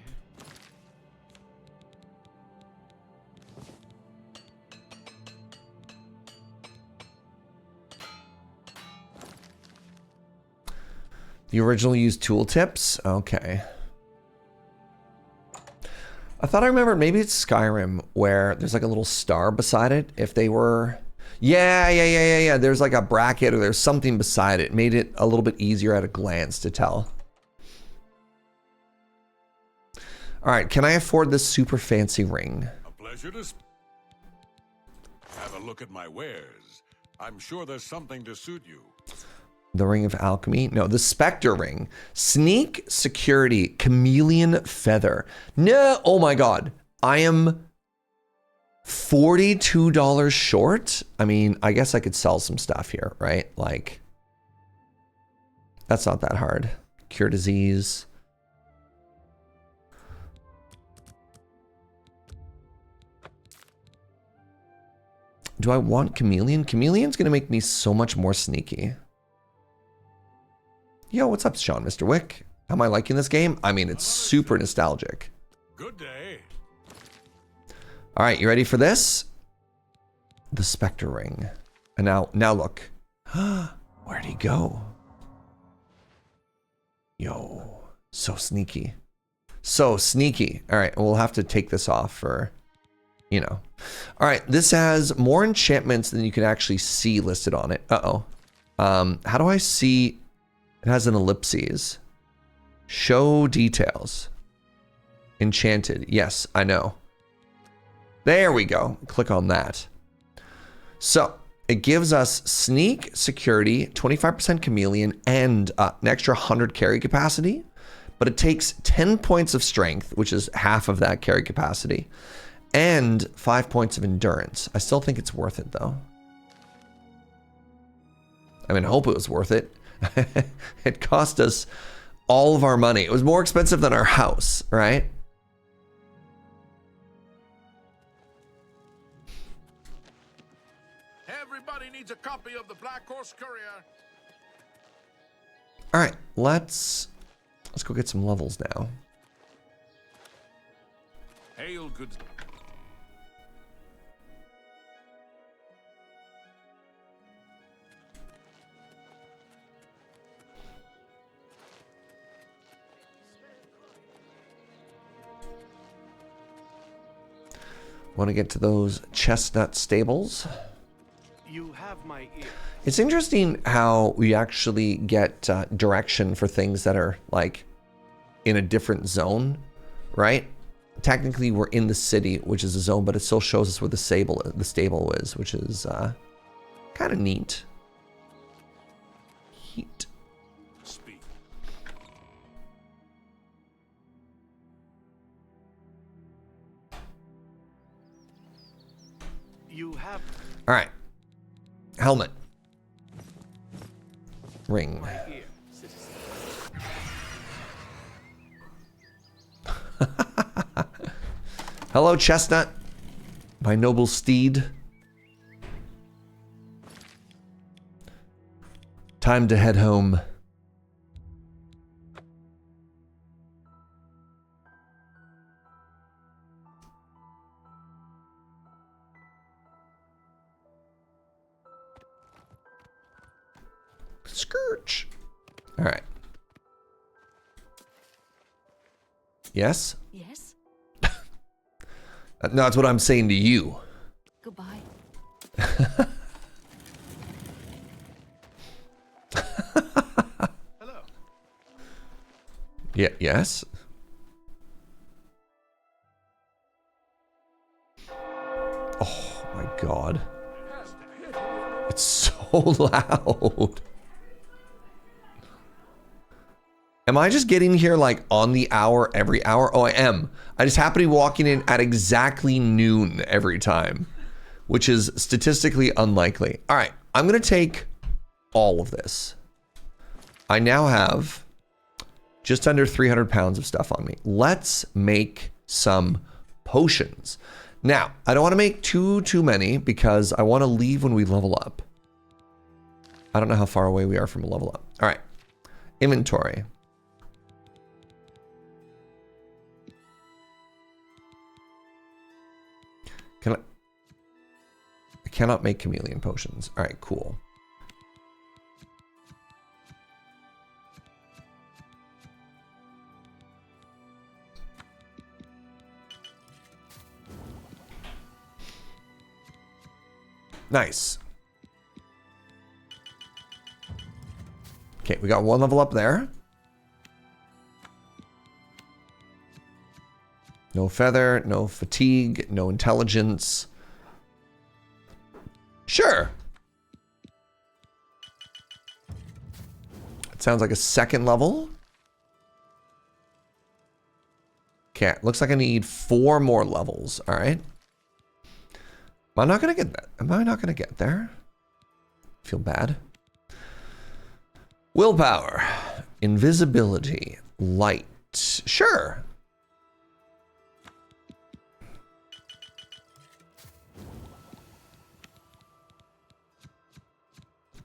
The original used tooltips? Okay. I thought I remembered maybe it's Skyrim where there's like a little star beside it if they were... Yeah. There's like a bracket or there's something beside it. Made it a little bit easier at a glance to tell. All right, can I afford this super fancy ring? A pleasure to have a look at my wares. I'm sure there's something to suit you. The Ring of Alchemy? No, the Spectre Ring. Sneak, Security, Chameleon Feather. No, oh my God. I am $42 short. I mean, I guess I could sell some stuff here, right? Like, that's not that hard. Cure disease. Do I want Chameleon? Chameleon's gonna make me so much more sneaky. Yo, what's up, Sean, Mr. Wick? How am I liking this game? I mean, it's super nostalgic. Good day. All right, you ready for this? The Spectre Ring. And now look. Where'd he go? Yo, so sneaky. So sneaky. All right, we'll have to take this off for, you know. All right, this has more enchantments than you can actually see listed on it. Uh-oh. How do I see... It has an ellipses. Show details. Enchanted. Yes, I know. There we go. Click on that. So it gives us sneak, security, 25% chameleon, and an extra 100 carry capacity. But it takes 10 points of strength, which is half of that carry capacity, and 5 points of endurance. I still think it's worth it, though. I mean, I hope it was worth it. It cost us all of our money. It was more expensive than our house, right? Everybody needs a copy of the Black Horse Courier. All right, let's go get some levels now. Hail, good. Want to get to those chestnut stables? You have my ear. It's interesting how we actually get direction for things that are like in a different zone, right? Technically, we're in the city, which is a zone, but it still shows us where the stable is, which is kind of neat. Heat. Speak. You have. All right. Helmet. ring. My ear, citizen. Hello, Chestnut. My noble steed. Time to head home. Scourge. All right. Yes? Yes? No, that's what I'm saying to you. Goodbye. Hello. Yeah, yes? Oh my god. It's so loud. Am I just getting here like on the hour every hour? Oh, I am. I just happen to be walking in at exactly noon every time, which is statistically unlikely. All right, I'm going to take all of this. I now have just under 300 pounds of stuff on me. Let's make some potions. Now, I don't want to make too many because I want to leave when we level up. I don't know how far away we are from a level up. All right, inventory. I cannot make chameleon potions. All right, cool. Nice. Okay, we got one level up there. No feather, no fatigue, no intelligence. Sure. It sounds like a second level. Okay, looks like I need 4 more levels. All right. Am I not gonna get that? Am I not gonna get there? Feel bad. Willpower, invisibility, light. Sure.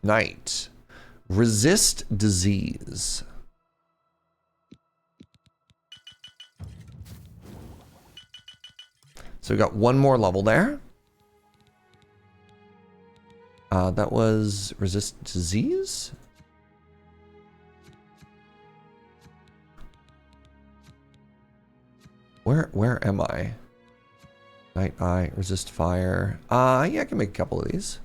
Night. Resist disease. So we got one more level there. That was resist disease. Where am I? Night eye, resist fire. Yeah, I can make a couple of these.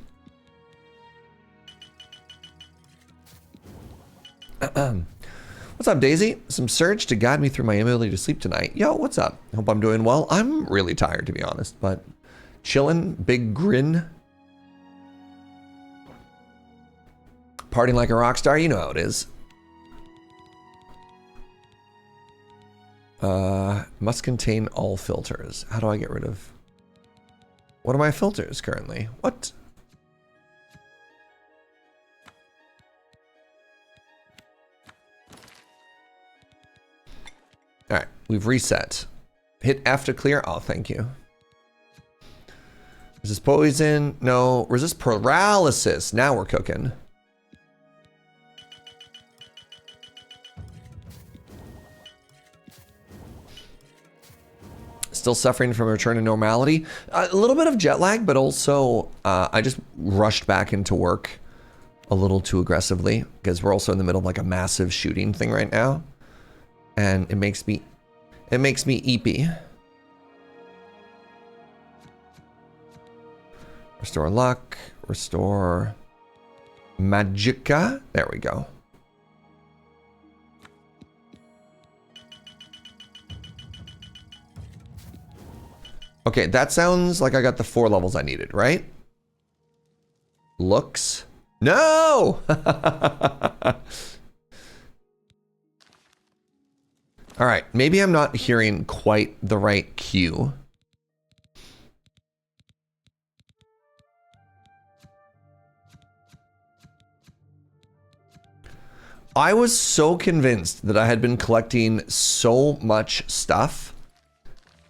What's up, Daisy? Some surge to guide me through my inability to sleep tonight. Yo, what's up? Hope I'm doing well. I'm really tired, to be honest, but chilling, big grin. Partying like a rock star, you know how it is. Must contain all filters. How do I get rid of... What are my filters currently? What? All right, we've reset. Hit F to clear. Oh, thank you. Resist poison. No. Resist paralysis. Now we're cooking. Still suffering from a return to normality. A little bit of jet lag, but also I just rushed back into work a little too aggressively because we're also in the middle of like a massive shooting thing right now. And it makes me eepy. Restore luck, restore magicka. There we go. Okay, that sounds like I got the 4 levels I needed, right? Looks. No! All right, maybe I'm not hearing quite the right cue. I was so convinced that I had been collecting so much stuff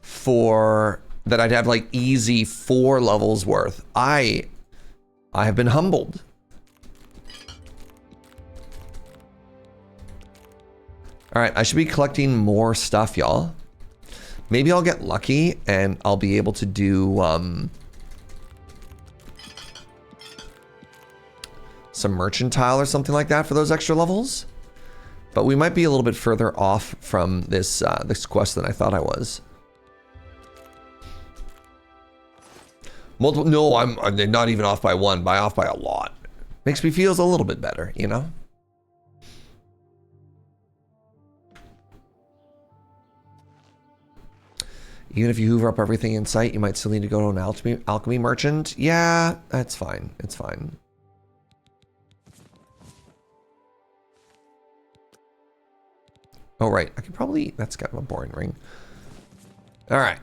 for that I'd have like easy 4 levels worth. I have been humbled. All right, I should be collecting more stuff, y'all. Maybe I'll get lucky and I'll be able to do some mercantile or something like that for those extra levels. But we might be a little bit further off from this this quest than I thought I was. Multiple? No, I'm not even off by 1. Off by a lot. Makes me feel a little bit better, you know. Even if you hoover up everything in sight, you might still need to go to an alchemy merchant. Yeah, that's fine. It's fine. Oh, right. I could probably... That's kind of a boring ring. All right.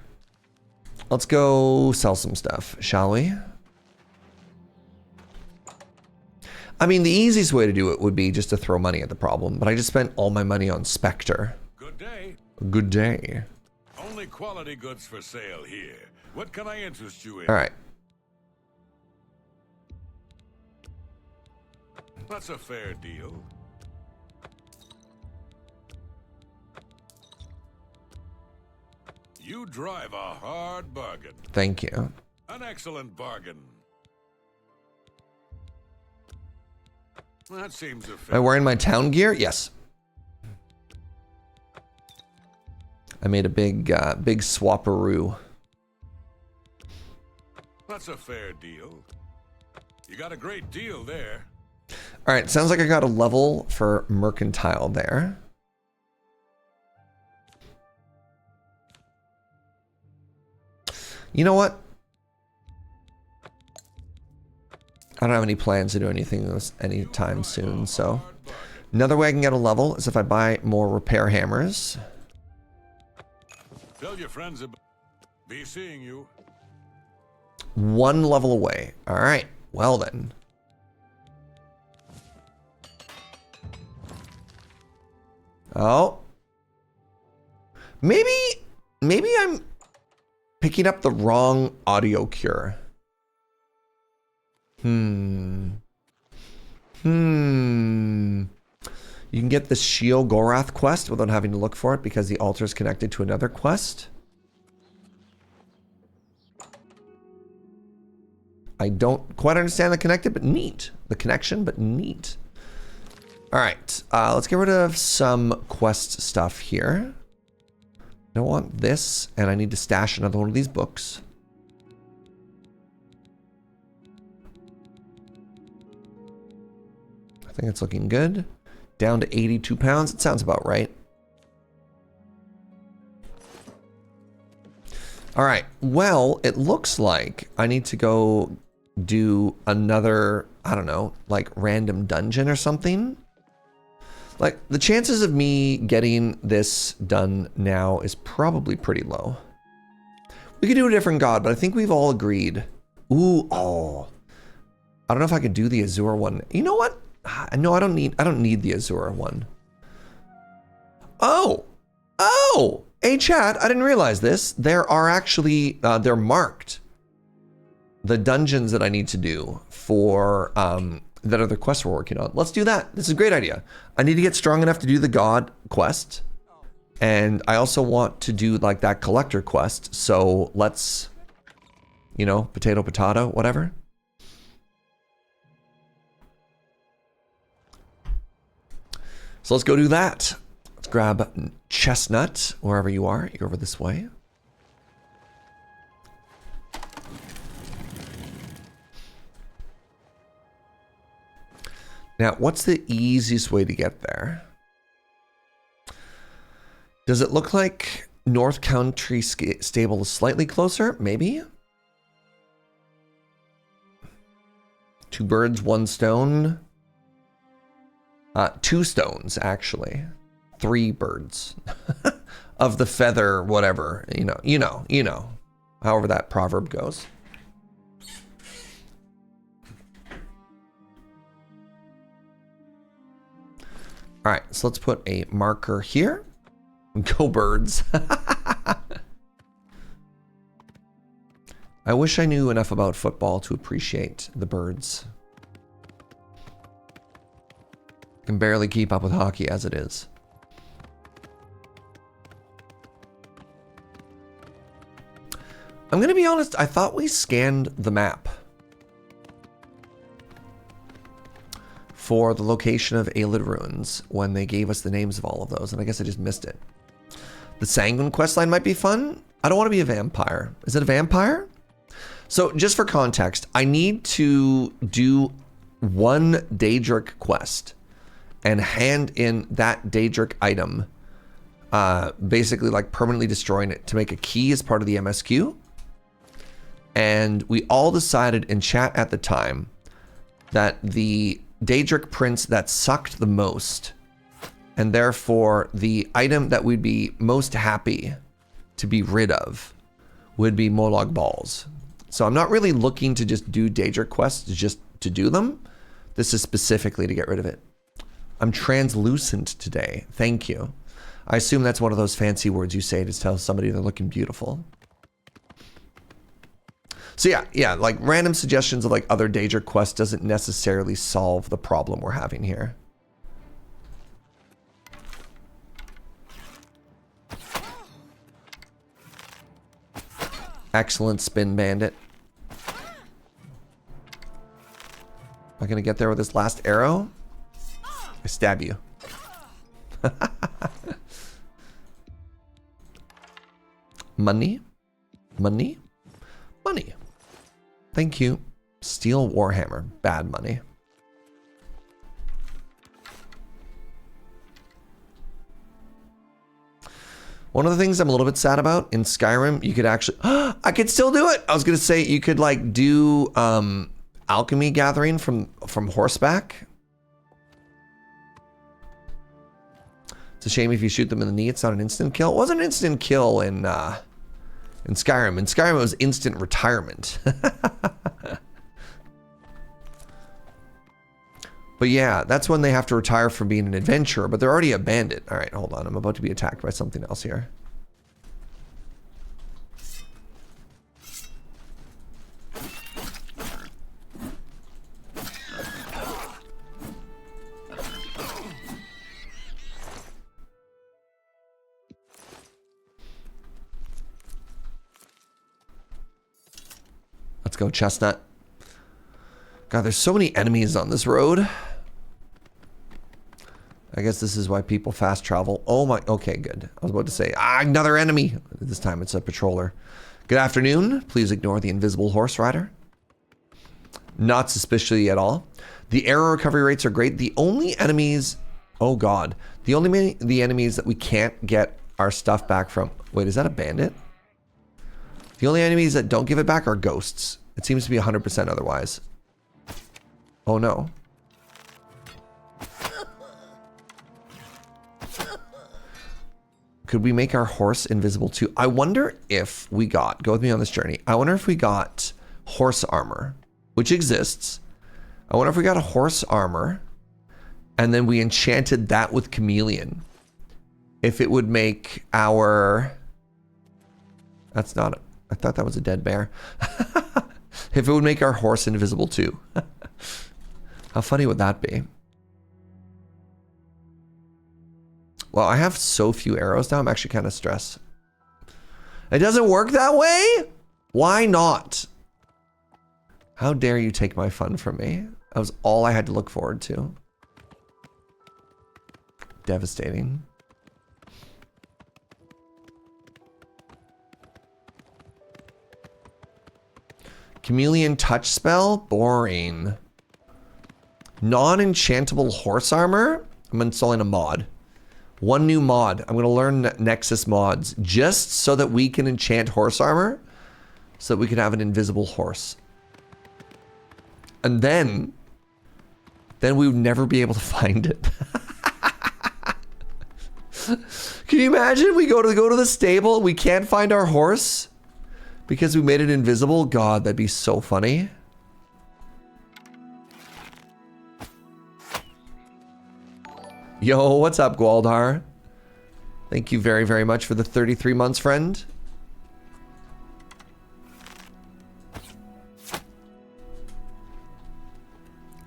Let's go sell some stuff, shall we? I mean, the easiest way to do it would be just to throw money at the problem, but I just spent all my money on Spectre. Good day. Good day. Only quality goods for sale here. What can I interest you in? All right. That's a fair deal. You drive a hard bargain. Thank you. An excellent bargain. That seems a fair. Am I wearing my town gear? Yes. I made a big swapperoo. That's a fair deal. You got a great deal there. All right, sounds like I got a level for mercantile there. You know what? I don't have any plans to do anything anytime soon, so another way I can get a level is if I buy more repair hammers. Tell your friends about be seeing you. 1 level away. All right. Well then. Oh. Maybe I'm picking up the wrong audio cure. You can get the Shio Gorath quest without having to look for it because the altar is connected to another quest. I don't quite understand the connection, but neat. All right, let's get rid of some quest stuff here. I don't want this, and I need to stash another one of these books. I think it's looking good. Down to 82 pounds. It sounds about right. All right. Well, it looks like I need to go do another, I don't know, like random dungeon or something. Like the chances of me getting this done now is probably pretty low. We could do a different god, but I think we've all agreed. Ooh, oh. I don't know if I could do the Azure one. You know what? No, I don't need the Azure one. Oh, hey chat, I didn't realize this. There are actually, they're marked. The dungeons that I need to do for, that are the quests we're working on. Let's do that. This is a great idea. I need to get strong enough to do the god quest. And I also want to do like that collector quest. So let's, you know, potato, whatever. So let's go do that. Let's grab Chestnut, wherever you are. You're over this way. Now, what's the easiest way to get there? Does it look like North Country Stable is slightly closer? Maybe? 2 birds, 1 stone. 2 stones, actually. 3 birds. Of the feather, whatever. You know. However that proverb goes. All right, so let's put a marker here. Go birds. I wish I knew enough about football to appreciate the birds. I can barely keep up with hockey as it is. I'm gonna be honest, I thought we scanned the map for the location of Aelid Ruins when they gave us the names of all of those, and I guess I just missed it. The Sanguine questline might be fun. I don't want to be a vampire. Is it a vampire? So just for context, I need to do one Daedric quest and hand in that Daedric item, basically like permanently destroying it to make a key as part of the MSQ. And we all decided in chat at the time that the Daedric prince that sucked the most, and therefore the item that we'd be most happy to be rid of, would be Molag Balls. So I'm not really looking to just do Daedric quests just to do them. This is specifically to get rid of it. I'm translucent today. Thank you. I assume that's one of those fancy words you say to tell somebody they're looking beautiful. So yeah, like random suggestions of like other Daedric quests doesn't necessarily solve the problem we're having here. Excellent spin, bandit. Am I gonna get there with this last arrow? I stab you. Money? Money? Money. Thank you. Steel Warhammer. Bad money. One of the things I'm a little bit sad about in Skyrim, you could actually, I could still do it. I was gonna say you could like do alchemy gathering from horseback. It's a shame if you shoot them in the knee, it's not an instant kill. It wasn't an instant kill in Skyrim. In Skyrim, it was instant retirement. But yeah, that's when they have to retire from being an adventurer, but they're already a bandit. All right, hold on. I'm about to be attacked by something else here. Let's go, Chestnut. God, there's so many enemies on this road. I guess this is why people fast travel. Oh my, okay, good. I was about to say, another enemy. This time it's a patroller. Good afternoon. Please ignore the invisible horse rider. Not suspiciously at all. The arrow recovery rates are great. The only enemies, oh God. The enemies that we can't get our stuff back from. Wait, is that a bandit? The only enemies that don't give it back are ghosts. It seems to be 100% otherwise. Oh no. Could we make our horse invisible too? I wonder if we got, go with me on this journey. I wonder if we got horse armor, which exists. I wonder if we got a horse armor and then we enchanted that with chameleon. If it would make our, that's not, I thought that was a dead bear. If it would make our horse invisible too. How funny would that be? Well, I have so few arrows now, I'm actually kind of stressed. It doesn't work that way? Why not? How dare you take my fun from me? That was all I had to look forward to. Devastating. Chameleon touch spell? Boring. Non-enchantable horse armor? I'm installing a mod. One new mod. I'm going to learn Nexus mods just so that we can enchant horse armor so that we can have an invisible horse. And then we would never be able to find it. Can you imagine we go to the stable, we can't find our horse because we made it invisible? God, that'd be so funny. Yo, what's up, Gwaldar? Thank you very, very much for the 33 months, friend.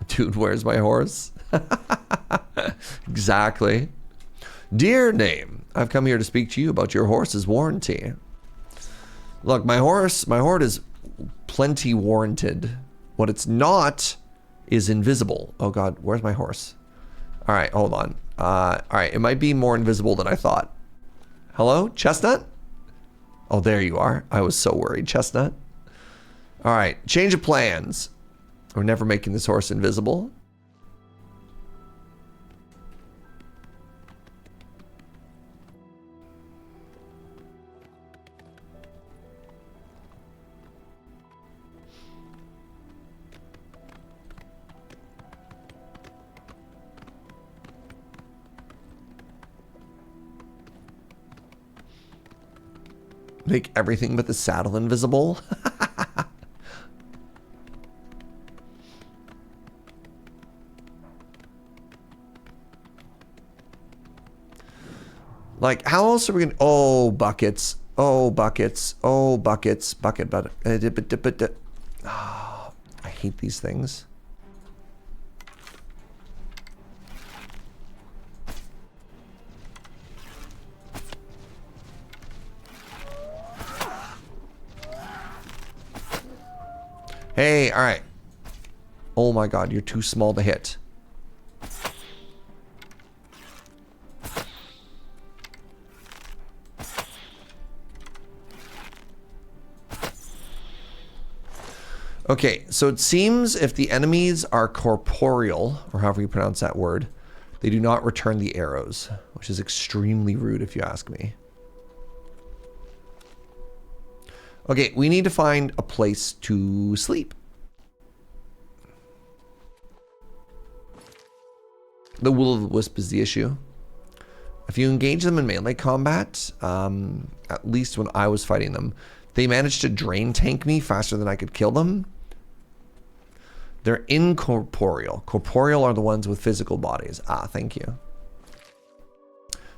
Dude, where's my horse? Exactly. Dear Name, I've come here to speak to you about your horse's warranty. Look, my horse is plenty warranted. What it's not is invisible. Oh God, where's my horse? All right, hold on. All right, it might be more invisible than I thought. Hello, Chestnut? Oh, there you are. I was so worried, Chestnut. All right, change of plans. We're never making this horse invisible. Make everything but the saddle invisible. Like, how else are we gonna... Oh, buckets. Oh, buckets. Oh, buckets. Bucket. Oh, I hate these things. Hey, all right. Oh my God, you're too small to hit. Okay, so it seems if the enemies are corporeal, or however you pronounce that word, they do not return the arrows, which is extremely rude if you ask me. Okay, we need to find a place to sleep. The will-o'-the-wisp is the issue. If you engage them in melee combat, at least when I was fighting them, they managed to drain tank me faster than I could kill them. They're incorporeal. Corporeal are the ones with physical bodies. Ah, thank you.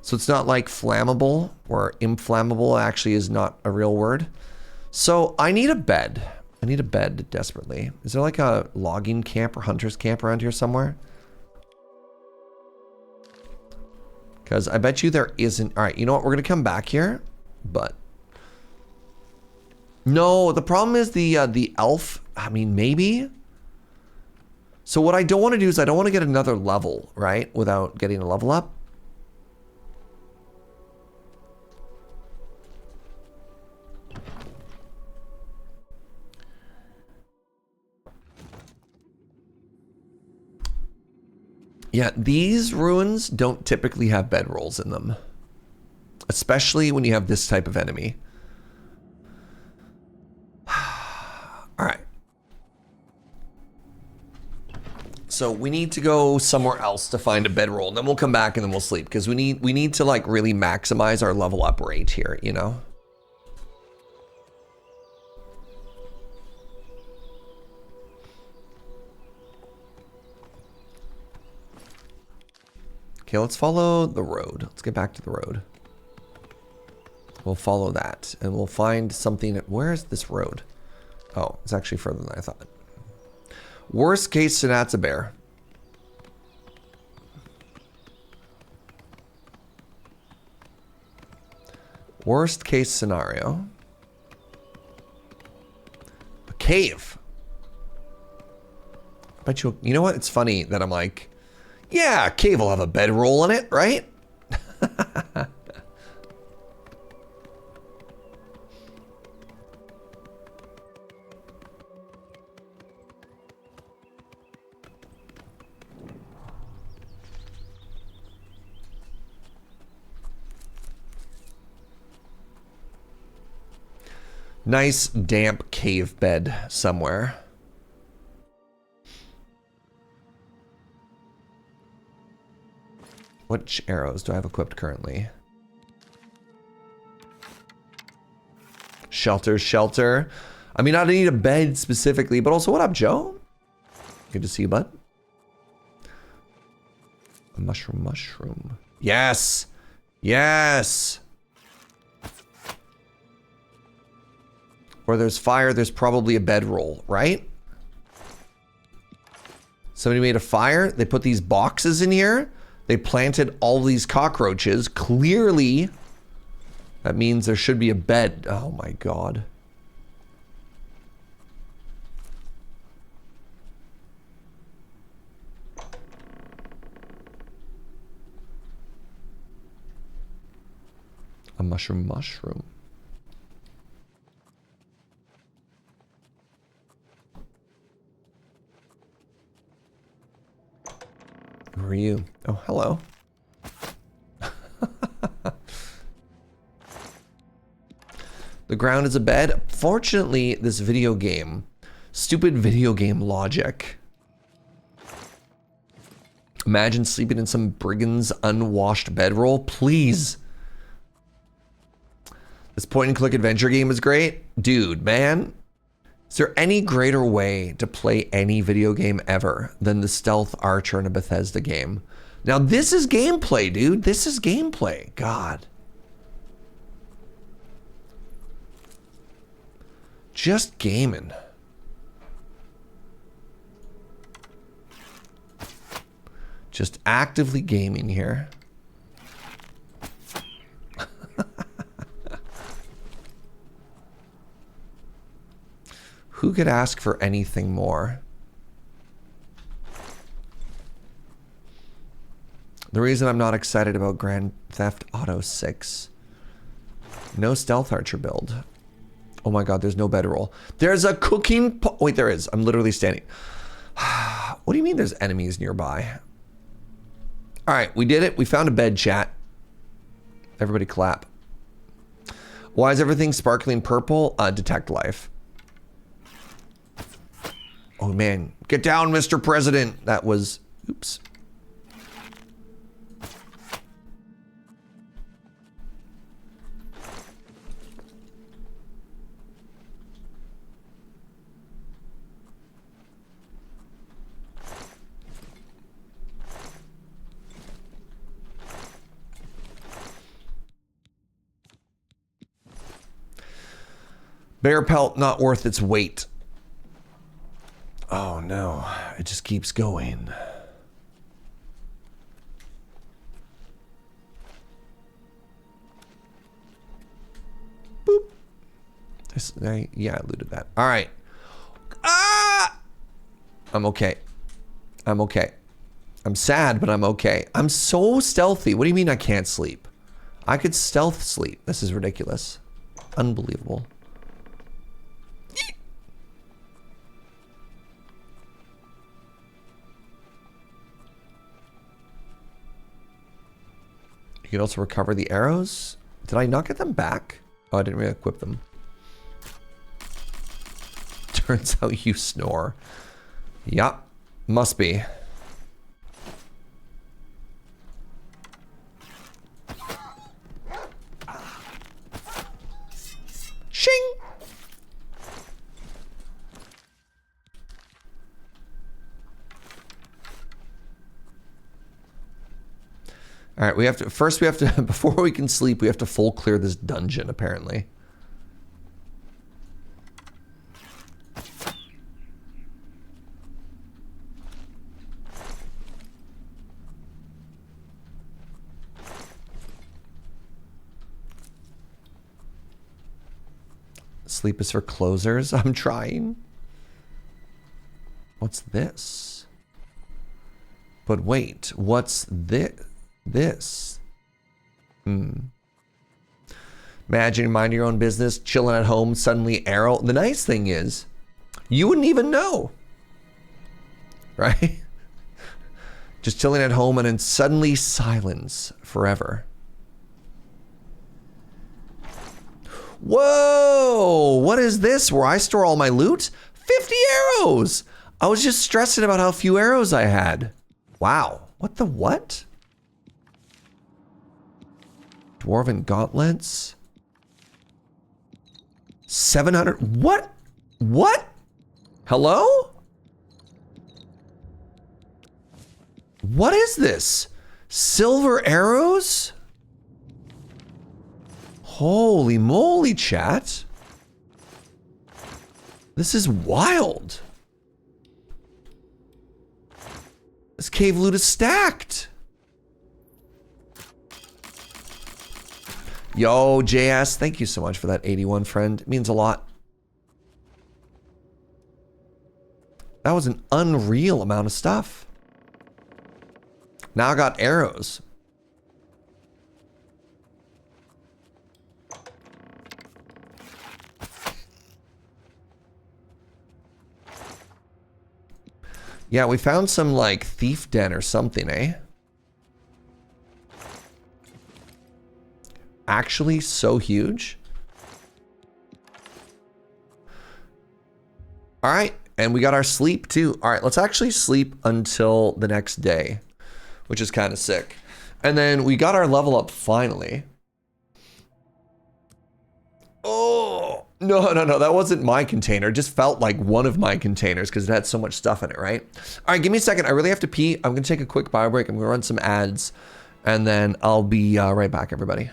So it's not like flammable, or inflammable actually is not a real word. So I need a bed. I need a bed desperately. Is there like a logging camp or hunter's camp around here somewhere? Because I bet you there isn't. All right, you know what? We're going to come back here, but... No, the problem is the elf. I mean, maybe. So what I don't want to do is I don't want to get another level, right? Without getting a level up. Yeah, these ruins don't typically have bedrolls in them. Especially when you have this type of enemy. All right. So we need to go somewhere else to find a bedroll, and then we'll come back and then we'll sleep because we need to like really maximize our level up rate here, you know? Okay, let's follow the road. Let's get back to the road. We'll follow that and we'll find something. Where is this road? Oh, it's actually further than I thought. Worst case, that's a bear. Worst case scenario. A cave. Bet you know what? It's funny that I'm like, yeah, a cave will have a bedroll in it, right? Nice damp cave bed somewhere. Which arrows do I have equipped currently? Shelter, shelter. I mean, I don't need a bed specifically, but also, what up, Joe? Good to see you, bud. A mushroom. Yes! Yes! Where there's fire, there's probably a bedroll, right? Somebody made a fire. They put these boxes in here. They planted all these cockroaches. Clearly, that means there should be a bed. Oh my god. A mushroom. Who are you? Oh, hello. The ground is a bed. Fortunately, this video game, stupid video game logic. Imagine sleeping in some brigand's unwashed bedroll. Please. This point-and-click adventure game is great. Dude, man. Is there any greater way to play any video game ever than the stealth archer in a Bethesda game? Now, this is gameplay, dude. This is gameplay. God. Just gaming. Just actively gaming here. Who could ask for anything more? The reason I'm not excited about Grand Theft Auto 6. No stealth archer build. Oh my god, there's no bedroll. There's a cooking wait, there is. I'm literally standing. What do you mean there's enemies nearby? Alright, we did it. We found a bed, chat. Everybody clap. Why is everything sparkling purple? Detect life. Oh man, get down, Mr. President. That was, oops. Bear pelt not worth its weight. Oh no, it just keeps going. Boop. Yeah, I looted that. All right. Ah! I'm okay. I'm okay. I'm sad, but I'm okay. I'm so stealthy. What do you mean I can't sleep? I could stealth sleep. This is ridiculous. Unbelievable. You can also recover the arrows. Did I not get them back? Oh, I didn't really equip them. Turns out you snore. Yup. Must be. Shing! All right, we have to, first we have to, before we can sleep, we have to full clear this dungeon, apparently. Sleep is for closers. I'm trying. What's this? But wait, what's this? Imagine minding your own business, chilling at home, suddenly arrow. The nice thing is, you wouldn't even know. Right? Just chilling at home and then suddenly silence forever. Whoa! What is this? Where I store all my loot? 50 arrows! I was just stressing about how few arrows I had. Wow. What the what? Dwarven gauntlets. 700. What? What? Hello? What is this? Silver arrows? Holy moly, chat. This is wild. This cave loot is stacked. Yo, JS, thank you so much for that 81, friend. It means a lot. That was an unreal amount of stuff. Now I got arrows. Yeah, we found some like thief den or something, eh? Actually so huge. All right, and we got our sleep too. All right, let's actually sleep until the next day, which is kind of sick. And then we got our level up finally. Oh, no, that wasn't my container. It just felt like one of my containers because it had so much stuff in it, right? All right, give me a second. I really have to pee. I'm gonna take a quick bio break. I'm gonna run some ads and then I'll be right back, everybody.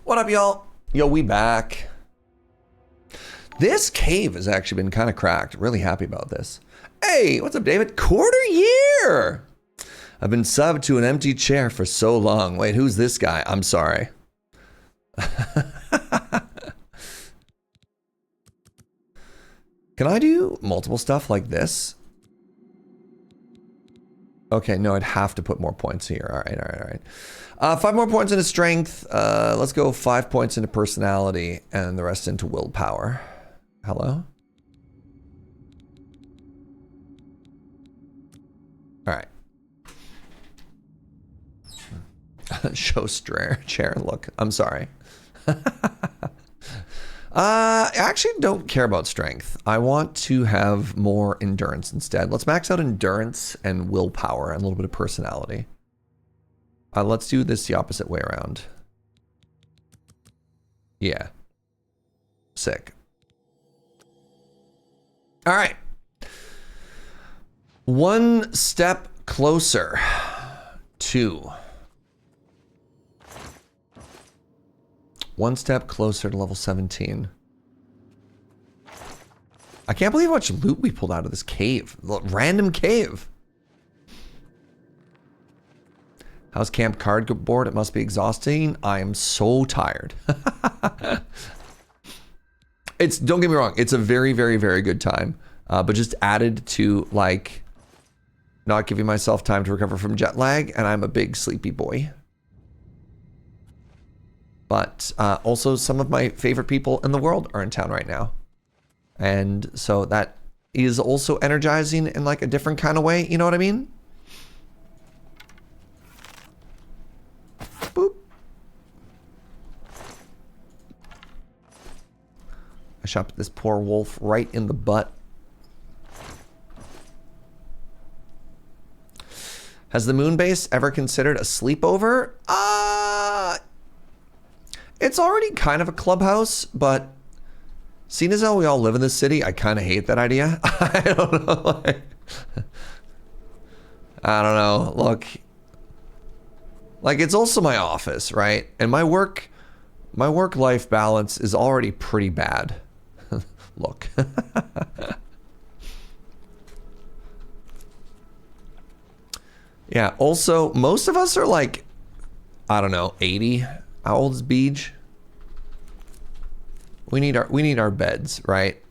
What up, y'all? Yo, we back. This cave has actually been kind of cracked. Really happy about this. Hey, what's up, David? Quarter year! I've been subbed to an empty chair for so long. Wait, who's this guy? I'm sorry. Can I do multiple stuff like this? Okay, no, I'd have to put more points here. All right. 5 more points into strength. Let's go 5 points into personality and the rest into willpower. Hello? All right. Show chair look. I'm sorry. I actually don't care about strength. I want to have more endurance instead. Let's max out endurance and willpower and a little bit of personality. Let's do this the opposite way around. Yeah. Sick. All right. One step closer to... One step closer to level 17. I can't believe how much loot we pulled out of this cave. Random cave. How's camp cardboard? It must be exhausting. I am so tired. Don't get me wrong, it's a very, very, very good time. But just added to like not giving myself time to recover from jet lag, and I'm a big sleepy boy. But also some of my favorite people in the world are in town right now. And so that is also energizing in like a different kind of way. You know what I mean? Boop. I shot this poor wolf right in the butt. Has the moon base ever considered a sleepover? It's already kind of a clubhouse, but seeing as how we all live in this city, I kind of hate that idea. I don't know. I don't know. Look, like it's also my office, right? And my work-life balance is already pretty bad. Look. Yeah. Also, most of us are like, I don't know, 80. How old is Beej? We need our beds, right?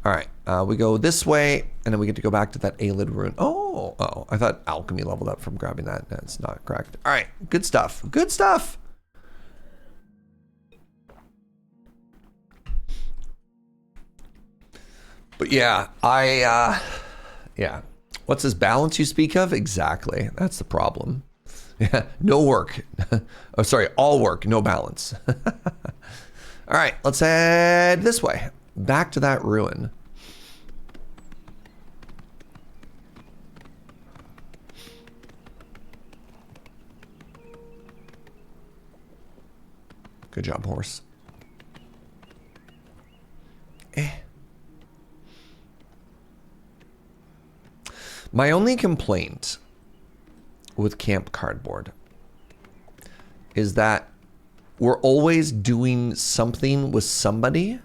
All right, we go this way, and then we get to go back to that Aelid rune. Oh, I thought alchemy leveled up from grabbing that. That's not correct. All right, good stuff. Good stuff. But yeah, yeah. What's this balance you speak of? Exactly. That's the problem. Yeah, no work. Oh, sorry, all work, no balance. All right, let's head this way. Back to that ruin. Good job, horse. My only complaint with Camp Cardboard is that we're always doing something with somebody,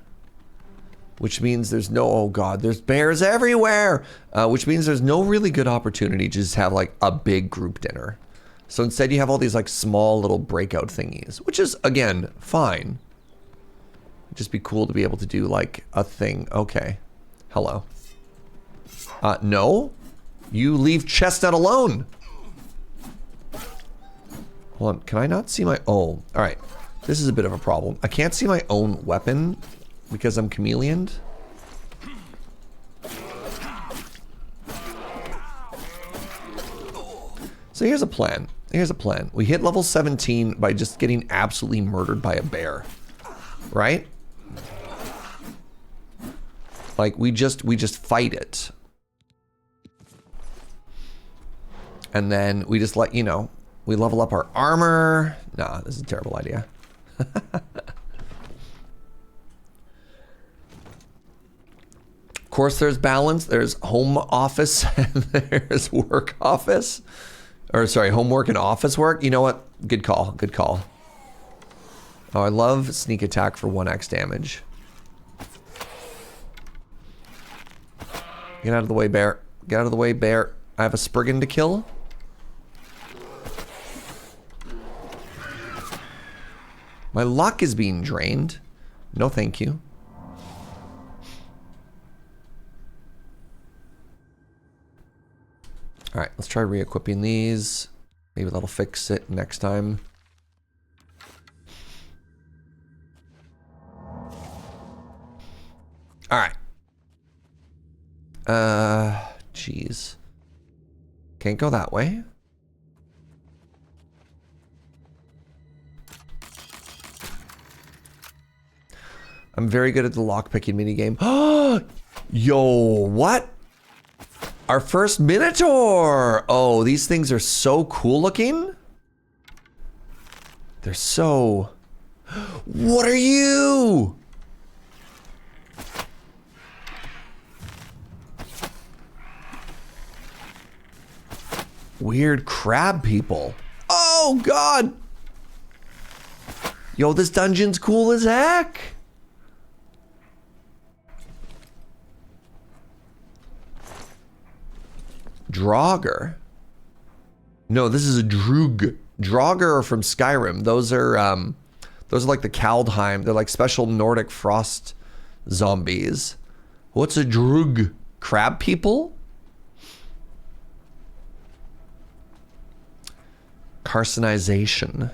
which means there's no, oh God, there's bears everywhere, which means there's no really good opportunity to just have like a big group dinner. So instead you have all these like small little breakout thingies, which is, again, fine. It'd just be cool to be able to do like a thing. Okay. Hello. No? You leave Chestnut alone. Hold on, can I not see my, oh, all right. This is a bit of a problem. I can't see my own weapon because I'm chameleoned. So here's a plan. Here's a plan. We hit level 17 by just getting absolutely murdered by a bear, right? Like we just fight it. And then we just let, you know, we level up our armor. Nah, this is a terrible idea. Of course, there's balance. There's home office and there's work office. Or sorry, homework and office work. You know what? Good call. Good call. Oh, I love sneak attack for 1x damage. Get out of the way, bear. Get out of the way, bear. I have a Spriggan to kill. My luck is being drained. No, thank you. All right, let's try re-equipping these. Maybe that'll fix it next time. All right. Jeez. Can't go that way. I'm very good at the lockpicking minigame. Oh, yo, what? Our first Minotaur! Oh, these things are so cool looking. They're so... What are you? Weird crab people. Oh, God! Yo, this dungeon's cool as heck! Draugr. No, this is a Droog. Draugr are from Skyrim. Those are like the Kaldheim. They're like special Nordic frost zombies. What's a Droog? Crab people? Carcinization.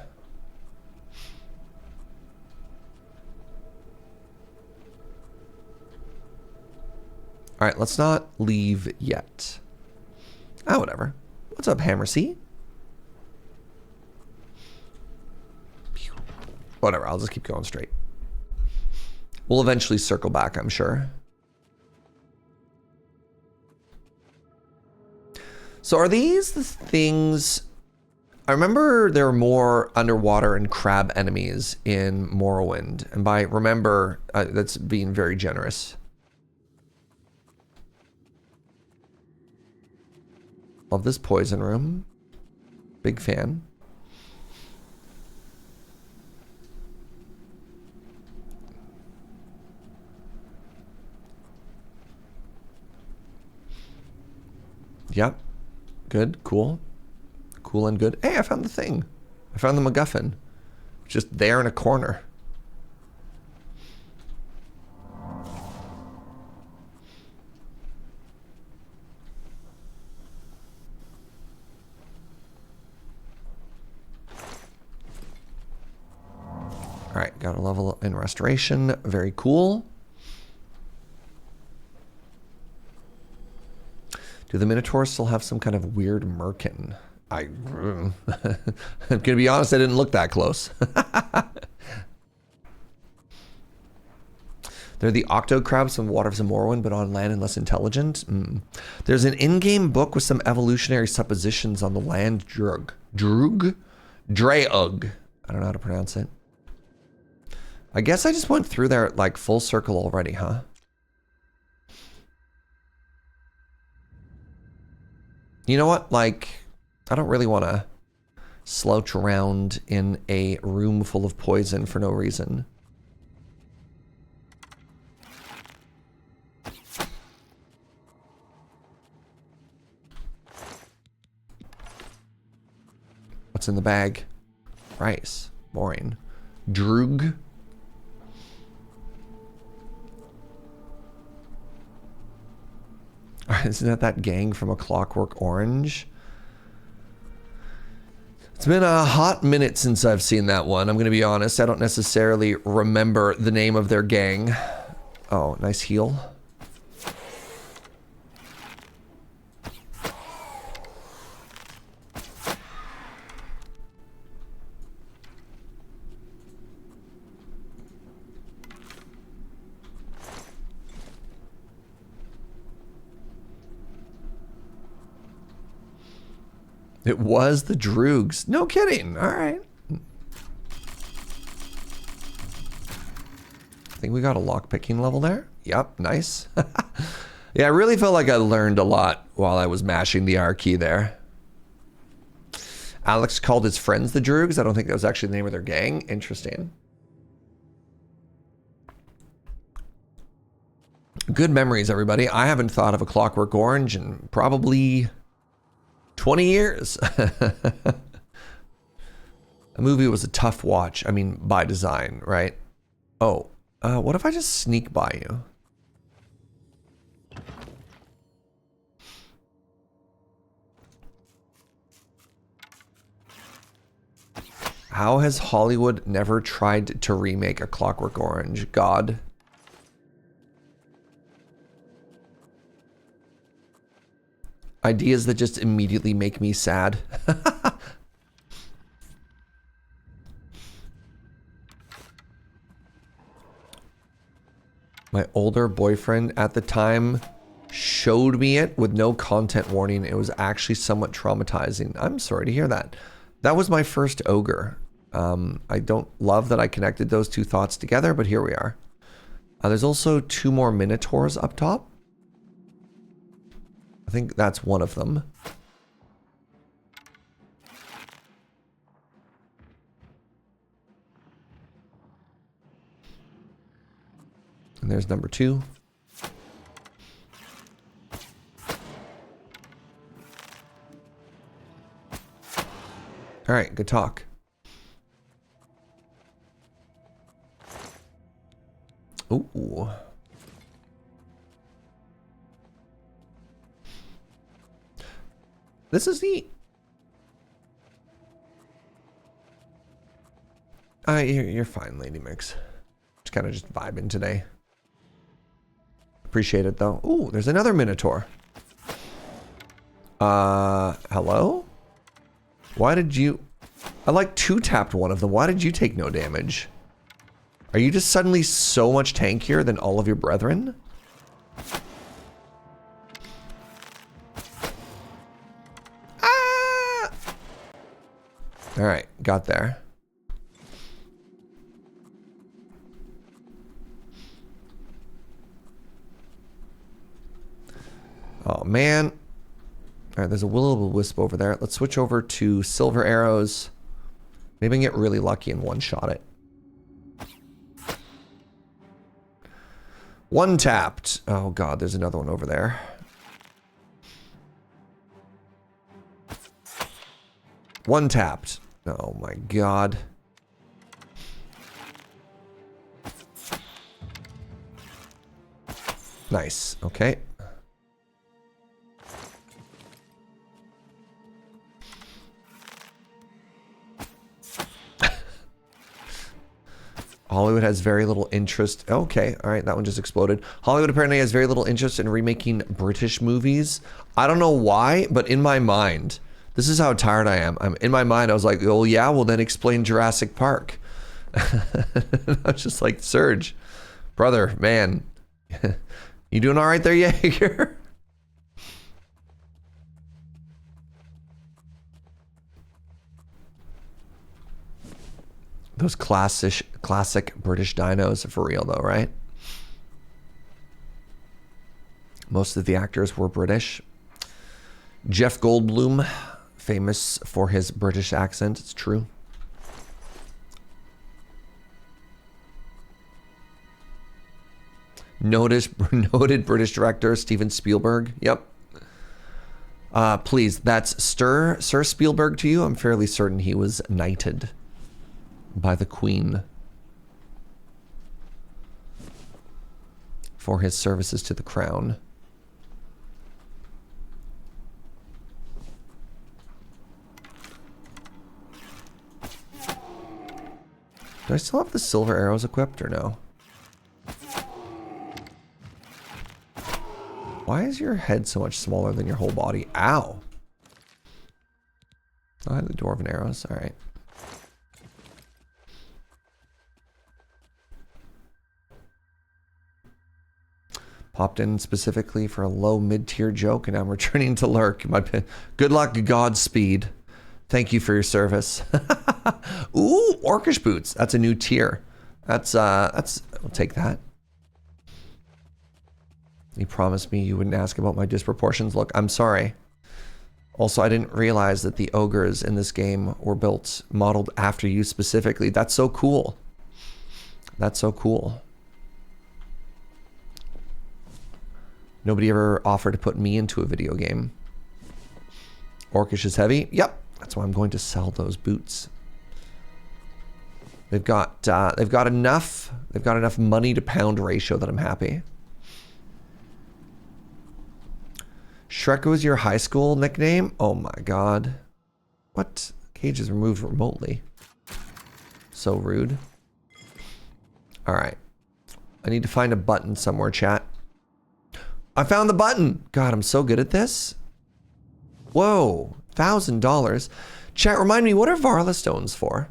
All right, let's not leave yet. Ah, whatever. What's up, Hammersea? Whatever, I'll just keep going straight. We'll eventually circle back, I'm sure. So are these the things... I remember there were more underwater and crab enemies in Morrowind. And by remember, that's being very generous. Love this poison room. Big fan. Yep. Good. Cool. Cool and good. Hey, I found the thing. I found the MacGuffin. Just there in a corner. All right, got a level in restoration. Very cool. Do the Minotaurs still have some kind of weird merkin? I'm gonna be honest, I didn't look that close. They're the octo crabs from Waters of Morrowind, but on land and less intelligent. There's an in-game book with some evolutionary suppositions on the land drug. Dreug? Dreug. I don't know how to pronounce it. I guess I just went through there like full circle already, huh? You know what? Like, I don't really want to slouch around in a room full of poison for no reason. What's in the bag? Rice. Boring. Droog. Isn't that gang from A Clockwork Orange? It's been a hot minute since I've seen that one. I'm going to be honest. I don't necessarily remember the name of their gang. Oh, nice heal. It was the Droogs. No kidding. All right. I think we got a lockpicking level there. Yep, nice. Yeah, I really felt like I learned a lot while I was mashing the R key there. Alex called his friends the Droogs. I don't think that was actually the name of their gang. Interesting. Good memories, everybody. I haven't thought of A Clockwork Orange in probably 20 years. A movie was a tough watch. I mean, by design, right? Oh, what if I just sneak by you? How has Hollywood never tried to remake A Clockwork Orange? God. Ideas that just immediately make me sad. My older boyfriend at the time showed me it with no content warning. It was actually somewhat traumatizing. I'm sorry to hear that. That was my first ogre. I don't love that I connected those two thoughts together, but here we are. There's also 2 more Minotaurs up top. I think that's one of them. And there's number 2. All right, good talk. Ooh. This is neat. You're fine, Lady Mix. Just kind of just vibing today. Appreciate it, though. Ooh, there's another Minotaur. Hello? Why did you... I like 2-tapped one of them. Why did you take no damage? Are you just suddenly so much tankier than all of your brethren? Ah! All right, got there. Oh, man. All right, there's a will-o'-the-wisp over there. Let's switch over to silver arrows. Maybe I can get really lucky and one-shot it. One tapped. Oh, God, there's another one over there. One tapped. Oh, my God. Nice. Okay. Hollywood has very little interest. Okay, all right, that one just exploded. Hollywood apparently has very little interest in remaking British movies. I don't know why, but in my mind, this is how tired I am. In my mind, I was like, oh yeah, well then explain Jurassic Park. I was just like, Serge, brother, man, you doing all right there, Jaeger? Those classic British dinos are for real though, right? Most of the actors were British. Jeff Goldblum, famous for his British accent, it's true. Noted British director Steven Spielberg. Yep. Please, that's Sir Spielberg to you. I'm fairly certain he was knighted by the Queen for his services to the crown. Do I still have the silver arrows equipped or no? Why is your head so much smaller than your whole body? Ow. I have the dwarven arrows. All right. Popped in specifically for a low mid-tier joke, and I'm returning to lurk. Good luck, Godspeed. Thank you for your service. Ooh, Orcish boots. That's a new tier. That's we'll take that. You promised me you wouldn't ask about my disproportions. Look, I'm sorry. Also, I didn't realize that the ogres in this game were modeled after you specifically. That's so cool. That's so cool. Nobody ever offered to put me into a video game. Orcish is heavy. Yep, that's why I'm going to sell those boots. They've got enough money to pound ratio that I'm happy. Shrek was your high school nickname? Oh my god. What? Cage is removed remotely. So rude. Alright. I need to find a button somewhere, chat. I found the button! God, I'm so good at this. Whoa. $1,000. Chat, remind me, what are Varla stones for?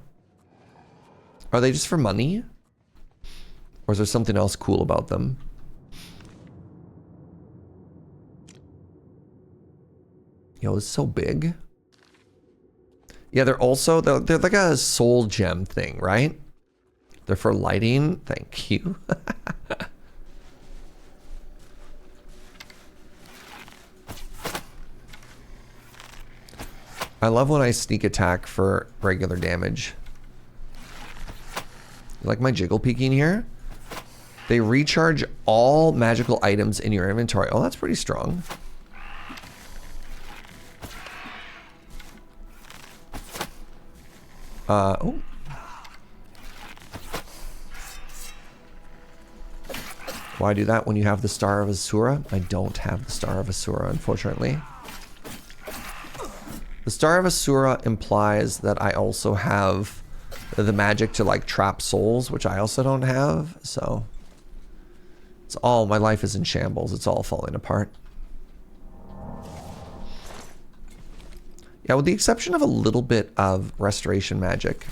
Are they just for money? Or is there something else cool about them? Yo, it's so big. Yeah, they're like a soul gem thing, right? They're for lighting. Thank you. I love when I sneak attack for regular damage. You like my jiggle peeking here? They recharge all magical items in your inventory. Oh, that's pretty strong. Oh. Why do that when you have the Star of Asura? I don't have the Star of Asura, unfortunately. The Star of Asura implies that I also have the magic to like trap souls, which I also don't have, so it's all, my life is in shambles. It's all falling apart. Yeah, with the exception of a little bit of restoration magic,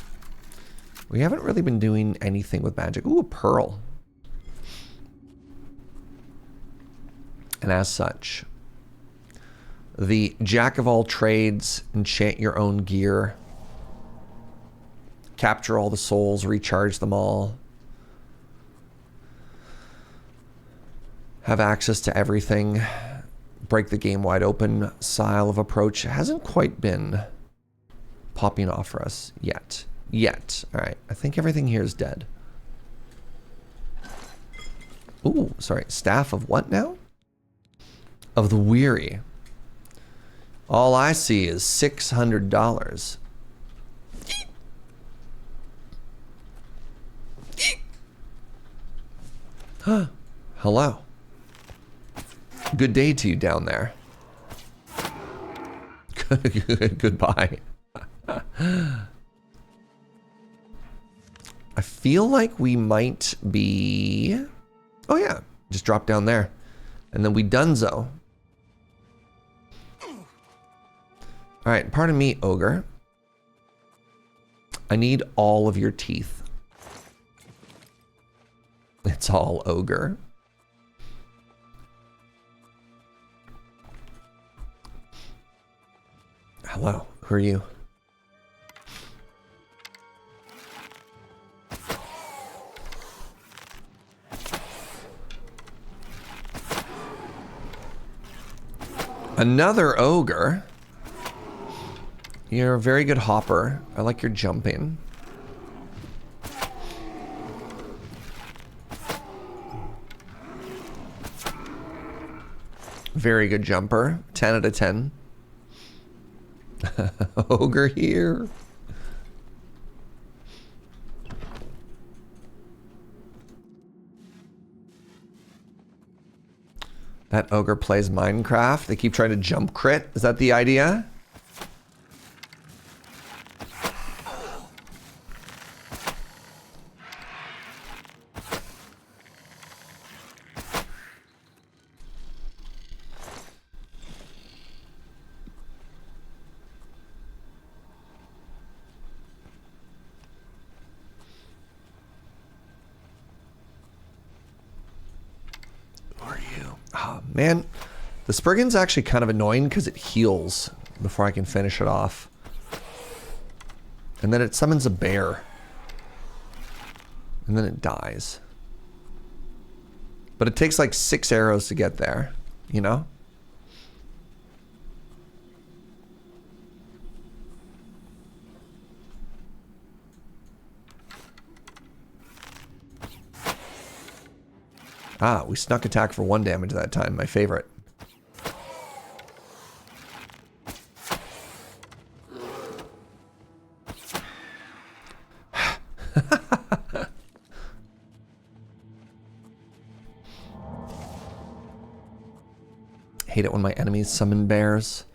we haven't really been doing anything with magic. Ooh, a pearl. And as such, the jack of all trades, enchant your own gear, capture all the souls, recharge them all, have access to everything, break the game wide open style of approach hasn't quite been popping off for us yet. All right, I think everything here is dead. Ooh, sorry, staff of what now? Of the weary. All I see is $600. Hello. Good day to you down there. Goodbye. I feel like we might be... Oh yeah, just drop down there. And then we donezo. Alright, pardon me, ogre. I need all of your teeth. It's all ogre. Hello, who are you? Another ogre. You're a very good hopper. I like your jumping. Very good jumper. 10 out of 10. Ogre here. That ogre plays Minecraft. They keep trying to jump crit. Is that the idea? Man, the Spriggan's actually kind of annoying because it heals before I can finish it off. And then it summons a bear. And then it dies. But it takes like 6 arrows to get there, you know? Ah, we snuck attack for 1 damage that time. My favorite. Hate it when my enemies summon bears.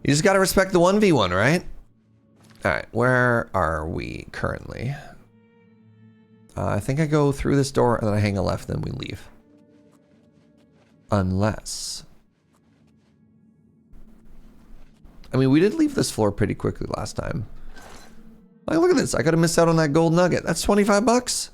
You just gotta respect the 1v1, right? Alright, where are we currently? I think I go through this door and then I hang a left, then we leave. Unless... I mean, we did leave this floor pretty quickly last time. Like, look at this. I could have missed out on that gold nugget. That's 25 bucks.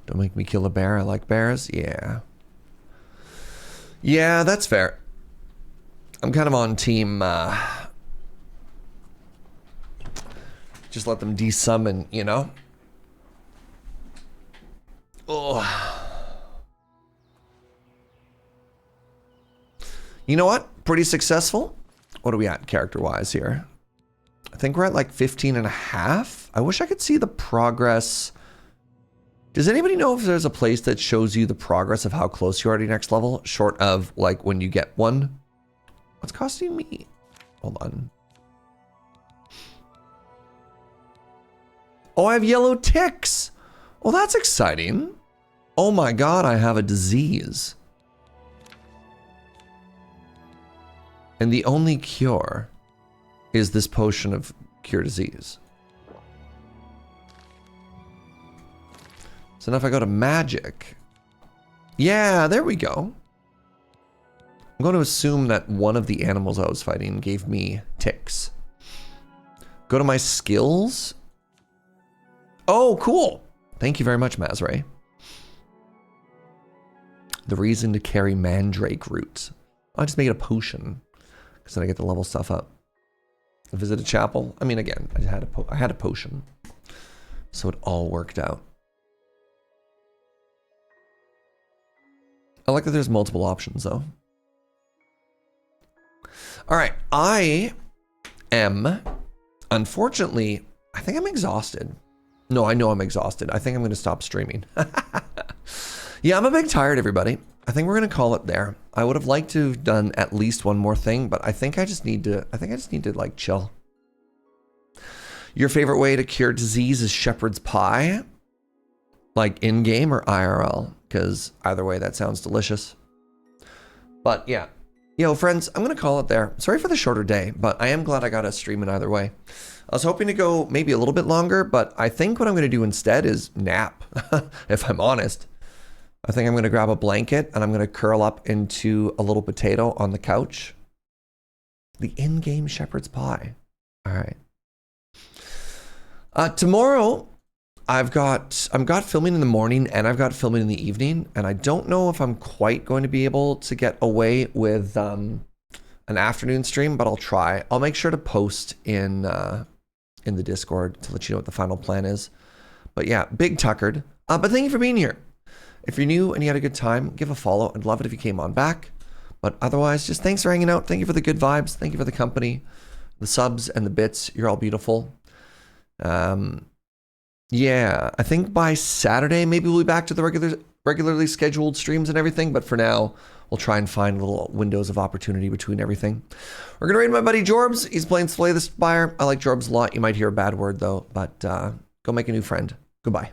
Don't make me kill a bear. I like bears. Yeah. Yeah, that's fair. I'm kind of on team, just let them desummon, you know? Oh. You know what? Pretty successful. What are we at character-wise here? I think we're at like 15 and a half. I wish I could see the progress. Does anybody know if there's a place that shows you the progress of how close you are to your next level, short of like when you get one? What's costing me? Hold on. Oh, I have yellow ticks. Well, that's exciting. Oh my God, I have a disease. And the only cure is this potion of cure disease. So now if I go to magic, yeah, there we go. I'm going to assume that one of the animals I was fighting gave me ticks. Go to my skills. Oh, cool. Thank you very much, Mazray. The reason to carry mandrake roots. I'll just make it a potion because then I get to level stuff up. Visit a chapel. I mean, again, I had a potion, so it all worked out. I like that there's multiple options, though. All right, I am, unfortunately, I think I'm exhausted. No, I know I'm exhausted. I think I'm going to stop streaming. Yeah, I'm a bit tired, everybody. I think we're going to call it there. I would have liked to have done at least one more thing, but I think I just need to, like chill. Your favorite way to cure disease is shepherd's pie? Like in-game or IRL? Because either way, that sounds delicious. But yeah. Yo, friends, I'm going to call it there. Sorry for the shorter day, but I am glad I got a stream in either way. I was hoping to go maybe a little bit longer, but I think what I'm going to do instead is nap, if I'm honest. I think I'm going to grab a blanket and I'm going to curl up into a little potato on the couch. The in-game shepherd's pie. All right. Tomorrow, I've got filming in the morning and I've got filming in the evening, and I don't know if I'm quite going to be able to get away with an afternoon stream, but I'll try. I'll make sure to post in the Discord to let you know what the final plan is. But yeah, big tuckered. But thank you for being here. If you're new and you had a good time, give a follow. I'd love it if you came on back. But otherwise, just thanks for hanging out. Thank you for the good vibes. Thank you for the company, the subs and the bits. You're all beautiful. Yeah, I think by Saturday, maybe we'll be back to the regularly scheduled streams and everything. But for now, we'll try and find little windows of opportunity between everything. We're going to raid my buddy Jorbs. He's playing Slay the Spire. I like Jorbs a lot. You might hear a bad word, though. But go make a new friend. Goodbye.